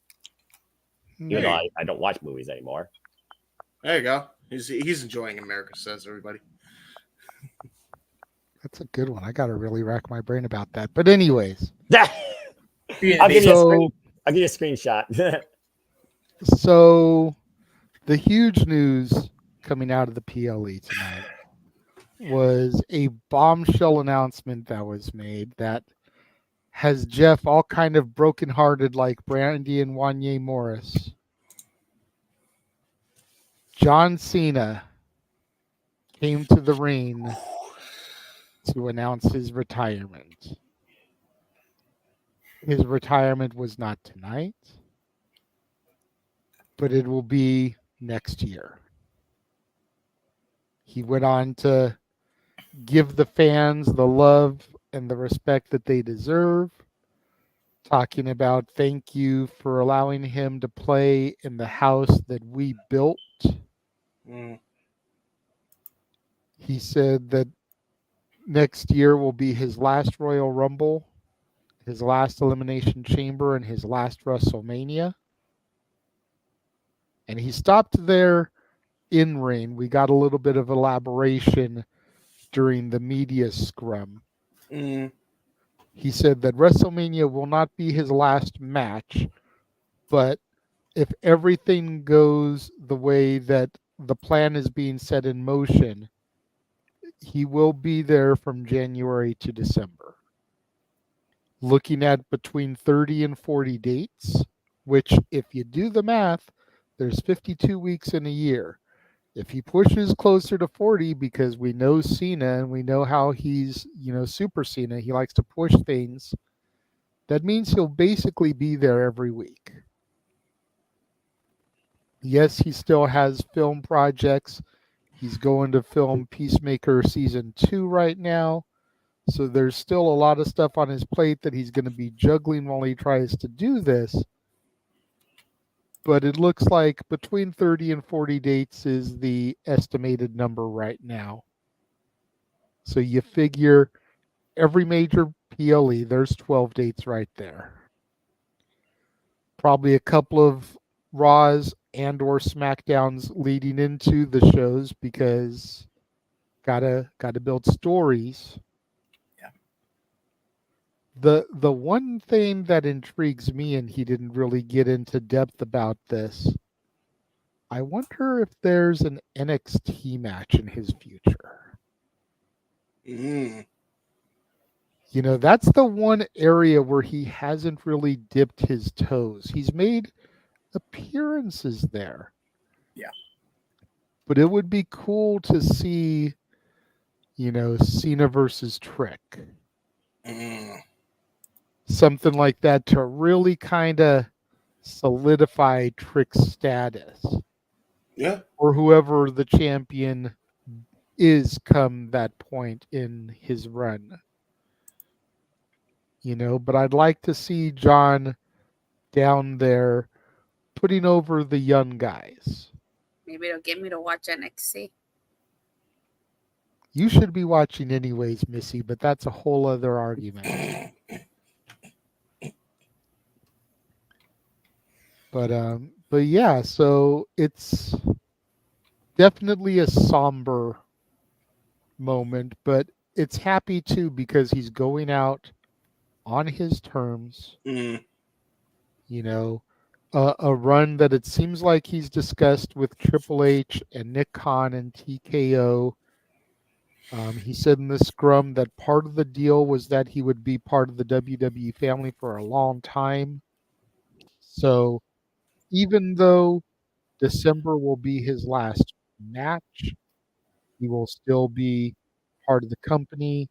Even though I don't watch movies anymore. There you go. He's enjoying America, says everybody. That's a good one. I got to really rack my brain about that. But anyways. I'll give you a screenshot. So the huge news coming out of the PLE tonight was a bombshell announcement that was made that has Jeff all kind of brokenhearted like Brandy and Wanye Morris. John Cena came to the ring to announce his retirement. His retirement was not tonight, but it will be next year. He went on to give the fans the love and the respect that they deserve, talking about thank you for allowing him to play in the house that we built. He said that next year will be his last Royal Rumble, his last Elimination Chamber, and his last WrestleMania. And he stopped there in ring. We got a little bit of elaboration during the media scrum. He said that WrestleMania will not be his last match, but if everything goes the way that the plan is being set in motion, he will be there from January to December. Looking at between 30 and 40 dates, which if you do the math, there's 52 weeks in a year. If he pushes closer to 40, because we know Cena and we know how he's, Super Cena, he likes to push things, that means he'll basically be there every week. Yes, he still has film projects. He's going to film Peacemaker Season 2 right now. So there's still a lot of stuff on his plate that he's going to be juggling while he tries to do this. But it looks like between 30 and 40 dates is the estimated number right now. So you figure every major PLE, there's 12 dates right there. Probably a couple of Raws and or SmackDowns leading into the shows because gotta build stories. Yeah. The one thing that intrigues me, and he didn't really get into depth about this, I wonder if there's an NXT match in his future. Mm. You know, that's the one area where he hasn't really dipped his toes. He's made appearances there. Yeah. But it would be cool to see, you know, Cena versus Trick. Mm. Something like that to really kind of solidify Trick's status. Yeah. Or whoever the champion is come that point in his run. You know, but I'd like to see John down there putting over the young guys. Maybe it'll get me to watch NXT. You should be watching anyways, Missy, but that's a whole other argument. But yeah, so it's definitely a somber moment, but it's happy too because he's going out on his terms. Mm. You know, a run that it seems like he's discussed with Triple H and Nick Khan and TKO. He said in the scrum that part of the deal was that he would be part of the WWE family for a long time. So even though December will be his last match, he will still be part of the company,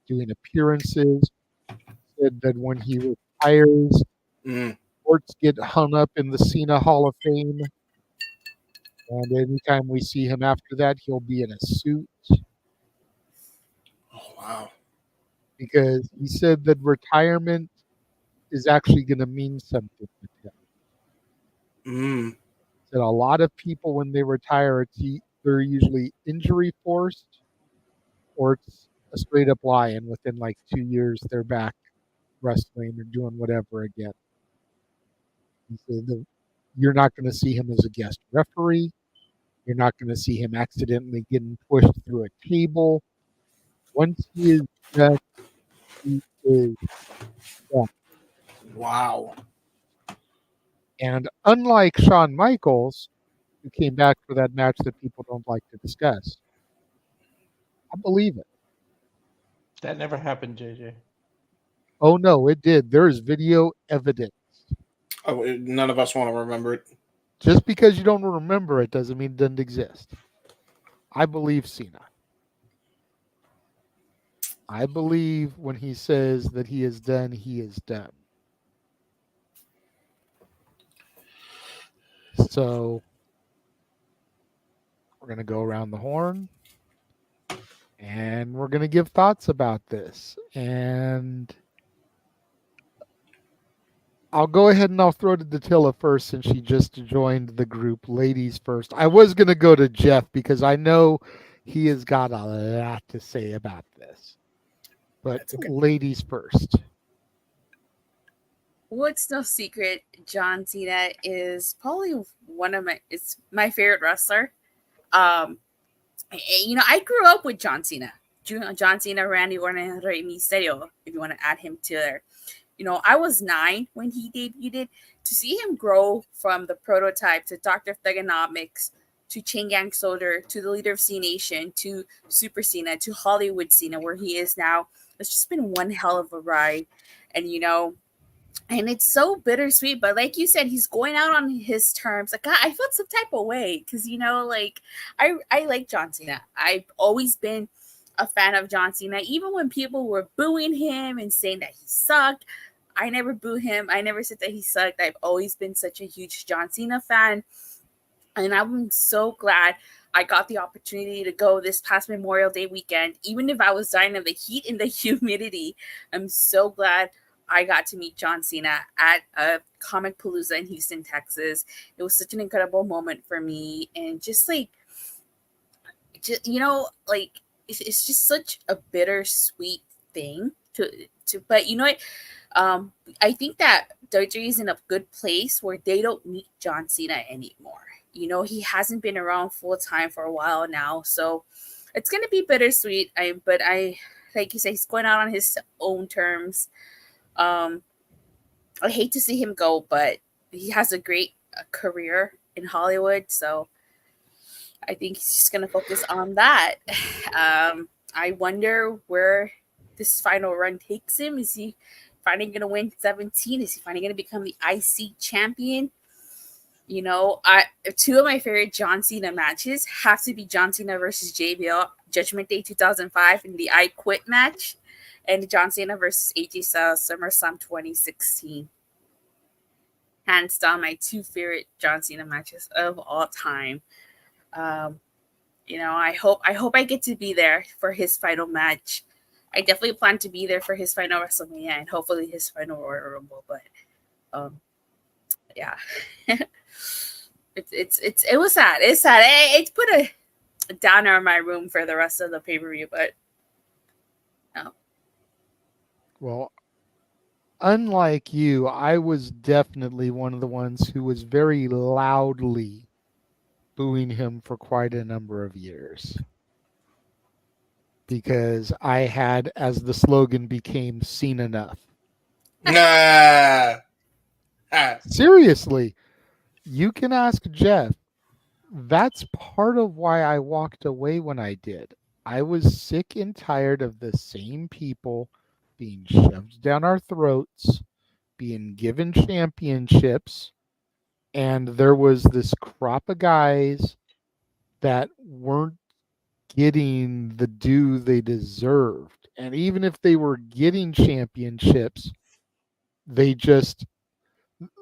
doing appearances. Said that when he retires, Mm. sports get hung up in the Cena Hall of Fame. And anytime we see him after that, he'll be in a suit. Oh, wow. Because he said that retirement is actually going to mean something to him. Mm. That a lot of people, when they retire, they're usually injury forced or it's a straight up lie. And within like 2 years, they're back wrestling or doing whatever again. He said that you're not going to see him as a guest referee. You're not going to see him accidentally getting pushed through a table. Once he is done, he is done. Wow. And unlike Shawn Michaels, who came back for that match that people don't like to discuss, I believe it. That never happened, JJ. Oh, no, it did. There is video evidence. Oh, none of us want to remember it. Just because you don't remember it doesn't mean it doesn't exist. I believe Cena. I believe when he says that he is done, he is done. So we're going to go around the horn and we're going to give thoughts about this. And I'll go ahead and I'll throw to Datilla first since she just joined the group. Ladies first. I was going to go to Jeff because I know he has got a lot to say about this. But okay. Ladies first. Well, it's no secret, John Cena is probably it's my favorite wrestler. You know, I grew up with John Cena. John Cena, Randy Orton, Rey Mysterio, if you want to add him to there. You know, I was 9 when he debuted. To see him grow from the prototype to Dr. of Thuganomics to Chain Gang Soldier to the leader of C Nation to Super Cena to Hollywood Cena, where he is now, it's just been one hell of a ride. And, you know, and it's so bittersweet, but like you said, he's going out on his terms. Like, I felt some type of way because, you know, like I like John Cena. I've always been a fan of John Cena, even when people were booing him and saying that he sucked. I never boo him. I never said that he sucked. I've always been such a huge John Cena fan, and I'm so glad I got the opportunity to go this past Memorial Day weekend. Even if I was dying of the heat and the humidity, I'm so glad I got to meet John Cena at a Comic Palooza in Houston, Texas. It was such an incredible moment for me, and just like, you know, like it's just such a bittersweet thing to. But you know what? I think that WWE is in a good place where they don't need John Cena anymore. You know, he hasn't been around full time for a while now, so it's gonna be bittersweet. But like you say, he's going out on his own terms. I hate to see him go, but he has a great career in Hollywood, so I think he's just gonna focus on that. I wonder where this final run takes him. Is he finally gonna win 17? Is he finally gonna become the IC champion? You know, two of my favorite John Cena matches have to be John Cena versus JBL, Judgment Day 2005, and the I Quit match, and John Cena versus AJ Styles, SummerSlam 2016. Hands down, my two favorite John Cena matches of all time. You know, I hope I get to be there for his final match. I definitely plan to be there for his final WrestleMania and hopefully his final Royal Rumble. But yeah, it was sad. It's sad. It's put a downer on my room for the rest of the pay-per-view. But no. Well, unlike you, I was definitely one of the ones who was very loudly booing him for quite a number of years. Because I had, as the slogan became, seen enough. Seriously, you can ask Jeff. That's part of why I walked away when I did. I was sick and tired of the same people being shoved down our throats, being given championships, and there was this crop of guys that weren't getting the due they deserved. And even if they were getting championships, they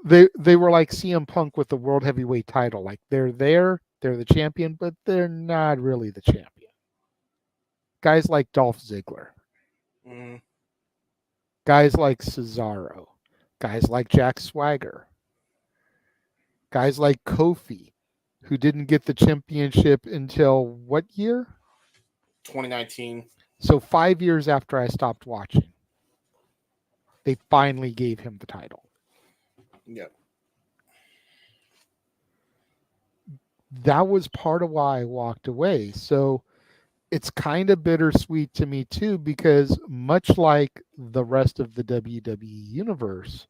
were like CM Punk with the World Heavyweight title. Like they're there, they're the champion, but they're not really the champion. Guys like Dolph Ziggler. Guys like Cesaro. Guys like Jack Swagger. Guys like Kofi, who didn't get the championship until what year? 2019. So 5 years after I stopped watching, they finally gave him the title. Yep. That was part of why I walked away. So it's kind of bittersweet to me too, because much like the rest of the WWE universe,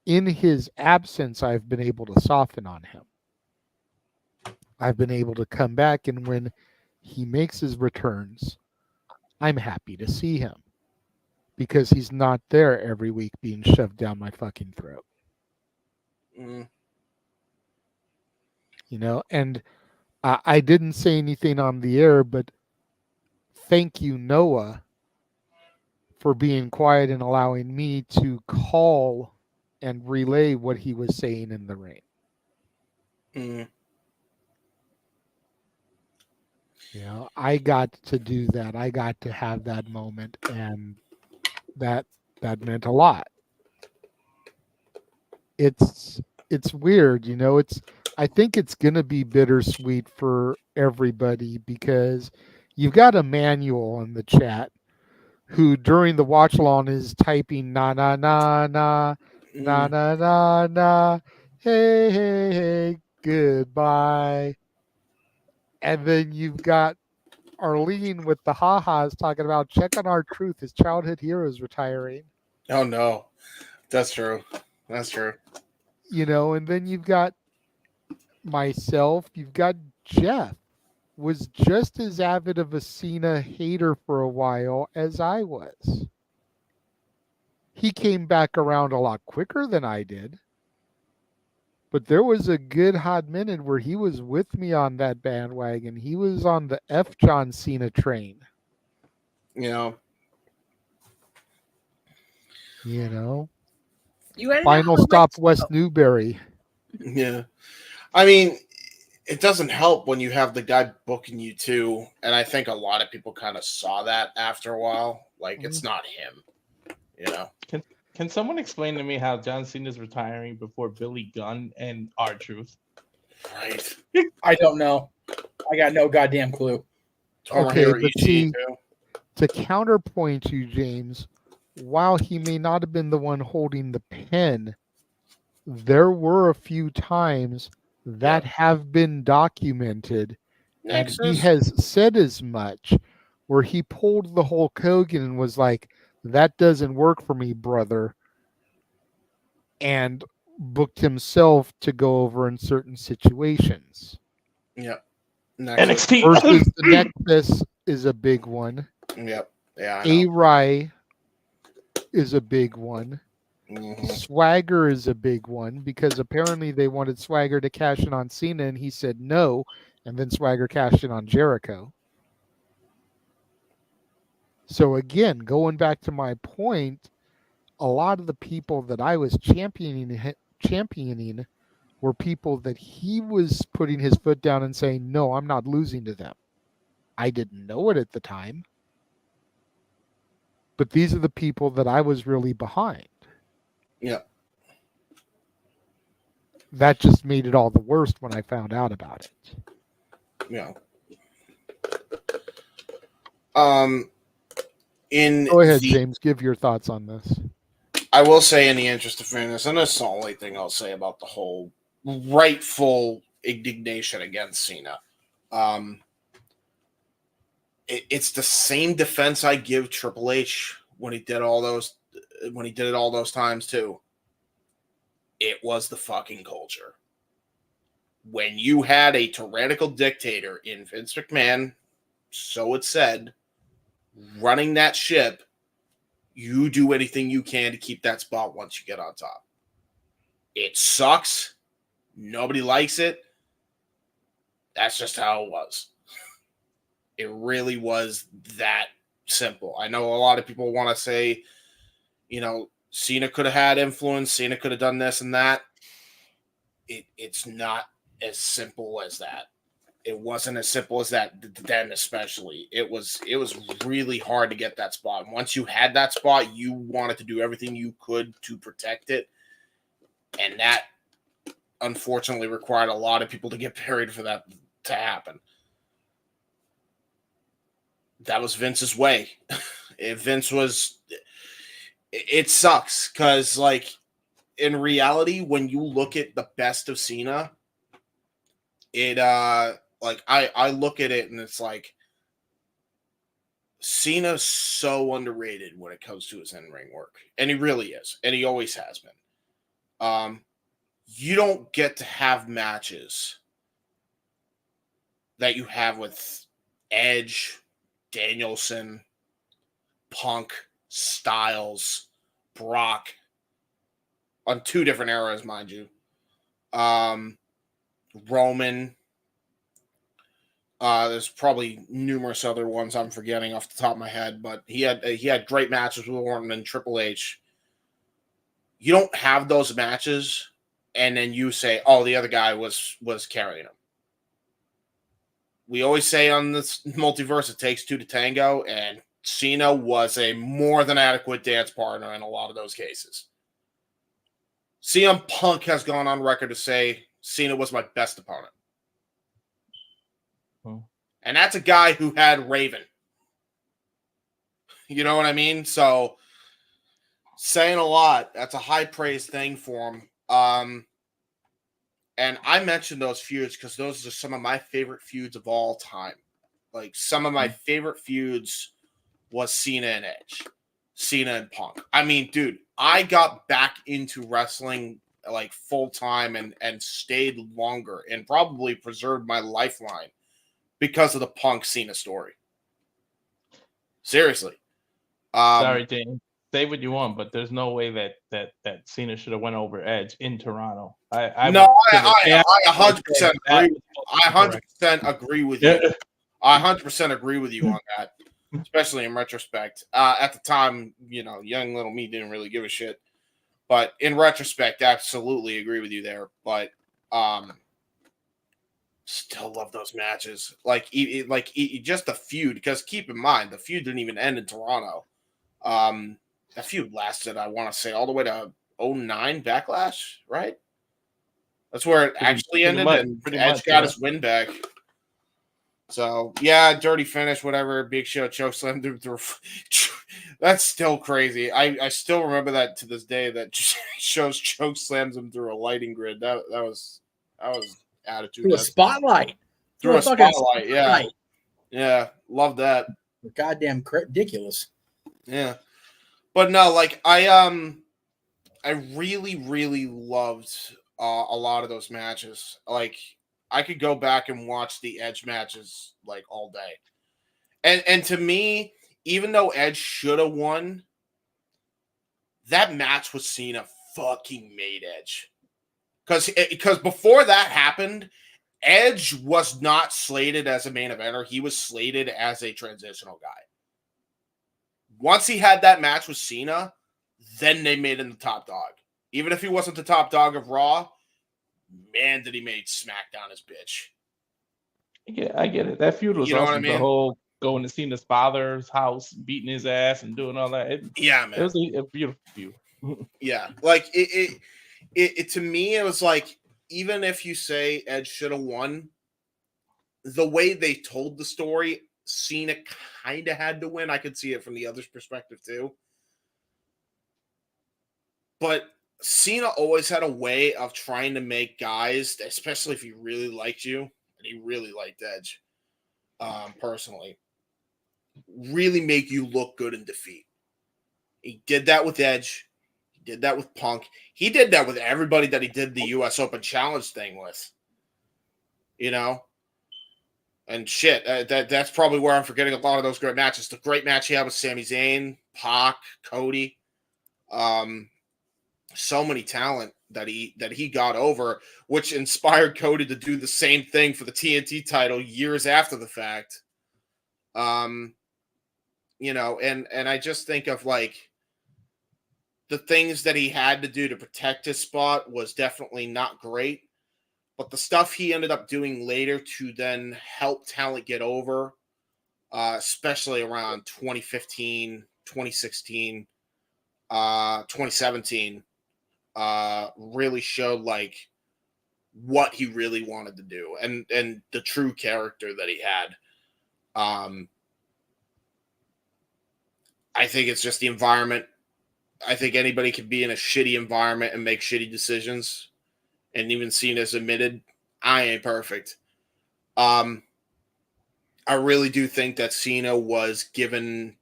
in his absence, I've been able to soften on him. I've been able to come back, and when he makes his returns, I'm happy to see him because he's not there every week being shoved down my fucking throat. You know, and I didn't say anything on the air, but thank you, Noah, for being quiet and allowing me to call and relay what he was saying in the ring. You know, I got to do that. I got to have that moment, and that meant a lot. It's weird, you know. I think it's gonna be bittersweet for everybody because you've got Emmanuel in the chat who during the watch along is typing na na na na na na na na hey hey hey goodbye. And then you've got Arlene with the ha-has talking about check on our truth. His childhood hero is retiring. Oh no, that's true. That's true. You know, and then you've got myself. You've got Jeff, was just as avid of a Cena hater for a while as I was. He came back around a lot quicker than I did. But there was a good hot minute where he was with me on that bandwagon. He was on the F John Cena train. You know? You Final stop, West Newbury. Yeah. I mean, it doesn't help when you have the guy booking you too. And I think a lot of people kind of saw that after a while. Like, it's not him. You know? Can someone explain to me how John Cena is retiring before Billy Gunn and R-Truth? Right. I don't know. I got no goddamn clue. Okay, Tomohiro but Ishii, see, too. to counterpoint you, James, while he may not have been the one holding the pen, there were a few times that have been documented, and he Nexus? has said as much, where he pulled the Hulk Hogan and was like, that doesn't work for me, brother, and booked himself to go over in certain situations. Yep. NXT versus the Nexus is a big one. Yep. Yeah, I know. A-Rai is a big one. Mhm. Swagger is a big one because apparently they wanted Swagger to cash in on Cena and he said no, and then Swagger cashed in on Jericho. So again, going back to my point, a lot of the people that I was championing were people that he was putting his foot down and saying, no, I'm not losing to them. I didn't know it at the time. But these are the people that I was really behind. Yep. That just made it all the worse when I found out about it. Yeah. Go ahead, James. Give your thoughts on this. I will say, in the interest of fairness, and that's the only thing I'll say about the whole rightful indignation against Cena. It's the same defense I give Triple H when he did all those times too. It was the fucking culture. When you had a tyrannical dictator in Vince McMahon, so it said, running that ship, you do anything you can to keep that spot once you get on top. It sucks. Nobody likes it. That's just how it was. It really was that simple. I know a lot of people want to say, Cena could have had influence. Cena could have done this and that. It's not as simple as that. It wasn't as simple as that then, especially. It was really hard to get that spot. And once you had that spot, you wanted to do everything you could to protect it. And that, unfortunately, required a lot of people to get buried for that to happen. That was Vince's way. It sucks because, in reality, when you look at the best of Cena, I look at it and it's like Cena's so underrated when it comes to his in-ring work. And he really is. And he always has been. You don't get to have matches that you have with Edge, Danielson, Punk, Styles, Brock, on 2 different eras, mind you. Roman. There's probably numerous other ones I'm forgetting off the top of my head, but he had great matches with Orton and Triple H. You don't have those matches, and then you say, "Oh, the other guy was carrying him." We always say on this multiverse, it takes 2 to tango, and Cena was a more than adequate dance partner in a lot of those cases. CM Punk has gone on record to say Cena was my best opponent. And that's a guy who had Raven. You know what I mean? So, saying a lot. That's a high praise thing for him. And I mentioned those feuds because those are some of my favorite feuds of all time. Some of my favorite feuds was Cena and Edge, Cena and Punk. I mean, dude, I got back into wrestling full time and stayed longer and probably preserved my lifeline because of the Punk Cena story. Seriously. Sorry, James. Say what you want, but there's no way that Cena should have went over Edge in Toronto. I 100% agree. I 100% agree with you. I 100% agree with you on that, especially in retrospect. At the time, young little me didn't really give a shit, but in retrospect, absolutely agree with you there. But still love those matches. Just the feud, because keep in mind the feud didn't even end in Toronto. That feud lasted, I want to say, all the way to 2009 Backlash, right? That's where it actually ended, and Edge got his win back. So yeah, dirty finish, whatever. Big Show chokeslammed him through. That's still crazy. I still remember that to this day. That Show's chokeslams him through a lighting grid. That was attitude. Through a spotlight. Through a fucking spotlight. Yeah, yeah. Love that. Goddamn ridiculous. Yeah, but no, like I really really loved a lot of those matches. Like I could go back and watch the Edge matches like all day. And to me, even though Edge should have won, that match with Cena fucking made Edge. Because before that happened, Edge was not slated as a main eventer. He was slated as a transitional guy. Once he had that match with Cena, then they made him the top dog. Even if he wasn't the top dog of Raw, man, did he make SmackDown his bitch. Yeah, I get it. That feud was You know what awesome. I mean? The whole going to Cena's father's house, beating his ass and doing all that. Yeah, man. It was a beautiful feud. Yeah, like it to me, it was like, even if you say Edge should have won, the way they told the story, Cena kind of had to win. I could see it from the other's perspective too. But Cena always had a way of trying to make guys, especially if he really liked you, and he really liked Edge, personally, really make you look good in defeat. He did that with Edge. He did that with Punk. He did that with everybody that he did the U.S. Open Challenge thing with. You know? And shit, that's probably where I'm forgetting a lot of those great matches. The great match he had with Sami Zayn, Pac, Cody. So many talent that he got over, which inspired Cody to do the same thing for the TNT title years after the fact. You know, and I just think of like the things that he had to do to protect his spot was definitely not great, but the stuff he ended up doing later to then help talent get over, especially around 2015, 2016, 2017, really showed like what he really wanted to do and the true character that he had. I think it's just the environment. I think anybody could be in a shitty environment and make shitty decisions. And even Cena's admitted, I ain't perfect. I really do think that Cena was dealing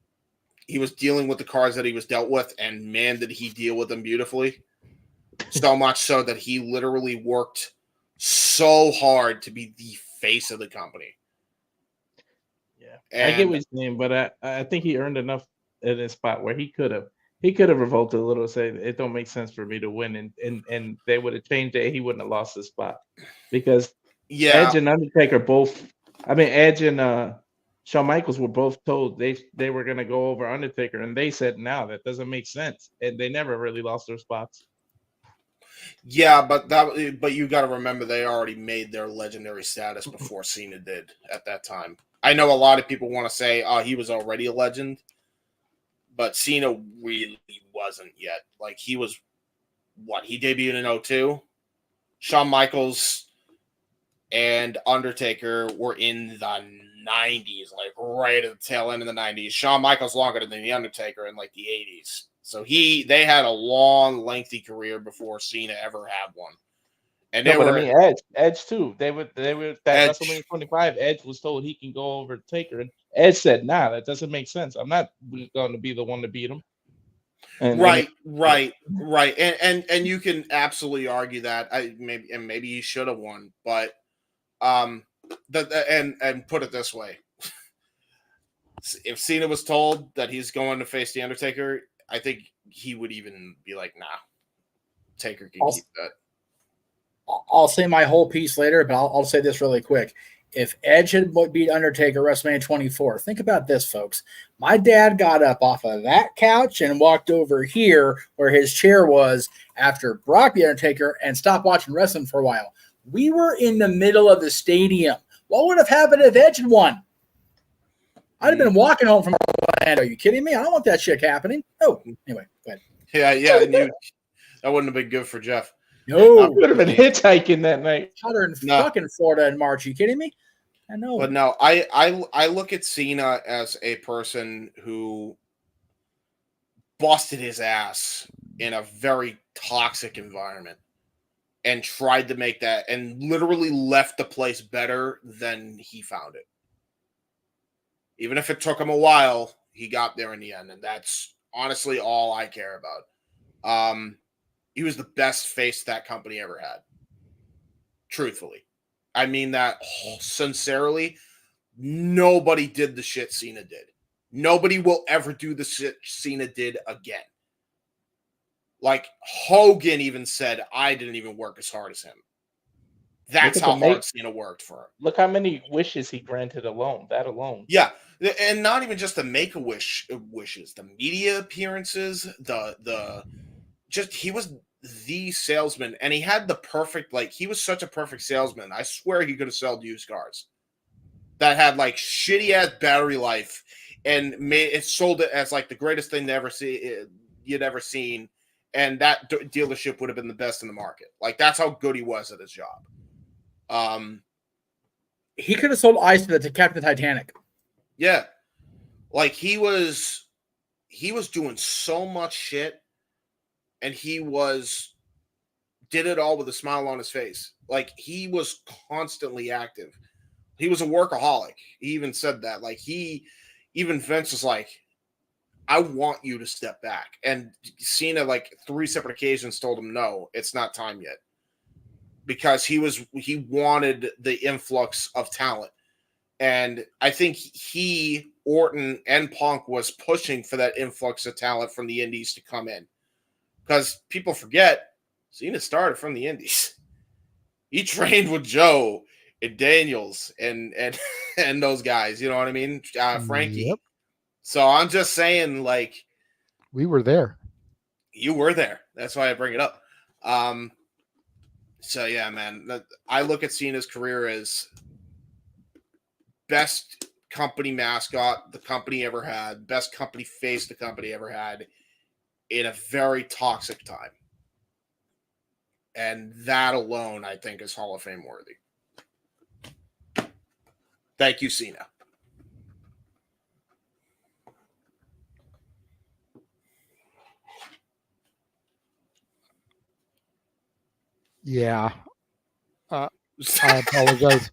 with the cards that he was dealt with, and man, did he deal with them beautifully. So much so that he literally worked so hard to be the face of the company. Yeah, and I get what you're saying, but I think he earned enough in a spot where he could have revolted a little, say it don't make sense for me to win, and they would have changed it. He wouldn't have lost the spot because Edge and Undertaker both. I mean, Edge and Shawn Michaels were both told they were going to go over Undertaker, and they said, "No, that doesn't make sense," and they never really lost their spots. Yeah, but you got to remember they already made their legendary status before Cena did at that time. I know a lot of people want to say, "Oh, he was already a legend," but Cena really wasn't yet. Like he was, he debuted in 2002. Shawn Michaels and Undertaker were in the 90s, like right at the tail end of the 90s. Shawn Michaels longer than the Undertaker in like the 80s. So they had a long, lengthy career before Cena ever had one. And I mean, Edge too. They were that WrestleMania 25. Edge was told he can go over Taker, and Edge said, "Nah, that doesn't make sense. I'm not going to be the one to beat him." Right. And you can absolutely argue that maybe he should have won, but and put it this way: if Cena was told that he's going to face the Undertaker, I think he would even be like, "Nah, Taker can keep that." I'll say my whole piece later, but I'll say this really quick. If Edge had beat Undertaker WrestleMania 24, think about this, folks. My dad got up off of that couch and walked over here where his chair was after Brock beat Undertaker and stopped watching wrestling for a while. We were in the middle of the stadium. What would have happened if Edge had won? I'd have been walking home from Orlando. Are you kidding me? I don't want that shit happening. Oh, anyway, go ahead. Yeah, that wouldn't have been good for Jeff. No, would have been hitchhiking that night. Fucking Florida in March. Are you kidding me? I know. But no, I look at Cena as a person who busted his ass in a very toxic environment and tried to make that and literally left the place better than he found it. Even if it took him a while, he got there in the end, and that's honestly all I care about. He was the best face that company ever had. Truthfully. I mean that sincerely. Nobody did the shit Cena did. Nobody will ever do the shit Cena did again. Like, Hogan even said, I didn't even work as hard as him. That's how hard Cena worked for him. Look how many wishes he granted alone. That alone. Yeah. And not even just the Make-A-Wish wishes. The media appearances, he was the salesman. And he had the perfect, he was such a perfect salesman. I swear he could have sold used cars that had shitty ass battery life and sold it as the greatest thing you'd ever seen, and that dealership would have been the best in the market. That's how good he was at his job. He could have sold ice to Captain Titanic. Yeah, he was doing so much shit, and he did it all with a smile on his face. He was constantly active. He was a workaholic. He even said that. Even Vince was like, I want you to step back. And Cena, 3 separate occasions, told him, no, it's not time yet. Because he wanted the influx of talent. And I think Orton, and Punk was pushing for that influx of talent from the indies to come in. Because people forget, Cena started from the indies. He trained with Joe and Daniels and those guys, you know what I mean? Frankie. Yep. So I'm just saying, we were there. You were there. That's why I bring it up. So yeah, man, I look at Cena's career as best company mascot the company ever had, best company face the company ever had in a very toxic time. And that alone, I think, is Hall of Fame worthy. Thank you, Cena. Yeah. I apologize.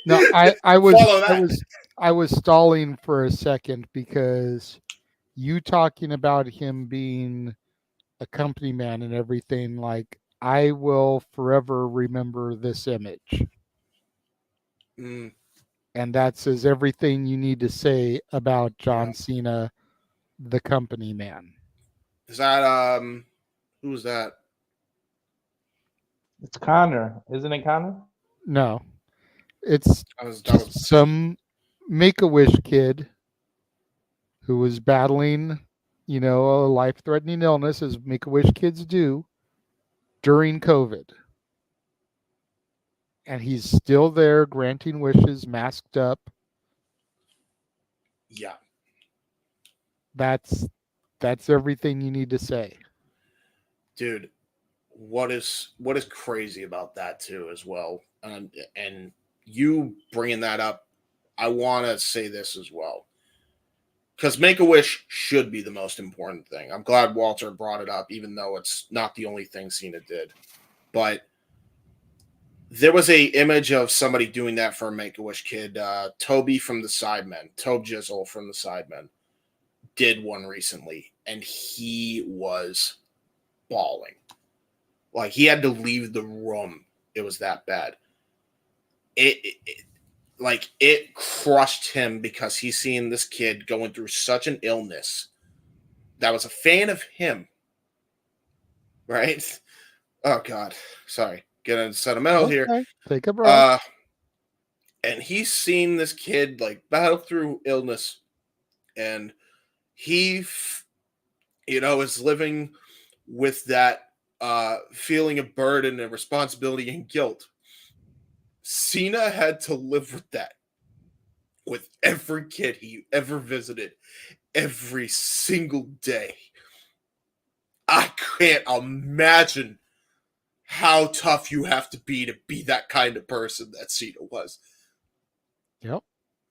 No, I was stalling for a second because you talking about him being a company man and everything, I will forever remember this image. Mm. And that says everything you need to say about John Cena, the company man. Is that who was that? It's Connor, isn't it, Connor? No. It's that was some Make-A-Wish kid who was battling, a life-threatening illness, as Make-A-Wish kids do, during COVID. And he's still there granting wishes, masked up. Yeah. That's everything you need to say. Dude, what is crazy about that too as well, and you bringing that up, I want to say this as well, because Make-A-Wish should be the most important thing. I'm glad Walter brought it up, even though it's not the only thing Cena did. But there was a image of somebody doing that for a Make-A-Wish kid. Toby from the Sidemen, Tobe Jizzle from the Sidemen, did one recently, and he was bawling. He had to leave the room. It was that bad. It crushed him because he's seeing this kid going through such an illness that was a fan of him. Right? Oh, God. Sorry. Getting sentimental here. Take a breath. And he's seen this kid battle through illness, and he, is living with that feeling of burden and responsibility and guilt. Cena had to live with that with every kid he ever visited every single day. I can't imagine how tough you have to be that kind of person that Cena was. Yep.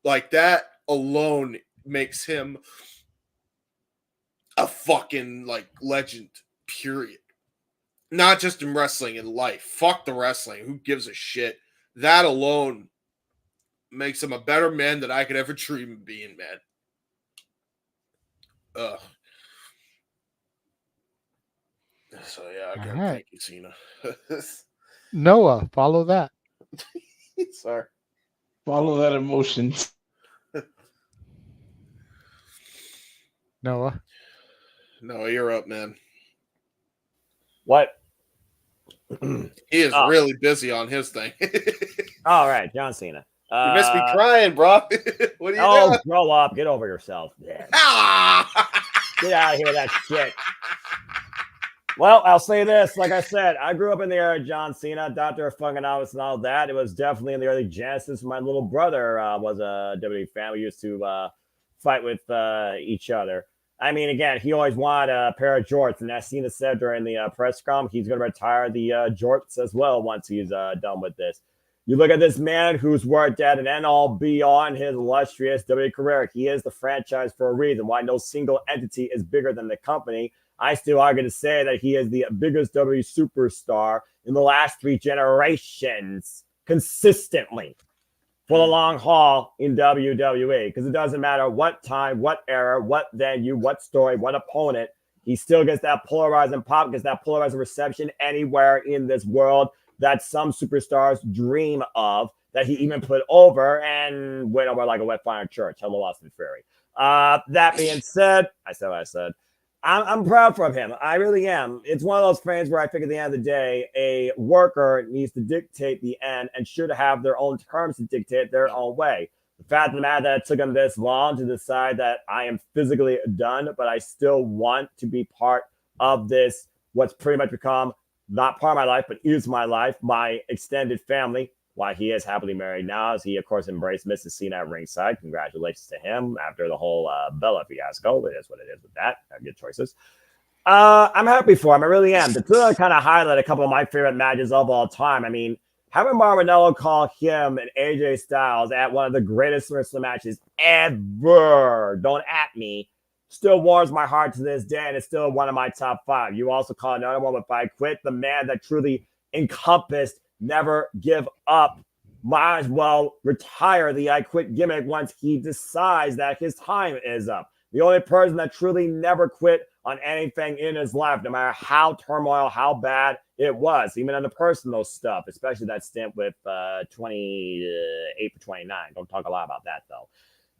Like that alone makes him a fucking like legend, period. Not just in wrestling, in life. Fuck the wrestling. Who gives a shit? That alone makes him a better man than I could ever dream of being, man. Ugh. So yeah, I gotta thank you, Cena. Noah, follow that. Sorry. Follow that emotion. Noah. No, you're up, man. What? He is really busy on his thing. All right, John Cena. You missed me crying, bro. What are you doing? Grow up. Get over yourself. Yeah. Get out of here with that shit. Well, I'll say this. Like I said, I grew up in the era of John Cena, Dr. Fungonomics and all that. It was definitely in the early genesis. My little brother was a WWE fan. We used to fight with each other. I mean, again, he always wanted a pair of jorts. And as Cena said during the press conference, he's going to retire the jorts as well once he's done with this. You look at this man who's worked at an end-all be-all in his illustrious WWE career. He is the franchise for a reason. Why no single entity is bigger than the company. I still argue to say that he is the biggest WWE superstar in the last 3 generations consistently for the long haul in WWE, because it doesn't matter what time, what era, what venue, what story, what opponent, he still gets that polarizing pop, gets that polarizing reception anywhere in this world that some superstars dream of, that he even put over and went over like a wet fire in church. Hello, Austin Theory. That being said, I said what I said. I'm proud of him. I really am. It's one of those things where I think at the end of the day, a worker needs to dictate the end and should have their own terms to dictate their own way. The fact of the matter that it took him this long to decide that I am physically done, but I still want to be part of this, what's pretty much become not part of my life, but is my life, my extended family. Why he is happily married now, as he, of course, embraced Mrs. Cena at ringside. Congratulations to him after the whole Bella fiasco. It is what it is with that. Good choices. I'm happy for him. I really am. To kind of highlight a couple of my favorite matches of all time. I mean, having Marinello call him and AJ Styles at one of the greatest wrestling matches ever, don't at me, still warms my heart to this day, and it's still one of my top 5. You also call another one with I Quit, the man that truly encompassed never give up, might as well retire the I Quit gimmick once he decides that his time is up. The only person that truly never quit on anything in his life, no matter how turmoil, how bad it was, even on the personal stuff, especially that stint with 28 for 29. Don't talk a lot about that, though.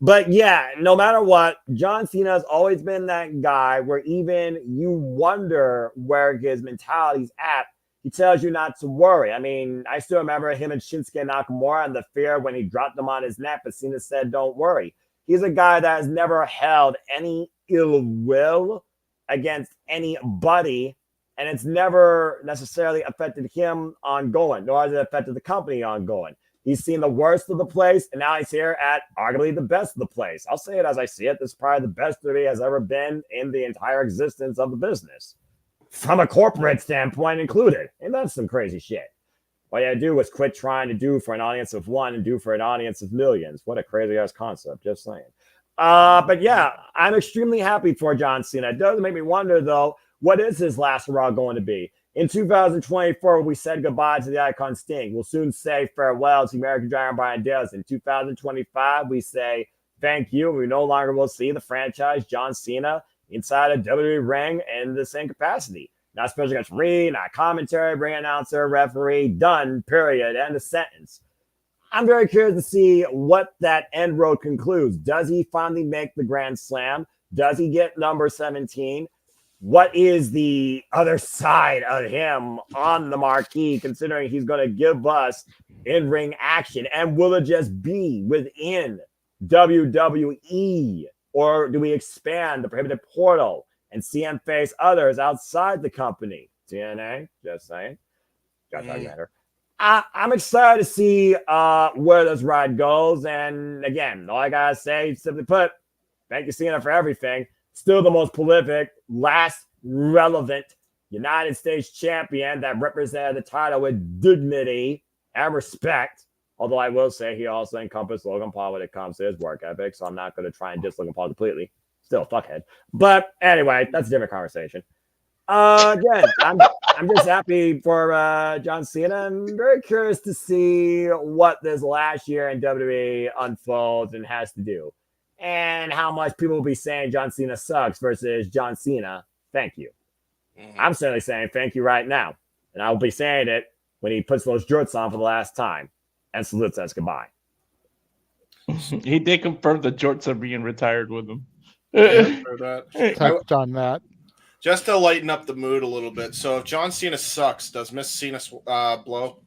But yeah, no matter what, John Cena has always been that guy where even you wonder where his mentality's at. He tells you not to worry. I mean, I still remember him and Shinsuke Nakamura and the fear when he dropped him on his neck, but Cena said, don't worry. He's a guy that has never held any ill will against anybody, and it's never necessarily affected him ongoing, nor has it affected the company ongoing. He's seen the worst of the place, and now he's here at arguably the best of the place. I'll say it as I see it. This is probably the best that he has ever been in the entire existence of the business, from a corporate standpoint included. And that's some crazy shit. All you had to do was quit trying to do for an audience of 1 and do for an audience of millions. What a crazy ass concept, just saying. But yeah, I'm extremely happy for John Cena. It does make me wonder, though, what is his last Raw going to be? In 2024, we said goodbye to the icon Sting. We'll soon say farewell to American Giant Brian Dales. In 2025, we say thank you. We no longer will see the franchise John Cena inside a WWE ring in the same capacity. Not special guest referee, not commentary, ring announcer, referee, done, period, end of sentence. I'm very curious to see what that end road concludes. Does he finally make the Grand Slam? Does he get number 17? What is the other side of him on the marquee, considering he's going to give us in-ring action? And will it just be within WWE? Or do we expand the prohibited portal and see him face others outside the company? TNA, just saying. Got that matter. I'm excited to see where this ride goes. And again, all I got to say, simply put, thank you, Cena, for everything. Still the most prolific, last relevant United States champion that represented the title with dignity and respect Although I will say he also encompassed Logan Paul when it comes to his work ethic, so I'm not going to try and diss Logan Paul completely. Still, fuckhead. But anyway, that's a different conversation. Again, I'm just happy for John Cena. I'm very curious to see what this last year in WWE unfolds and has to do, and how much people will be saying John Cena sucks versus John Cena, thank you. I'm certainly saying thank you right now, and I will be saying it when he puts those jorts on for the last time and salutes us goodbye. He did confirm the jorts are being retired with him. Touched on that. Just to lighten up the mood a little bit. So if John Cena sucks, does Miss Cena blow?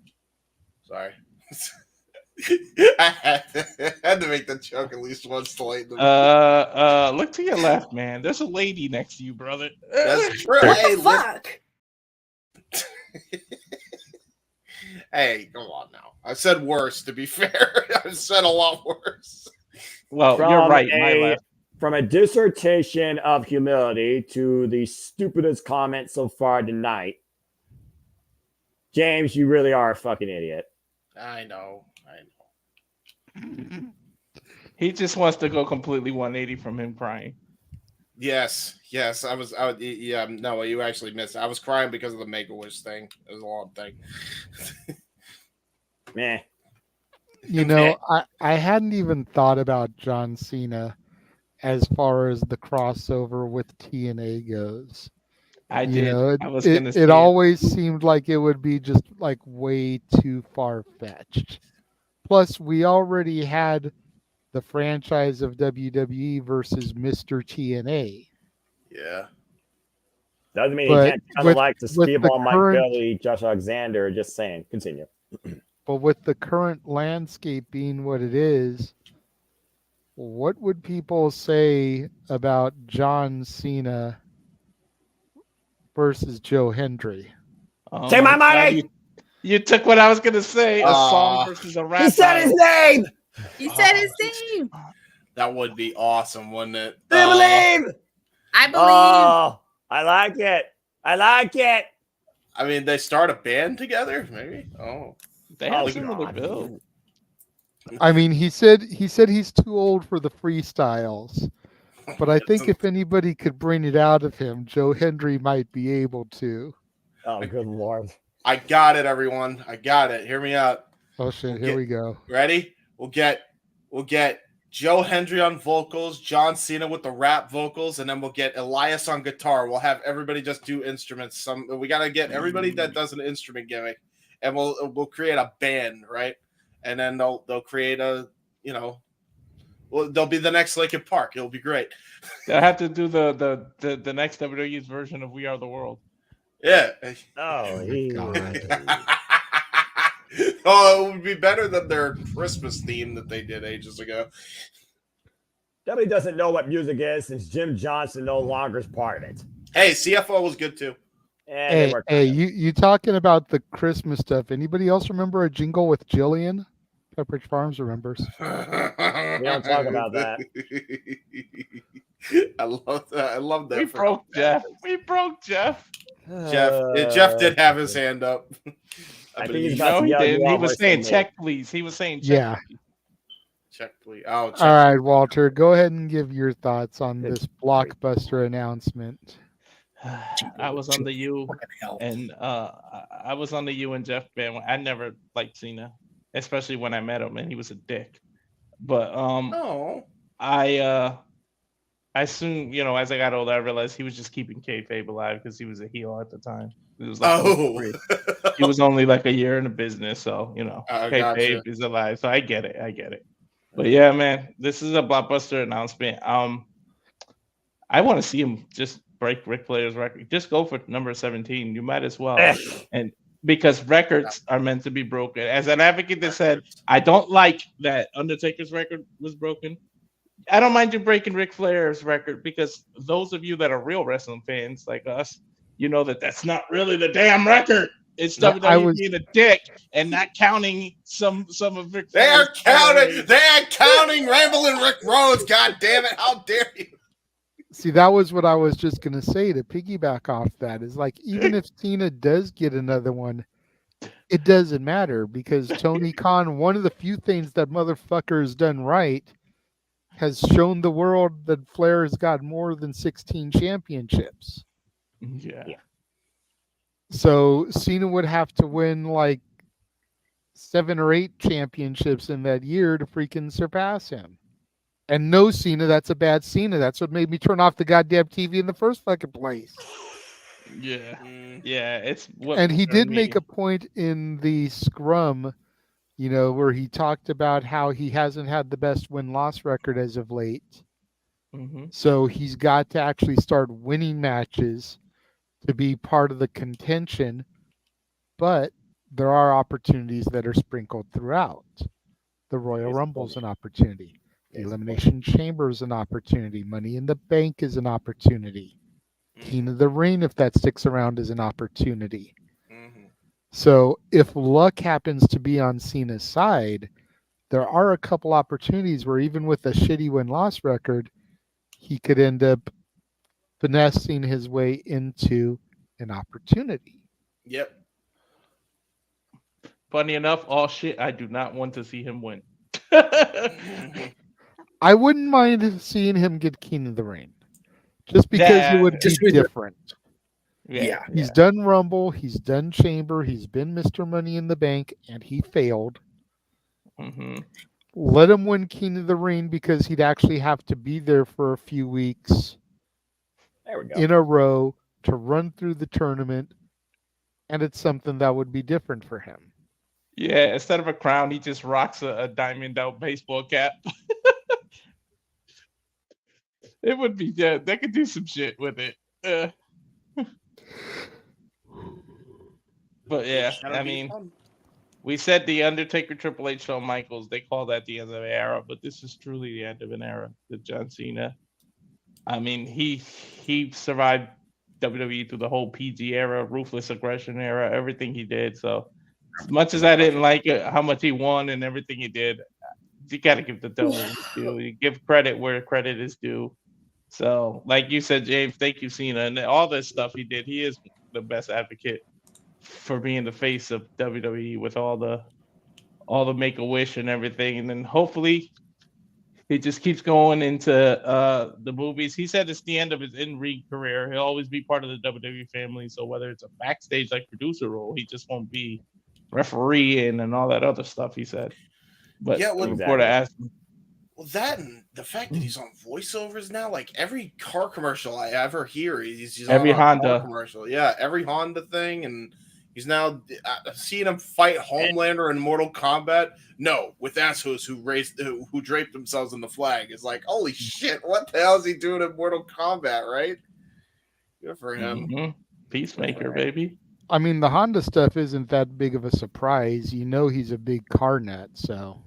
Sorry. I had to make the joke at least once to lighten the mood. Look to your left, man. There's a lady next to you, brother. That's true. Hey, fuck? Hey, come on now. I said worse, to be fair. I've said a lot worse. Well, you're right. My left. From a dissertation of humility to the stupidest comment so far tonight, James, you really are a fucking idiot. I know. He just wants to go completely 180 from him crying. Yes. No, you actually missed it. I was crying because of the Make-A-Wish thing. It was a long thing. Meh. You know, I hadn't even thought about John Cena as far as the crossover with TNA goes. I You did. know, I was gonna say it it. always seemed like it would be just like way too far-fetched. Plus, we already had the franchise of WWE versus Mr. TNA. Yeah. Doesn't mean But he can't kind with- of like to with speed the ball Mike current- Bailey, Josh Alexander. Just saying. Continue. But with the current landscape being what it is, what would people say about John Cena versus Joe Hendry? Oh Take my God, money! You took what I was gonna say. A song versus a rap. He said his battle. name! He said his name. That would be awesome, wouldn't it? Do you believe? I believe. Oh, I like it. I like it. I mean, they start a band together, maybe. Oh, They have similar build. I mean, he said he's too old for the freestyles. But I think if anybody could bring it out of him, Joe Hendry might be able to. Oh, good Lord. I got it, everyone. I got it. Hear me out. Oh shit, here we go. Ready? We'll get Joe Hendry on vocals, John Cena with the rap vocals, and then we'll get Elias on guitar. We'll have everybody just do instruments. We got to get everybody that does an instrument gimmick, and we'll create a band, right? And then they'll create a, they'll be the next Linkin Park. It'll be great. They'll have to do the next WWE's version of We Are the World. Yeah. Oh, Oh, it would be better than their Christmas theme that they did ages ago. W doesn't know what music is since Jim Johnson no longer is part of it. Hey, CFO was good too. And Hey, you talking about the Christmas stuff? Anybody else remember a jingle with Jillian? Pepperidge Farms remembers. We don't talk about that. I love that. I love that. We broke Jeff. We broke Jeff. Jeff did have his hand up. I think he's No, about to he yell didn't. you He out was worse saying than me. check, please. He was saying check. Yeah. Please. Check, please. Oh, check. All right, Walter, go ahead and give your thoughts on this blockbuster announcement. I was on the U, and I was on the U and Jeff band. I never liked Cena, especially when I met him, and he was a dick. But I soon, as I got older, I realized he was just keeping kayfabe alive because he was a heel at the time. It was like he was only like a year in the business, so kayfabe gotcha. is alive. So I get it. But yeah, man, this is a blockbuster announcement. I want to see him just break Ric Flair's record. Just go for number 17. You might as well. And because records are meant to be broken. As an advocate that said, I don't like that Undertaker's record was broken. I don't mind you breaking Ric Flair's record because those of you that are real wrestling fans like us, you know that that's not really the damn record. It's WWE being a dick and not counting some of Ric They are Flair's counting Rambling Rick Rose. God damn it! How dare you? See, that was what I was just going to say to piggyback off that is like, even if Cena does get another one, It doesn't matter because Tony Khan, one of the few things that motherfucker has done right, has shown the world that Flair has got more than 16 championships. Yeah. So Cena would have to win like 7 or 8 championships in that year to freaking surpass him. And no Cena, that's a bad Cena. That's what made me turn off the goddamn TV in the first fucking place. Yeah. Yeah. It's what. And he did me. make a point in the scrum, where he talked about how he hasn't had the best win-loss record as of late. Mm-hmm. So he's got to actually start winning matches to be part of the contention. But there are opportunities that are sprinkled throughout. The Royal Rumble is an opportunity. The Elimination Chamber is an opportunity. Money in the Bank is an opportunity. King of the Ring, if that sticks around, is an opportunity. So if luck happens to be on Cena's side, there are a couple opportunities where even with a shitty win-loss record, he could end up finessing his way into an opportunity. Yep. Funny enough, all shit, I do not want to see him win. I wouldn't mind seeing him get King of the Ring. Just because it would be different. Yeah. He's done Rumble, he's done Chamber, he's been Mr. Money in the Bank, and he failed. Mm-hmm. Let him win King of the Ring because he'd actually have to be there for a few weeks in a row to run through the tournament, and it's something that would be different for him. Yeah, instead of a crown, he just rocks a diamond out baseball cap. It would be dead. They could do some shit with it. But yeah, I mean, we said the Undertaker, Triple H, Shawn Michaels, they call that the end of an era, but this is truly the end of an era. The John Cena. I mean, he survived WWE through the whole PG era, ruthless aggression era, everything he did. So as much as I didn't like it, how much he won and everything he did, you got to give the devil his due. You give credit where credit is due. So, like you said, James, thank you, Cena, and all this stuff he did. He is the best advocate for being the face of WWE with all the Make-A-Wish and everything, and then hopefully he just keeps going into the movies. He said it's the end of his in-ring career. He'll always be part of the WWE family. So whether it's a backstage like producer role, he just won't be refereeing and all that other stuff. He said, but Yeah, before to ask him. Well, that and the fact that he's on voiceovers now, like every car commercial I ever hear, he's Every on a Honda car commercial. Yeah, every Honda thing, and he's now seeing him fight Homelander in Mortal Kombat. No, with assholes who draped themselves in the flag. It's like, holy shit, what the hell is he doing in Mortal Kombat? Right? Good for him. Mm-hmm. Peacemaker, baby. I mean, the Honda stuff isn't that big of a surprise. You know, he's a big car nut, so.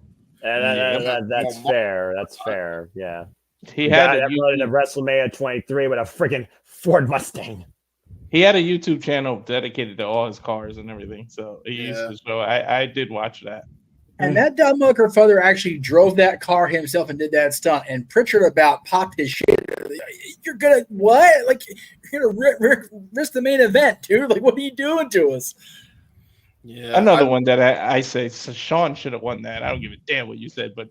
That's fair. That's fair. Yeah. He had a loaded at WrestleMania 23 with a freaking Ford Mustang. He had a YouTube channel dedicated to all his cars and everything. So he used to show. I did watch that. And that dumb motherfucker actually drove that car himself and did that stunt. And Pritchard about popped his shit. You're gonna what? Like you're gonna risk the main event, dude. Like what are you doing to us? Yeah, another one that I say so Sean should have won that. I don't give a damn what you said, but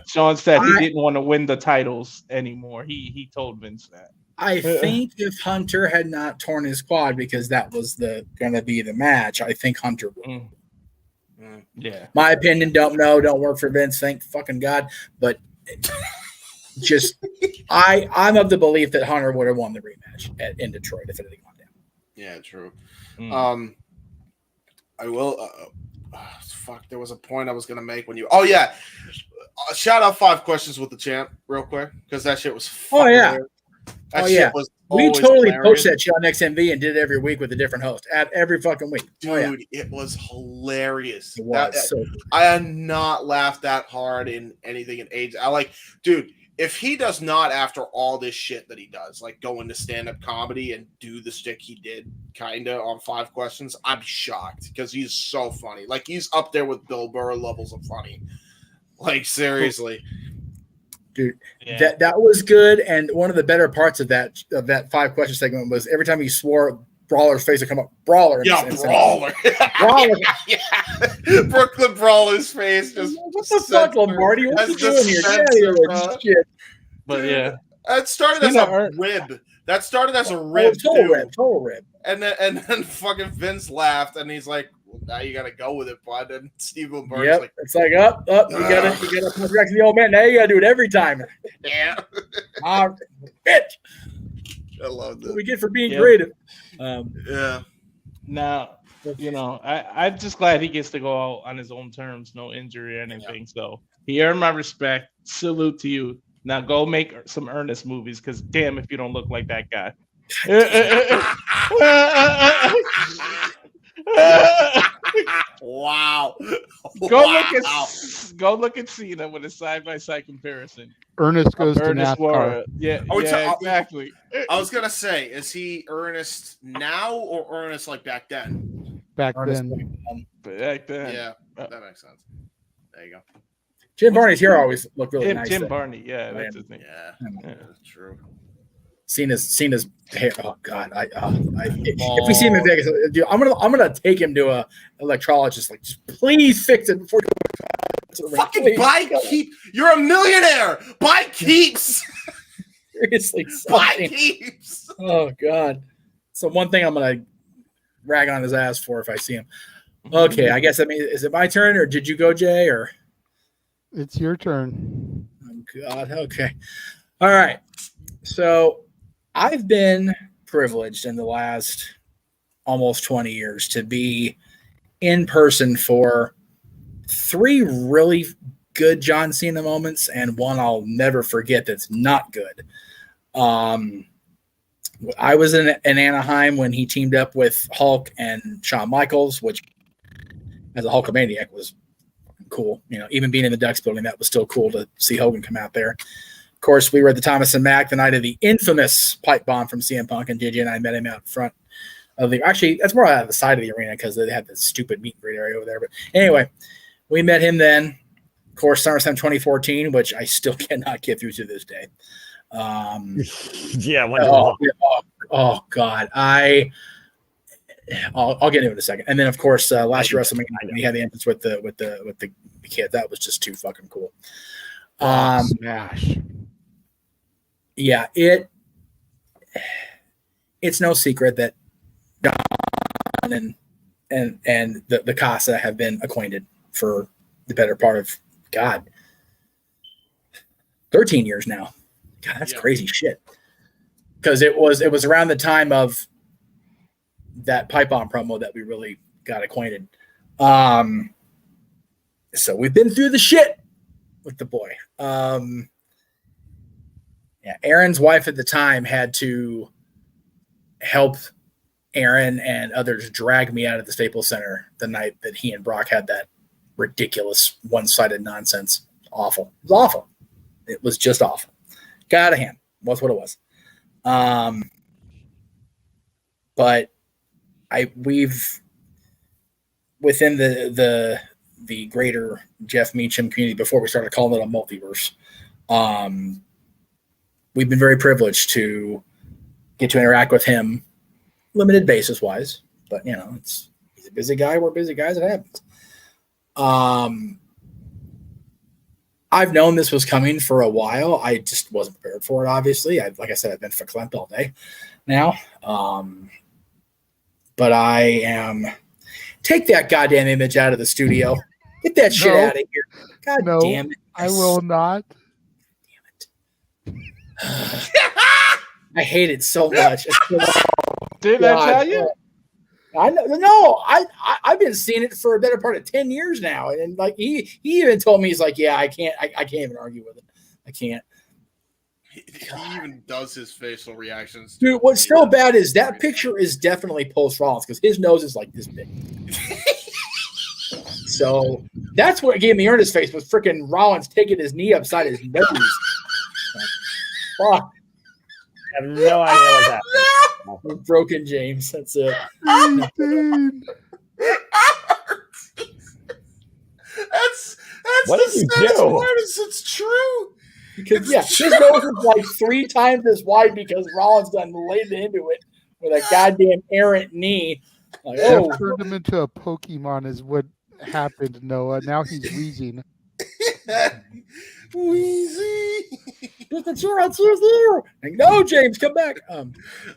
Sean said he didn't want to win the titles anymore. He told Vince that. I think if Hunter had not torn his quad because that was going to be the match, I think Hunter would. Yeah. My opinion, don't work for Vince, thank fucking God. But just I'm of the belief that Hunter would have won the rematch in Detroit if it had gone down. Yeah, true. I will. Fuck, there was a point I was gonna make when you. Oh yeah, shout out 5 questions with the champ real quick because that shit was. Oh yeah. That shit was. We totally post that shit on XMV and did it every week with a different host. Every fucking week. Dude, it was hilarious. It was so good. I had not laughed that hard in anything in age. Dude, if he does not, after all this shit that he does, like go into stand-up comedy and do the shit he did kind of on 5 questions, I'm shocked because he's so funny. Like, he's up there with Bill Burr levels of funny. Like, seriously. Dude, that was good. And one of the better parts of that 5 question segment was every time he swore Brawler's face to come up. Brawler. Yeah, Brawler. Brawler. Yeah. Brooklyn Brawler's face just. What the fuck, Lombardi? What you doing here? Get out of here with this shit. But yeah, that started as a rib. That started as a rib. Total rib. And then fucking Vince laughed, and he's like, well, "Now you gotta go with it, bud." And Steve Lombardi's like, "It's like up. You gotta punch back to the old man. Now you gotta do it every time." Yeah. Bitch. I love that. What we get for being creative. Yeah. Now, I'm just glad he gets to go out on his own terms, no injury or anything. So he earned my respect. Salute to you. Now go make some Ernest movies, because damn if you don't look like that guy. Wow. Go look at Cena with a side-by-side comparison. Ernest goes to Ernest NASCAR. Warrior. Yeah, exactly. I was gonna say, is he Ernest now or Ernest like back then? Back then. Yeah, that makes sense. There you go. Jim Barney's hair always looked really nice. Jim Barney, yeah, that's his name. Yeah, that's true. Cena's hair. Oh God, if we see him in Vegas, dude, I'm gonna take him to a electrologist. Like, just please fix it before you fucking buy keep. You're a millionaire. Buy keeps. Seriously, buy keeps. Oh God. So one thing I'm gonna rag on his ass for if I see him. Okay, I guess is it my turn, or did you go, Jay? Or it's your turn. Oh God. Okay. All right. So I've been privileged in the last almost 20 years to be in person for 3 really good John Cena moments and one I'll never forget that's not good. I was in Anaheim when he teamed up with Hulk and Shawn Michaels, which as a Hulkamaniac was cool. Even being in the Ducks building, that was still cool to see Hogan come out there. Of course, we were at the Thomas and Mack the night of the infamous pipe bomb from CM Punk, and JJ and I met him out front of the. Actually, that's more out of the side of the arena because they had the stupid meet and greet area over there. But anyway, we met him then. Of course, SummerSlam 2014, which I still cannot get through to this day. Oh God, I'll get into it in a second. And then, of course, last year WrestleMania, he had the entrance with the kid. That was just too fucking cool. Smash. Yeah, it's no secret that Don and the Casa have been acquainted for the better part of 13 years now. God, that's crazy shit. Because it was around the time of that pipe bomb promo that we really got acquainted. So we've been through the shit with the boy. Aaron's wife at the time had to help Aaron and others drag me out of the Staples Center the night that he and Brock had that ridiculous one-sided nonsense. Awful. It was awful. It was just awful. Got out of hand. Was what it was. But we've within the greater Jeff Meacham community, before we started calling it a multiverse, we've been very privileged to get to interact with him, limited basis wise, but he's a busy guy. We're busy guys. It happens. I've known this was coming for a while. I just wasn't prepared for it. Obviously, like I said, I've been verklempt all day now. But I am. Take that goddamn image out of the studio. Get that shit out of here. God damn it. I will not. Damn it. I hate it so much. Did I tell you? I know. No, I've been seeing it for a better part of 10 years now. And like he even told me, he's like, yeah, I can't even argue with it. I can't. He even does his facial reactions. Dude, what's so bad is that picture is definitely post Rollins because his nose is like this big. So that's what gave me Ernest face was freaking Rollins taking his knee upside his nose. Fuck. I have no idea what's happening. Broken James. That's it. That's what the did you saddest do? part is it's true. Because his nose is like 3 times as wide because Rollins done laid into it with a goddamn errant knee. Like, Jeff oh, turned him into a Pokemon is what happened, Noah. Now he's wheezing. Wheezy. Like, no, James, come back.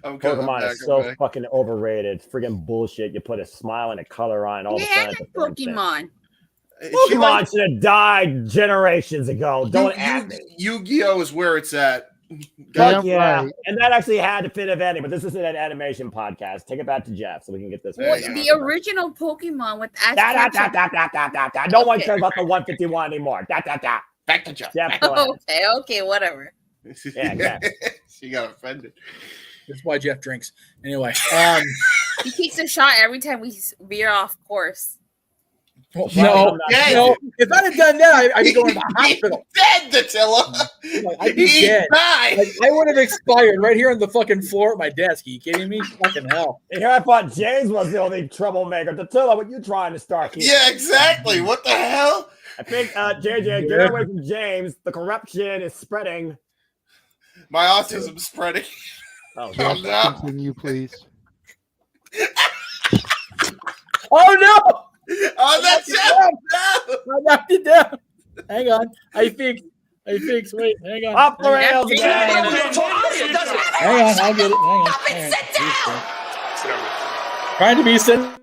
Pokemon is so fucking overrated. Friggin' bullshit. You put a smile and a color on, and all of a sudden, it's a Pokemon. Pokemon should have died generations ago. Don't ask me. Yu-Gi-Oh is where it's at. Fuck yeah. And that actually had a fit of ending, but this isn't an animation podcast. Take it back to Jeff so we can get this Well, one. the original Pokemon with Ash Ketchum. No one cares about the 151 anymore. Back to Jeff. Jeff, go ahead. Okay, whatever. Yeah, exactly. She got offended. That's why Jeff drinks. Anyway, He takes a shot every time we veer off course. no. If I'd have done that, I'd be going to the hospital. Dead, Dattila. I'd be dead. Like, I would have expired right here on the fucking floor at my desk. Are you kidding me? Fucking hell. And here I thought James was the only troublemaker. Dattila, what you trying to start here? Yeah, exactly. What the hell? I think, JJ, get away from James. The corruption is spreading. My autism's spreading. Oh, no. Continue, please. Oh, no. Oh, that's it. No. I knocked it down. Hang on. I fixed. Wait, hang on. Off the rails again. Hang on, I'll get it. Hang on. Trying to be sensitive.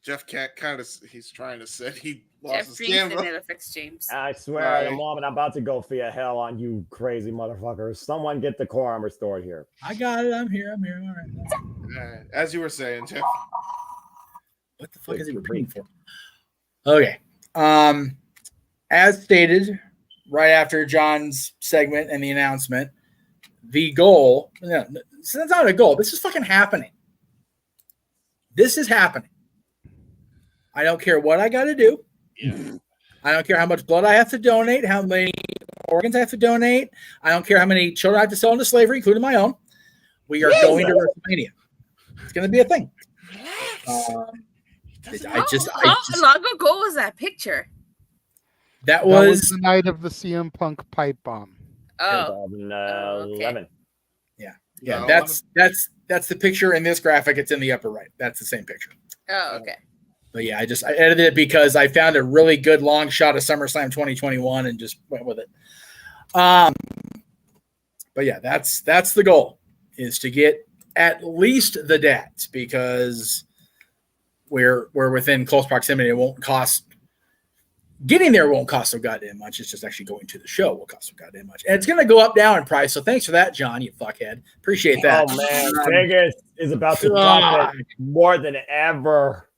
Jeff can't he's trying to say he Jeff lost his drinks and camera. it'll fix James. I swear, in a moment, I'm about to go via hell on you crazy motherfuckers. Someone get the quorum restored here. I got it. I'm here. All right. As you were saying, Jeff. What the fuck is he repeating for? Okay. As stated right after John's segment and the announcement, the goal, no, that's not a goal. This is fucking happening. This is happening. I don't care what I got to do. Yeah. I don't care how much blood I have to donate, how many organs I have to donate. I don't care how many children I have to sell into slavery, including my own. We are going to WrestleMania. It's going to be a thing. How long ago was that picture? That was the night of the CM Punk pipe bomb. Oh, 2011. Yeah, No. that's the picture in this graphic. It's in the upper right. That's the same picture. Oh, okay. But yeah, I edited it because I found a really good long shot of SummerSlam 2021 and just went with it. But yeah, that's the goal, is to get at least the dads, because we're within close proximity. It won't cost. Getting there won't cost so goddamn much. It's just actually going to the show will cost so goddamn much. And it's going to go up down in price. So thanks for that, John, you fuckhead. Appreciate that. Oh, man. Vegas is about to profit more than ever.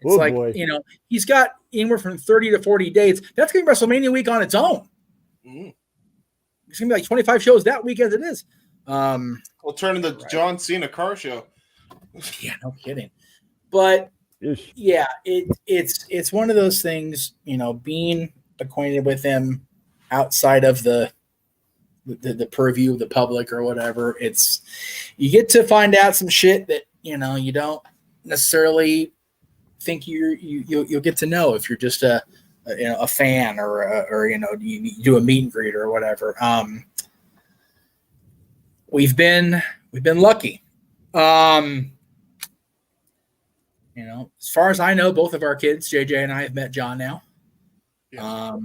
It's he's got anywhere from 30 to 40 dates. That's going to be WrestleMania week on its own. Mm. It's going to be like 25 shows that week as it is. We'll turn into the John Cena car show. Yeah, no kidding. But yeah, it's one of those things, being acquainted with him outside of the purview of the public or whatever. You get to find out some shit that you don't necessarily think you'll get to know if you're just a fan or you do a meet and greet or whatever. We've been lucky. As far as I know, both of our kids, JJ and I, have met John now. Yeah.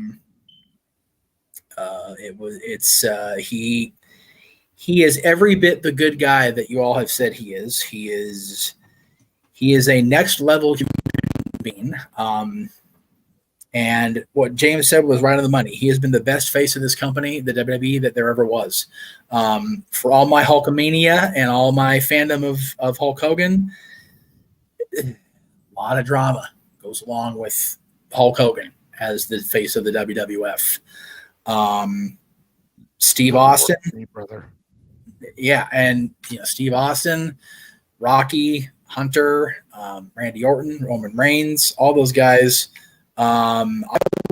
He is every bit the good guy that you all have said he is. He is a next level human being. And what James said was right on the money. He has been the best face of this company, the WWE, that there ever was. For all my Hulkamania and all my fandom of Hulk Hogan, a lot of drama goes along with Hulk Hogan as the face of the WWF. Steve Austin, brother. Yeah, and Steve Austin, Rocky, Hunter, Randy Orton, Roman Reigns, all those guys. I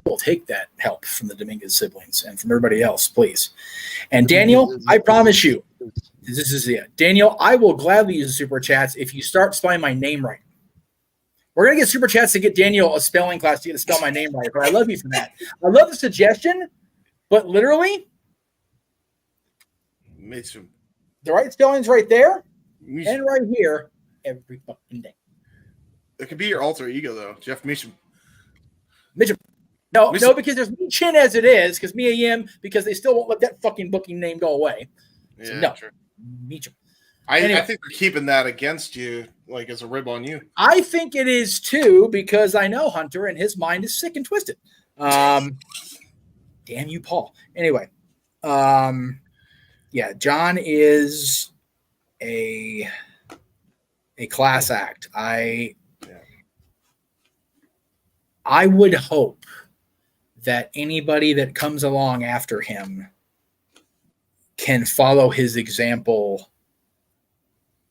will take that help from the Dominguez siblings and from everybody else, please. And Daniel, I promise you, this is it. Daniel, I will gladly use the super chats if you start spelling my name right. We're going to get super chats to get Daniel a spelling class to get to spell my name right, but I love you for that. I love the suggestion, but literally, Meacham. The right spelling's right there and right here every fucking day. It could be your alter ego, though. Jeff Meacham. Meacham. No, because there's Meacham as it is, because because they still won't let that fucking booking name go away. So Yeah, no, true. Meacham. I Anyway. think they're keeping that against you, like as a rib on you. I think it is too, because I know Hunter and his mind is sick and twisted. Damn you, Paul. Anyway, yeah, John is a class act. I would hope that anybody that comes along after him can follow his example,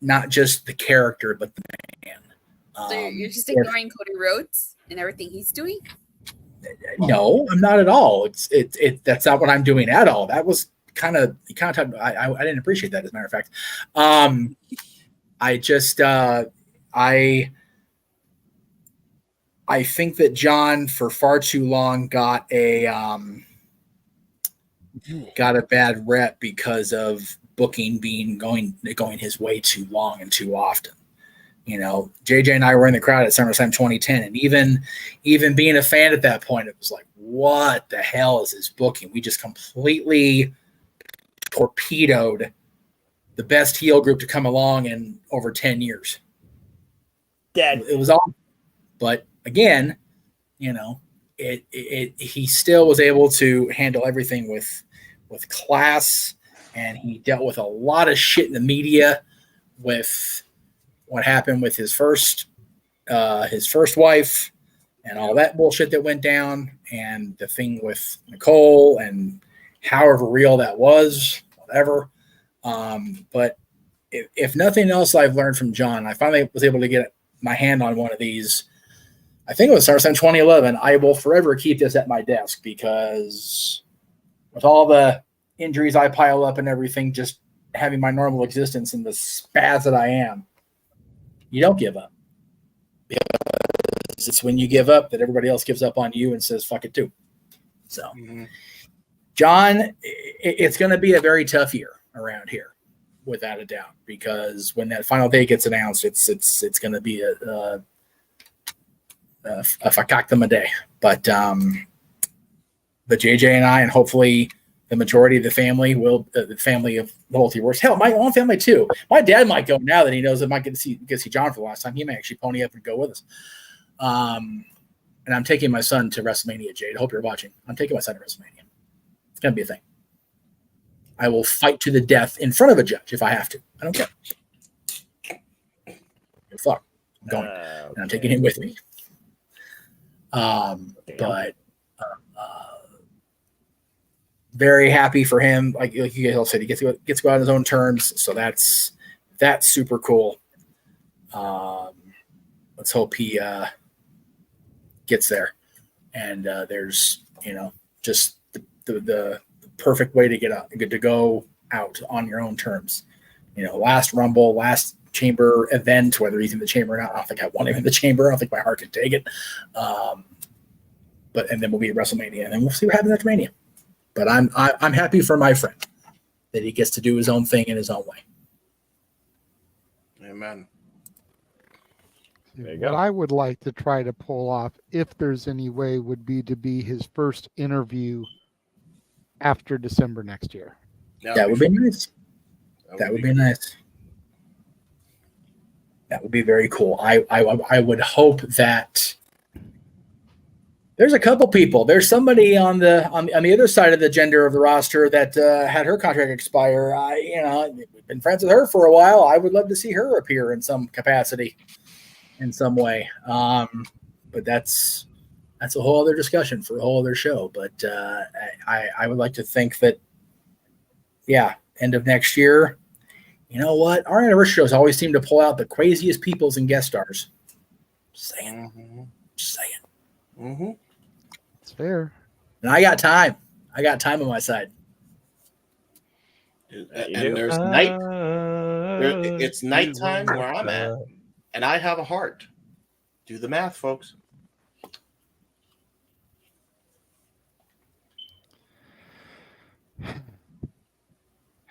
not just the character, but the man. So you're just ignoring Cody Rhodes and everything he's doing? No, I'm not at all. That's not what I'm doing at all. That was kind of I didn't appreciate that, as a matter of fact. I think that John for far too long got a bad rep because of booking going his way too long and too often. You know, JJ and I were in the crowd at SummerSlam 2010, and even being a fan at that point, it was like, what the hell is this booking? We just completely torpedoed the best heel group to come along in over 10 years. Dead. It was all, but again, you know, he still was able to handle everything with class, and he dealt with a lot of shit in the media with what happened with his first wife and all that bullshit that went down, and the thing with Nicole, and however real that was, whatever. But if nothing else I've learned from John, I finally was able to get my hand on one of these. I think it was SummerSlam 2011. I will forever keep this at my desk, because with all the injuries I pile up and everything, just having my normal existence and the spaz that I am, you don't give up. Because it's when you give up that everybody else gives up on you and says, fuck it too. So, John, it's going to be a very tough year around here, without a doubt, because when that final day gets announced, it's going to be a fakaktam a day. But JJ and I, and hopefully the majority of the family the family of Multiverse. Hell, my own family too. My dad might go now that he knows that I might get to see John for the last time. He may actually pony up and go with us. And I'm taking my son to WrestleMania, Jade. I hope you're watching. I'm taking my son to WrestleMania. It's gonna be a thing. I will fight to the death in front of a judge if I have to. I don't care. Fuck. I'm going. And I'm taking him with me. But very happy for him. Like you guys all said, he gets to go out on his own terms. So that's super cool. Let's hope he gets there. And there's, just the perfect way to go out on your own terms. Last Rumble, last Chamber event, whether he's in the Chamber or not. I don't think I want him in the Chamber. I don't think my heart can take it. And then we'll be at WrestleMania, and then we'll see what happens at Mania. But I'm happy for my friend that he gets to do his own thing in his own way. Amen. What I would like to try to pull off, if there's any way, would be to be his first interview after December next year. That would be nice. That would be nice. That would be very cool. I would hope that there's a couple people. There's somebody on the other side of the gender of the roster that had her contract expire. We've been friends with her for a while. I would love to see her appear in some capacity, in some way. But that's a whole other discussion for a whole other show. But I would like to think that, end of next year. You know what? Our anniversary shows always seem to pull out the craziest peoples and guest stars. Just saying. Mm-hmm. It's fair. And I got time. I got time on my side. And there's night. It's nighttime where I'm at, and I have a heart. Do the math, folks.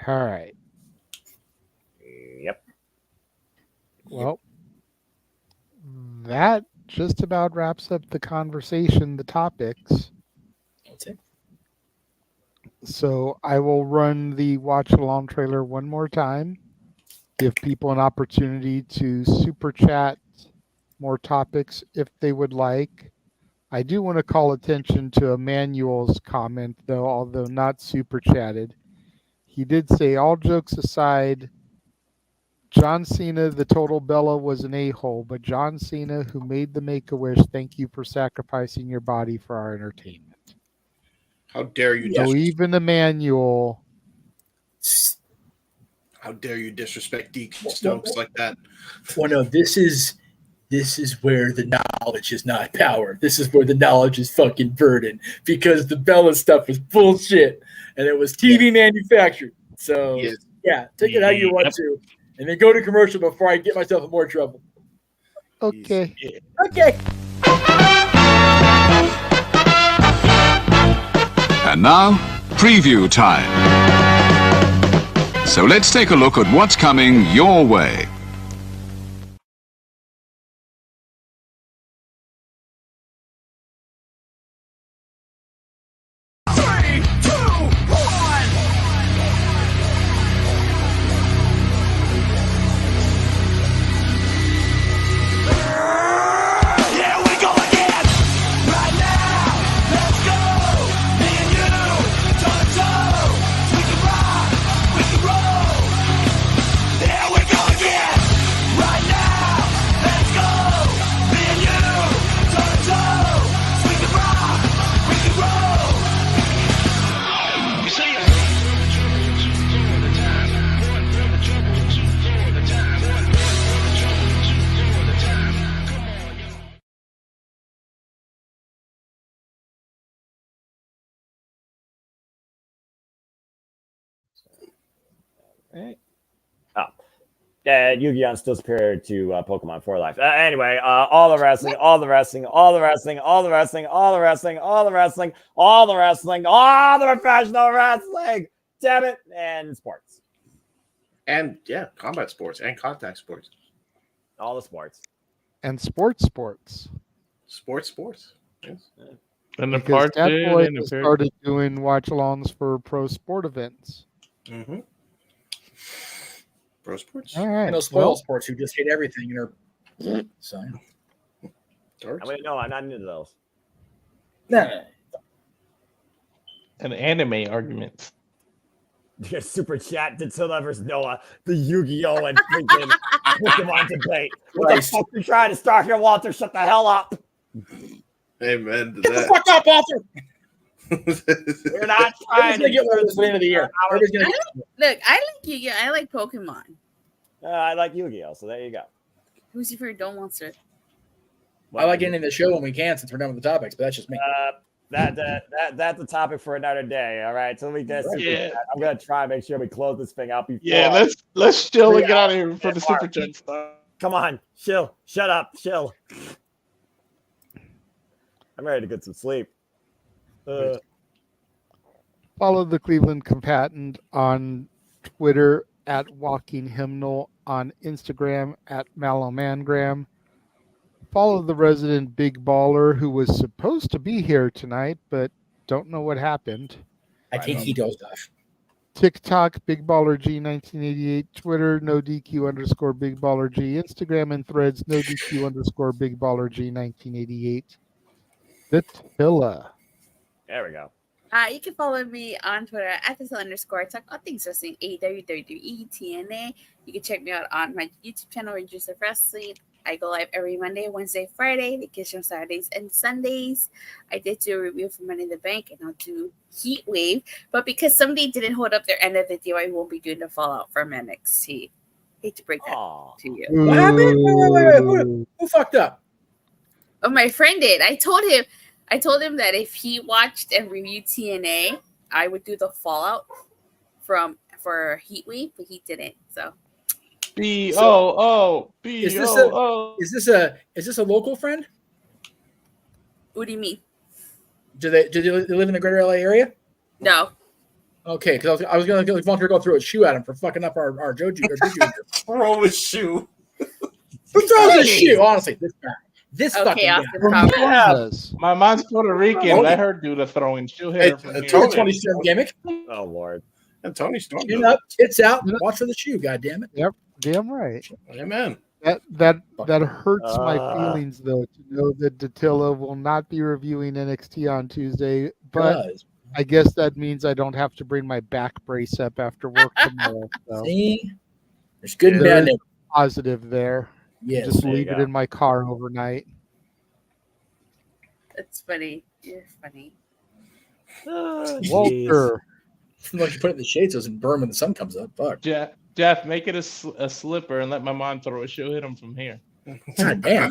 All right. that just about wraps up the conversation, the topics. That's it. So I will run the watch along trailer one more time. Give people an opportunity to super chat more topics if they would like. I do want to call attention to Emmanuel's comment, though, although not super chatted. He did say, all jokes aside, John Cena, the total Bella, was an a-hole, but John Cena, who made the Make-A-Wish, thank you for sacrificing your body for our entertainment. How dare you? So even Emmanuel. How dare you disrespect Deacon Stokes like that? Well, no, this is where the knowledge is not power. This is where the knowledge is fucking burden, because the Bella stuff was bullshit and it was TV manufactured. So yeah, take it how you want to, and then go to commercial before I get myself in more trouble. Okay. Okay. And now, preview time. So let's take a look at what's coming your way. Right. Oh. Yu-Gi-Oh! Still superior to Pokemon for life. Anyway, all the wrestling, all the wrestling, all the wrestling, all the wrestling, all the wrestling, all the wrestling, all the wrestling, all the professional wrestling. Damn it. And sports. And yeah, combat sports and contact sports. All the sports. And sports. Sports. Yes. And the Because part that two, boy and the period. started doing watch-alongs for pro sport events. Mm-hmm. Pro sports. All right. And those spoil sports who just hate everything and are so. I mean, no, I'm not into those. No. And anime arguments. Super chat did Silver's Noah, the Yu-Gi-Oh! And freaking Pokemon debate. What the fuck you trying to start here, Walter? Shut the hell up. Amen to Get the that. fuck up, Walter. We're not trying to get one of this at the end of the year. Look, I like Yu-Gi-Oh! I like Pokemon. I like Yu-Gi-Oh! So there you go. Who's your favorite Don't Monster? I like ending the show when we can, since we're done with the topics, but that's just me. That's a topic for another day. All right, so we get super chat. I'm gonna try and make sure we close this thing out before. Yeah, let's chill and get out of here before the super chat starts. Come on, chill. Shut up, chill. I'm ready to get some sleep. Follow the Cleveland Combatant on Twitter at Walking Hymnal, on Instagram at Malomangram. Follow the resident Big Baller, who was supposed to be here tonight, but don't know what happened. I think he dozed off. TikTok, Big Baller G 1988. Twitter, no DQ _ Big Baller G. Instagram and Threads, no DQ _ Big Baller G 1988. The Tilla. There we go. You can follow me on Twitter at @this_. Talk all things wrestling, AEW, WWE, TNA. You can check me out on my YouTube channel, Reduce of Wrestling. I go live every Monday, Wednesday, Friday, vacation Saturdays and Sundays. I did do a review for Money in the Bank, and I'll do Heatwave. But because somebody didn't hold up their end of the deal, I won't be doing the fallout from NXT. Hate to break that to you. What happened? Wait. Who fucked up? Oh, my friend did. I told him that if he watched and reviewed TNA, I would do the fallout for Heatwave, but he didn't. So Is this a local friend? What do you mean? Do they live in the greater LA area? No. Okay, because I was going to volunteer to go throw a shoe at him for fucking up our Joju. Throw a shoe. Who throws a shoe? Honestly, This Okay, fucking Austin guy. Powers. My mom's Puerto Rican. Let her do the throwing. She'll hit her from here. 20-serve gimmick. Oh Lord. And Tony Storm. Chin up, tits out. Watch for the shoe. God damn it. Yep, damn right. Amen. That hurts my feelings though to know that Dattilo will not be reviewing NXT on Tuesday, but I guess that means I don't have to bring my back brace up after work tomorrow. So. See, there's good and There bad. is positive there. Yes, just there you leave it go. in my car overnight. That's funny. You're funny. Walter. Why don't you put it in the shade so it doesn't burn when the sun comes up? Fuck. Jeff, make it a slipper and let my mom throw it. She'll hit him from here. God damn.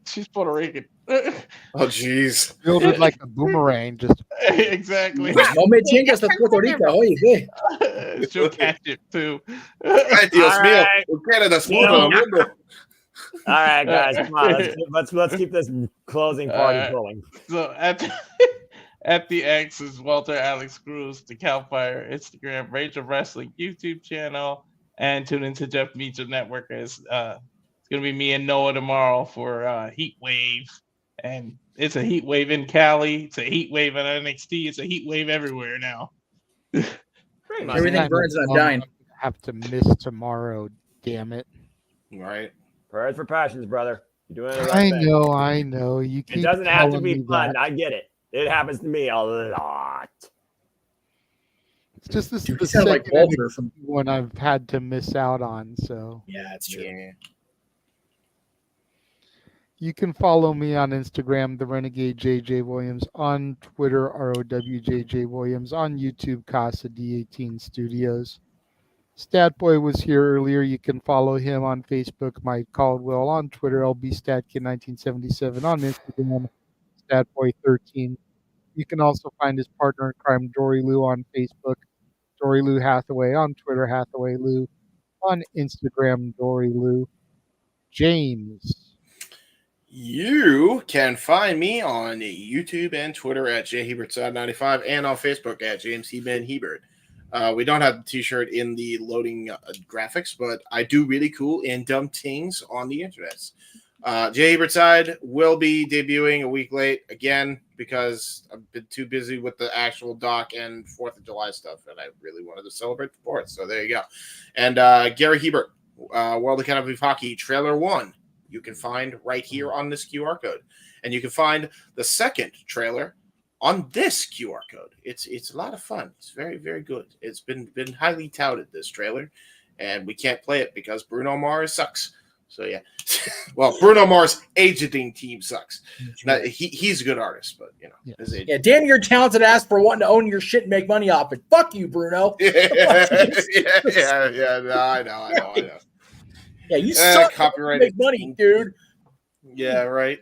She's Puerto Rican. Oh, jeez. Build it like a boomerang. Just exactly. No me chingas de Puerto Rico. Oye, ¿qué? She'll catch it too. Ay, Dios All mío. right. Canada's You know- del mundo. All right, guys, come on. Let's keep this closing party going. So at the X is Walter Alex Cruz, the Calfire, Instagram, Rage of Wrestling YouTube channel, and tune into Jeff Meacham Network. It's gonna be me and Noah tomorrow for Heat Wave, and it's a heat wave in Cali. It's a heat wave in NXT. It's a heat wave everywhere now. Everything burns and I'm dying. I have to miss tomorrow. Damn it! Right. Prayers for passions, brother. You're doing the right thing. I know. You keep It doesn't have to telling be me fun. that. I get it. It happens to me a lot. It's just this Dude, is you the sound like second Walter from. one I've had to miss out on. So Yeah, that's true. Yeah. you can follow me on Instagram, the Renegade JJ Williams, on Twitter, ROWJJ Williams, on YouTube, Casa D18 Studios. Statboy was here earlier. You can follow him on Facebook, Mike Caldwell, on Twitter, LBStatKid1977, on Instagram, Statboy13. You can also find his partner in crime, Dory Lou, on Facebook, Dory Lou Hathaway, on Twitter, Hathaway Lou, on Instagram, Dory Lou. James. You can find me on YouTube and Twitter at jhebertside95 and on Facebook at James Heban Hebert. We don't have the t-shirt in the loading graphics, but I do really cool and dumb things on the internet. Jay Hebertside will be debuting a week late again because I've been too busy with the actual doc and 4th of July stuff, and I really wanted to celebrate the 4th. So there you go. And Gary Hebert, World Academy of Hockey Trailer 1, you can find right here on this QR code. And you can find the second trailer on this QR code. It's a lot of fun. It's very, very good. It's been highly touted, this trailer, and we can't play it because Bruno Mars sucks. So yeah, well, Bruno Mars' agenting team sucks. Now, he's a good artist, but you know, his agent. Yeah, damn your talented ass for wanting to own your shit and make money off it. Fuck you, Bruno. yeah. No, I know. Yeah, you suck. Copyright Make money, dude. Yeah, right.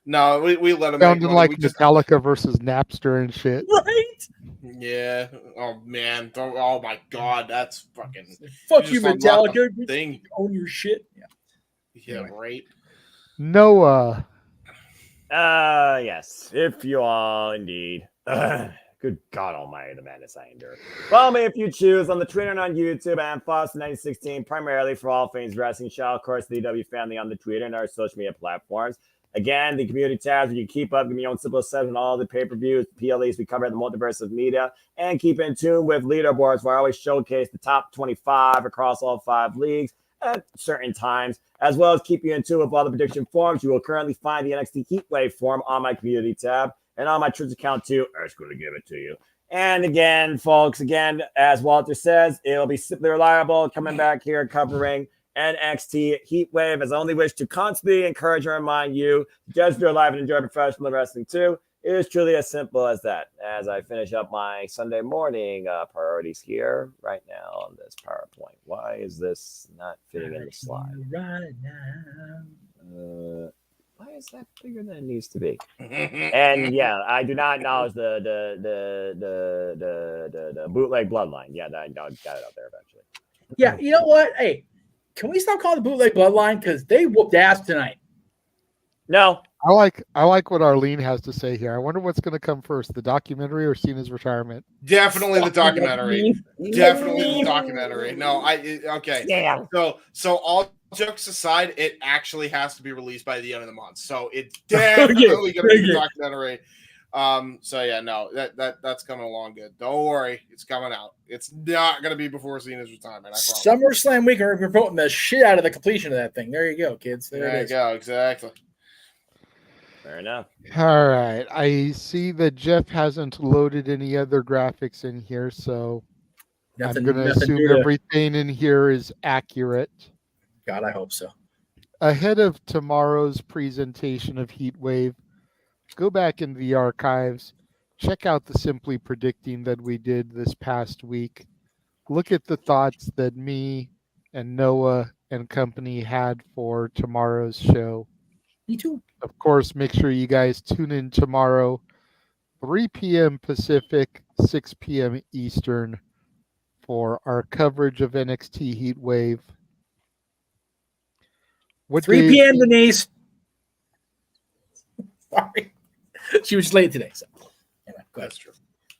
No, we let him. Sounded like Metallica versus Napster and shit. Right? Yeah. Oh man. Oh my God. That's fucking. Fuck you, Metallica. Thing. Own your shit. Yeah. Yeah. Anyway. Right. Noah. Yes, if you are indeed. Good God Almighty, the madness I endure. Follow me if you choose on the Twitter and on YouTube and Foster1916, primarily for all things wrestling. Shout out, of course, the EW family on the Twitter and our social media platforms. Again, the community tabs where you keep up, give me your own simple set on all the pay-per-views, PLEs we cover at the multiverse of media, and keep in tune with leaderboards where I always showcase the top 25 across all 5 leagues at certain times, as well as keep you in tune with all the prediction forums. You will currently find the NXT Heatwave forum on my community tab and on my Twitch account too. I'm just going to give it to you. And again, folks, as Walter says, it'll be simply reliable coming back here covering NXT Heatwave, as I only wish to constantly encourage and remind you to just do live and enjoy professional wrestling too. It is truly as simple as that. As I finish up my Sunday morning priorities here right now on this PowerPoint. Why is this not fitting in the slide? Right now. Why is that bigger than it needs to be? And yeah, I do not acknowledge the bootleg bloodline. Yeah, I got it out there eventually. Yeah, you know what? Hey, can we stop calling the bootleg bloodline? Because they whooped ass tonight. No. I like what Arlene has to say here. I wonder what's going to come first, the documentary or Cena's retirement? Definitely the documentary. Definitely the documentary. No, okay. Yeah. So all jokes aside, it actually has to be released by the end of the month. So it's definitely going to be a documentary. So yeah, no, that's coming along good. Don't worry, it's coming out. It's not going to be before Cena's retirement. I promise. SummerSlam week, we're promoting the shit out of the completion of that thing. There you go, kids. There you go. Exactly. Fair enough. All right. I see that Jeff hasn't loaded any other graphics in here, so I'm going to assume everything in here is accurate. God, I hope so. Ahead of tomorrow's presentation of Heatwave, go back in the archives, check out the Simply Predicting that we did this past week. Look at the thoughts that me and Noah and company had for tomorrow's show. Me too. Of course, make sure you guys tune in tomorrow, 3 p.m. Pacific, 6 p.m. Eastern, for our coverage of NXT Heatwave. 3 p.m. Denise. Sorry. She was late today. So. Anyway, that's true.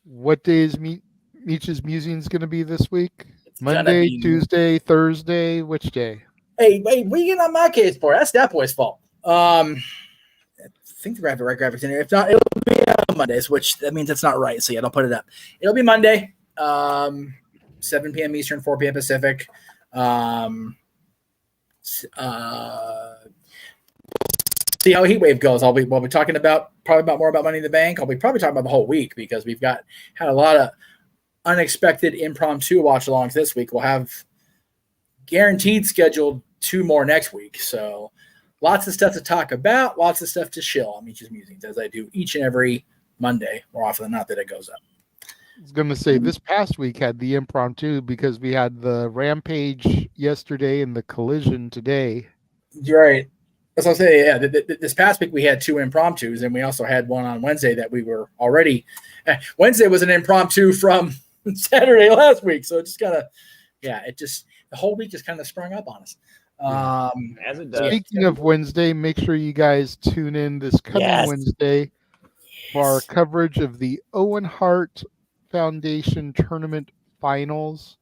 What day is Meach's Musings going to be this week? Monday, Tuesday, Thursday? Which day? Hey, what are you getting on my case for? That's that boy's fault. I think the right graphics in here. If not, it'll be on Mondays, which that means it's not right. So yeah, don't put it up. It'll be Monday, 7 p.m. Eastern, 4 p.m. Pacific. See how Heatwave goes. We'll be talking about more about Money in the Bank. I'll be probably talking about the whole week because we've had a lot of unexpected impromptu watch-alongs this week. We'll have guaranteed scheduled 2 more next week. So lots of stuff to talk about, lots of stuff to shill on Meach's Musings, as I do each and every Monday, more often than not that it goes up. I was going to say this past week had the impromptu because we had the Rampage yesterday and the Collision today. You're right. As I'll say, yeah, this past week we had 2 impromptus, and we also had one on Wednesday that we were already. Wednesday was an impromptu from Saturday last week, so it just kind of, the whole week just kind of sprung up on us. As it does. Speaking of Wednesday, make sure you guys tune in this coming Wednesday for our coverage of the Owen Hart Foundation Tournament Finals.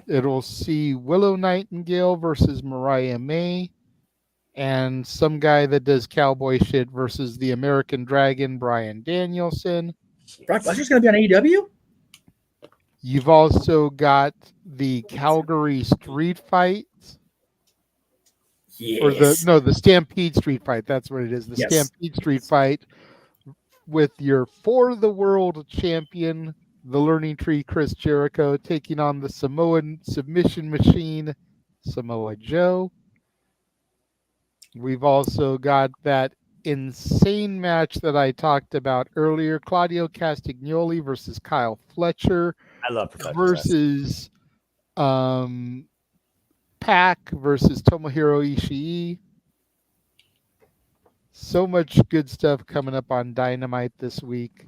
It'll see Willow Nightingale versus Mariah May, and some guy that does cowboy shit versus the American Dragon, Bryan Danielson. Brock Lesnar's going to be on AEW? You've also got the Calgary Street Fight. Yes. The Stampede Street Fight. That's what it is. The Stampede Street Fight with your For the World champion, the Learning Tree Chris Jericho, taking on the Samoan submission machine, Samoa Joe. We've also got that insane match that I talked about earlier, Claudio Castagnoli versus Kyle Fletcher. I love versus Pac versus Tomohiro Ishii. So much good stuff coming up on Dynamite this week.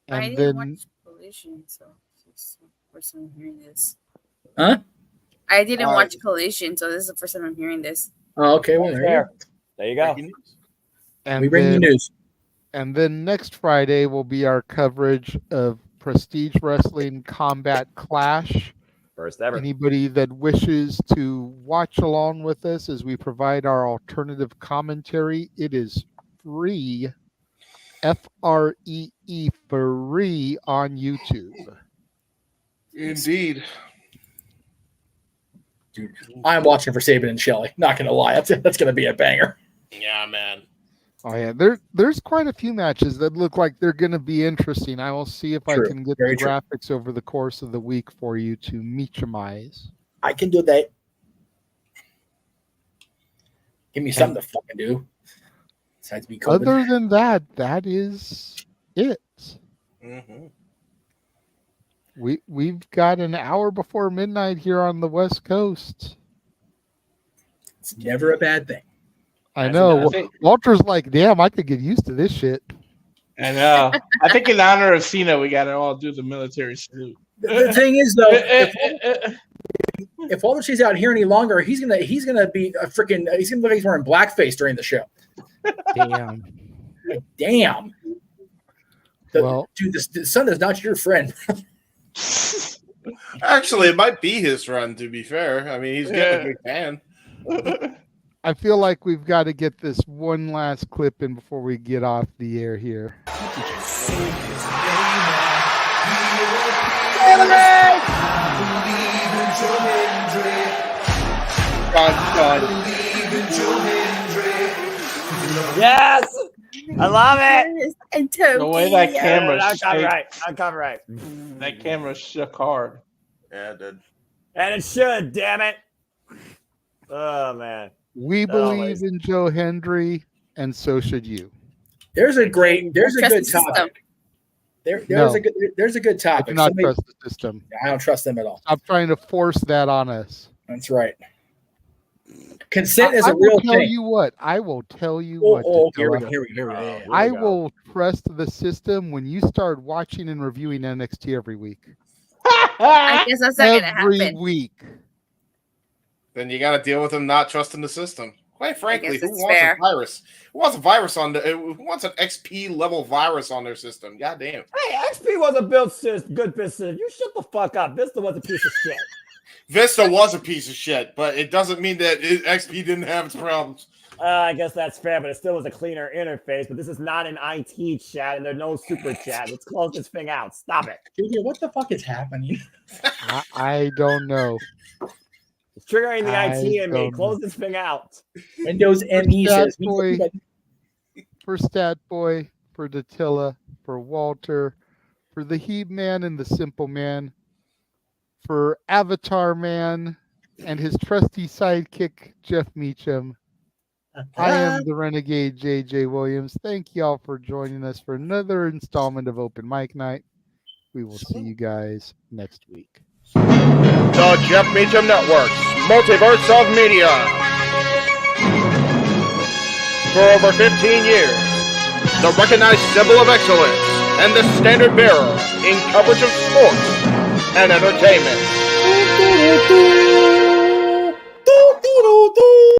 And I didn't watch Collision, so this is the first time I'm hearing this. Huh? I didn't watch Collision, so this is the first time I'm hearing this. Oh, okay. Well, there you go. And we bring you news. And then next Friday will be our coverage of Prestige Wrestling Combat Clash. First ever. Anybody that wishes to watch along with us as we provide our alternative commentary, it is free. FREE free on YouTube. Indeed. Dude, I'm watching for Saban and Shelley. Not going to lie. That's going to be a banger. Yeah, man. Oh, yeah. There's quite a few matches that look like they're going to be interesting. I will see if I can get the graphics over the course of the week for you to Meachamize. I can do that. Give me something to fucking do. Besides be COVID. Other than that, that is it. Mm-hmm. We've got an hour before midnight here on the West Coast. It's never a bad thing. I know. Walter's like, damn, I could get used to this shit. I know. I think in honor of Cena, we got to all do the military salute. The thing is, though, if Walter stays out here any longer, he's gonna be a freaking. He's gonna look like he's wearing blackface during the show. Damn. Damn. Dude, the sun is not your friend. Actually, it might be his run, to be fair. I mean, he's getting a big fan. I feel like we've got to get this one last clip in before we get off the air here. Yes, I love it. And The way that camera I'm shakes, copyright. that camera shook hard. Yeah, it did. And it should, damn it. Oh man. We believe in Joe Hendry, and so should you. There's a good topic. There's a good I topic. do not Somebody- trust the system. I don't trust them at all. Stop trying to force that on us. That's right. Consent is I a real will tell thing. you what. I will tell you Oh, what. oh, here we go. Dilla. Here we go. Yeah. I will trust the system when you start watching and reviewing NXT every week. I guess that's not going to Every happen. week. Then you got to deal with them not trusting the system. Quite frankly, guess who it's wants fair. a virus? Who wants a virus on who wants an XP level virus on their system? God damn. Hey, XP wasn't built good business. You shut the fuck up. Vista was a piece of shit. Vista was a piece of shit, but it doesn't mean that XP didn't have its problems. I guess that's fair, but it still was a cleaner interface. But this is not an IT chat, and there's no super chat. Let's close this thing out. Stop it. JJ, what the fuck is happening? I don't know. It's triggering the I IT in me. don't Close this thing out. Windows ME says. For Stat Boy, for Datilla, for Walter, for the He Man and the Simple Man, for Avatar Man and his trusty sidekick, Jeff Meacham. I am the Renegade JJ Williams. Thank y'all for joining us for another installment of Open Mic Night. We will see you guys next week. The Jeff Meacham Network's Multiverse of Media. For over 15 years, the recognized symbol of excellence and the standard bearer in coverage of sports and entertainment.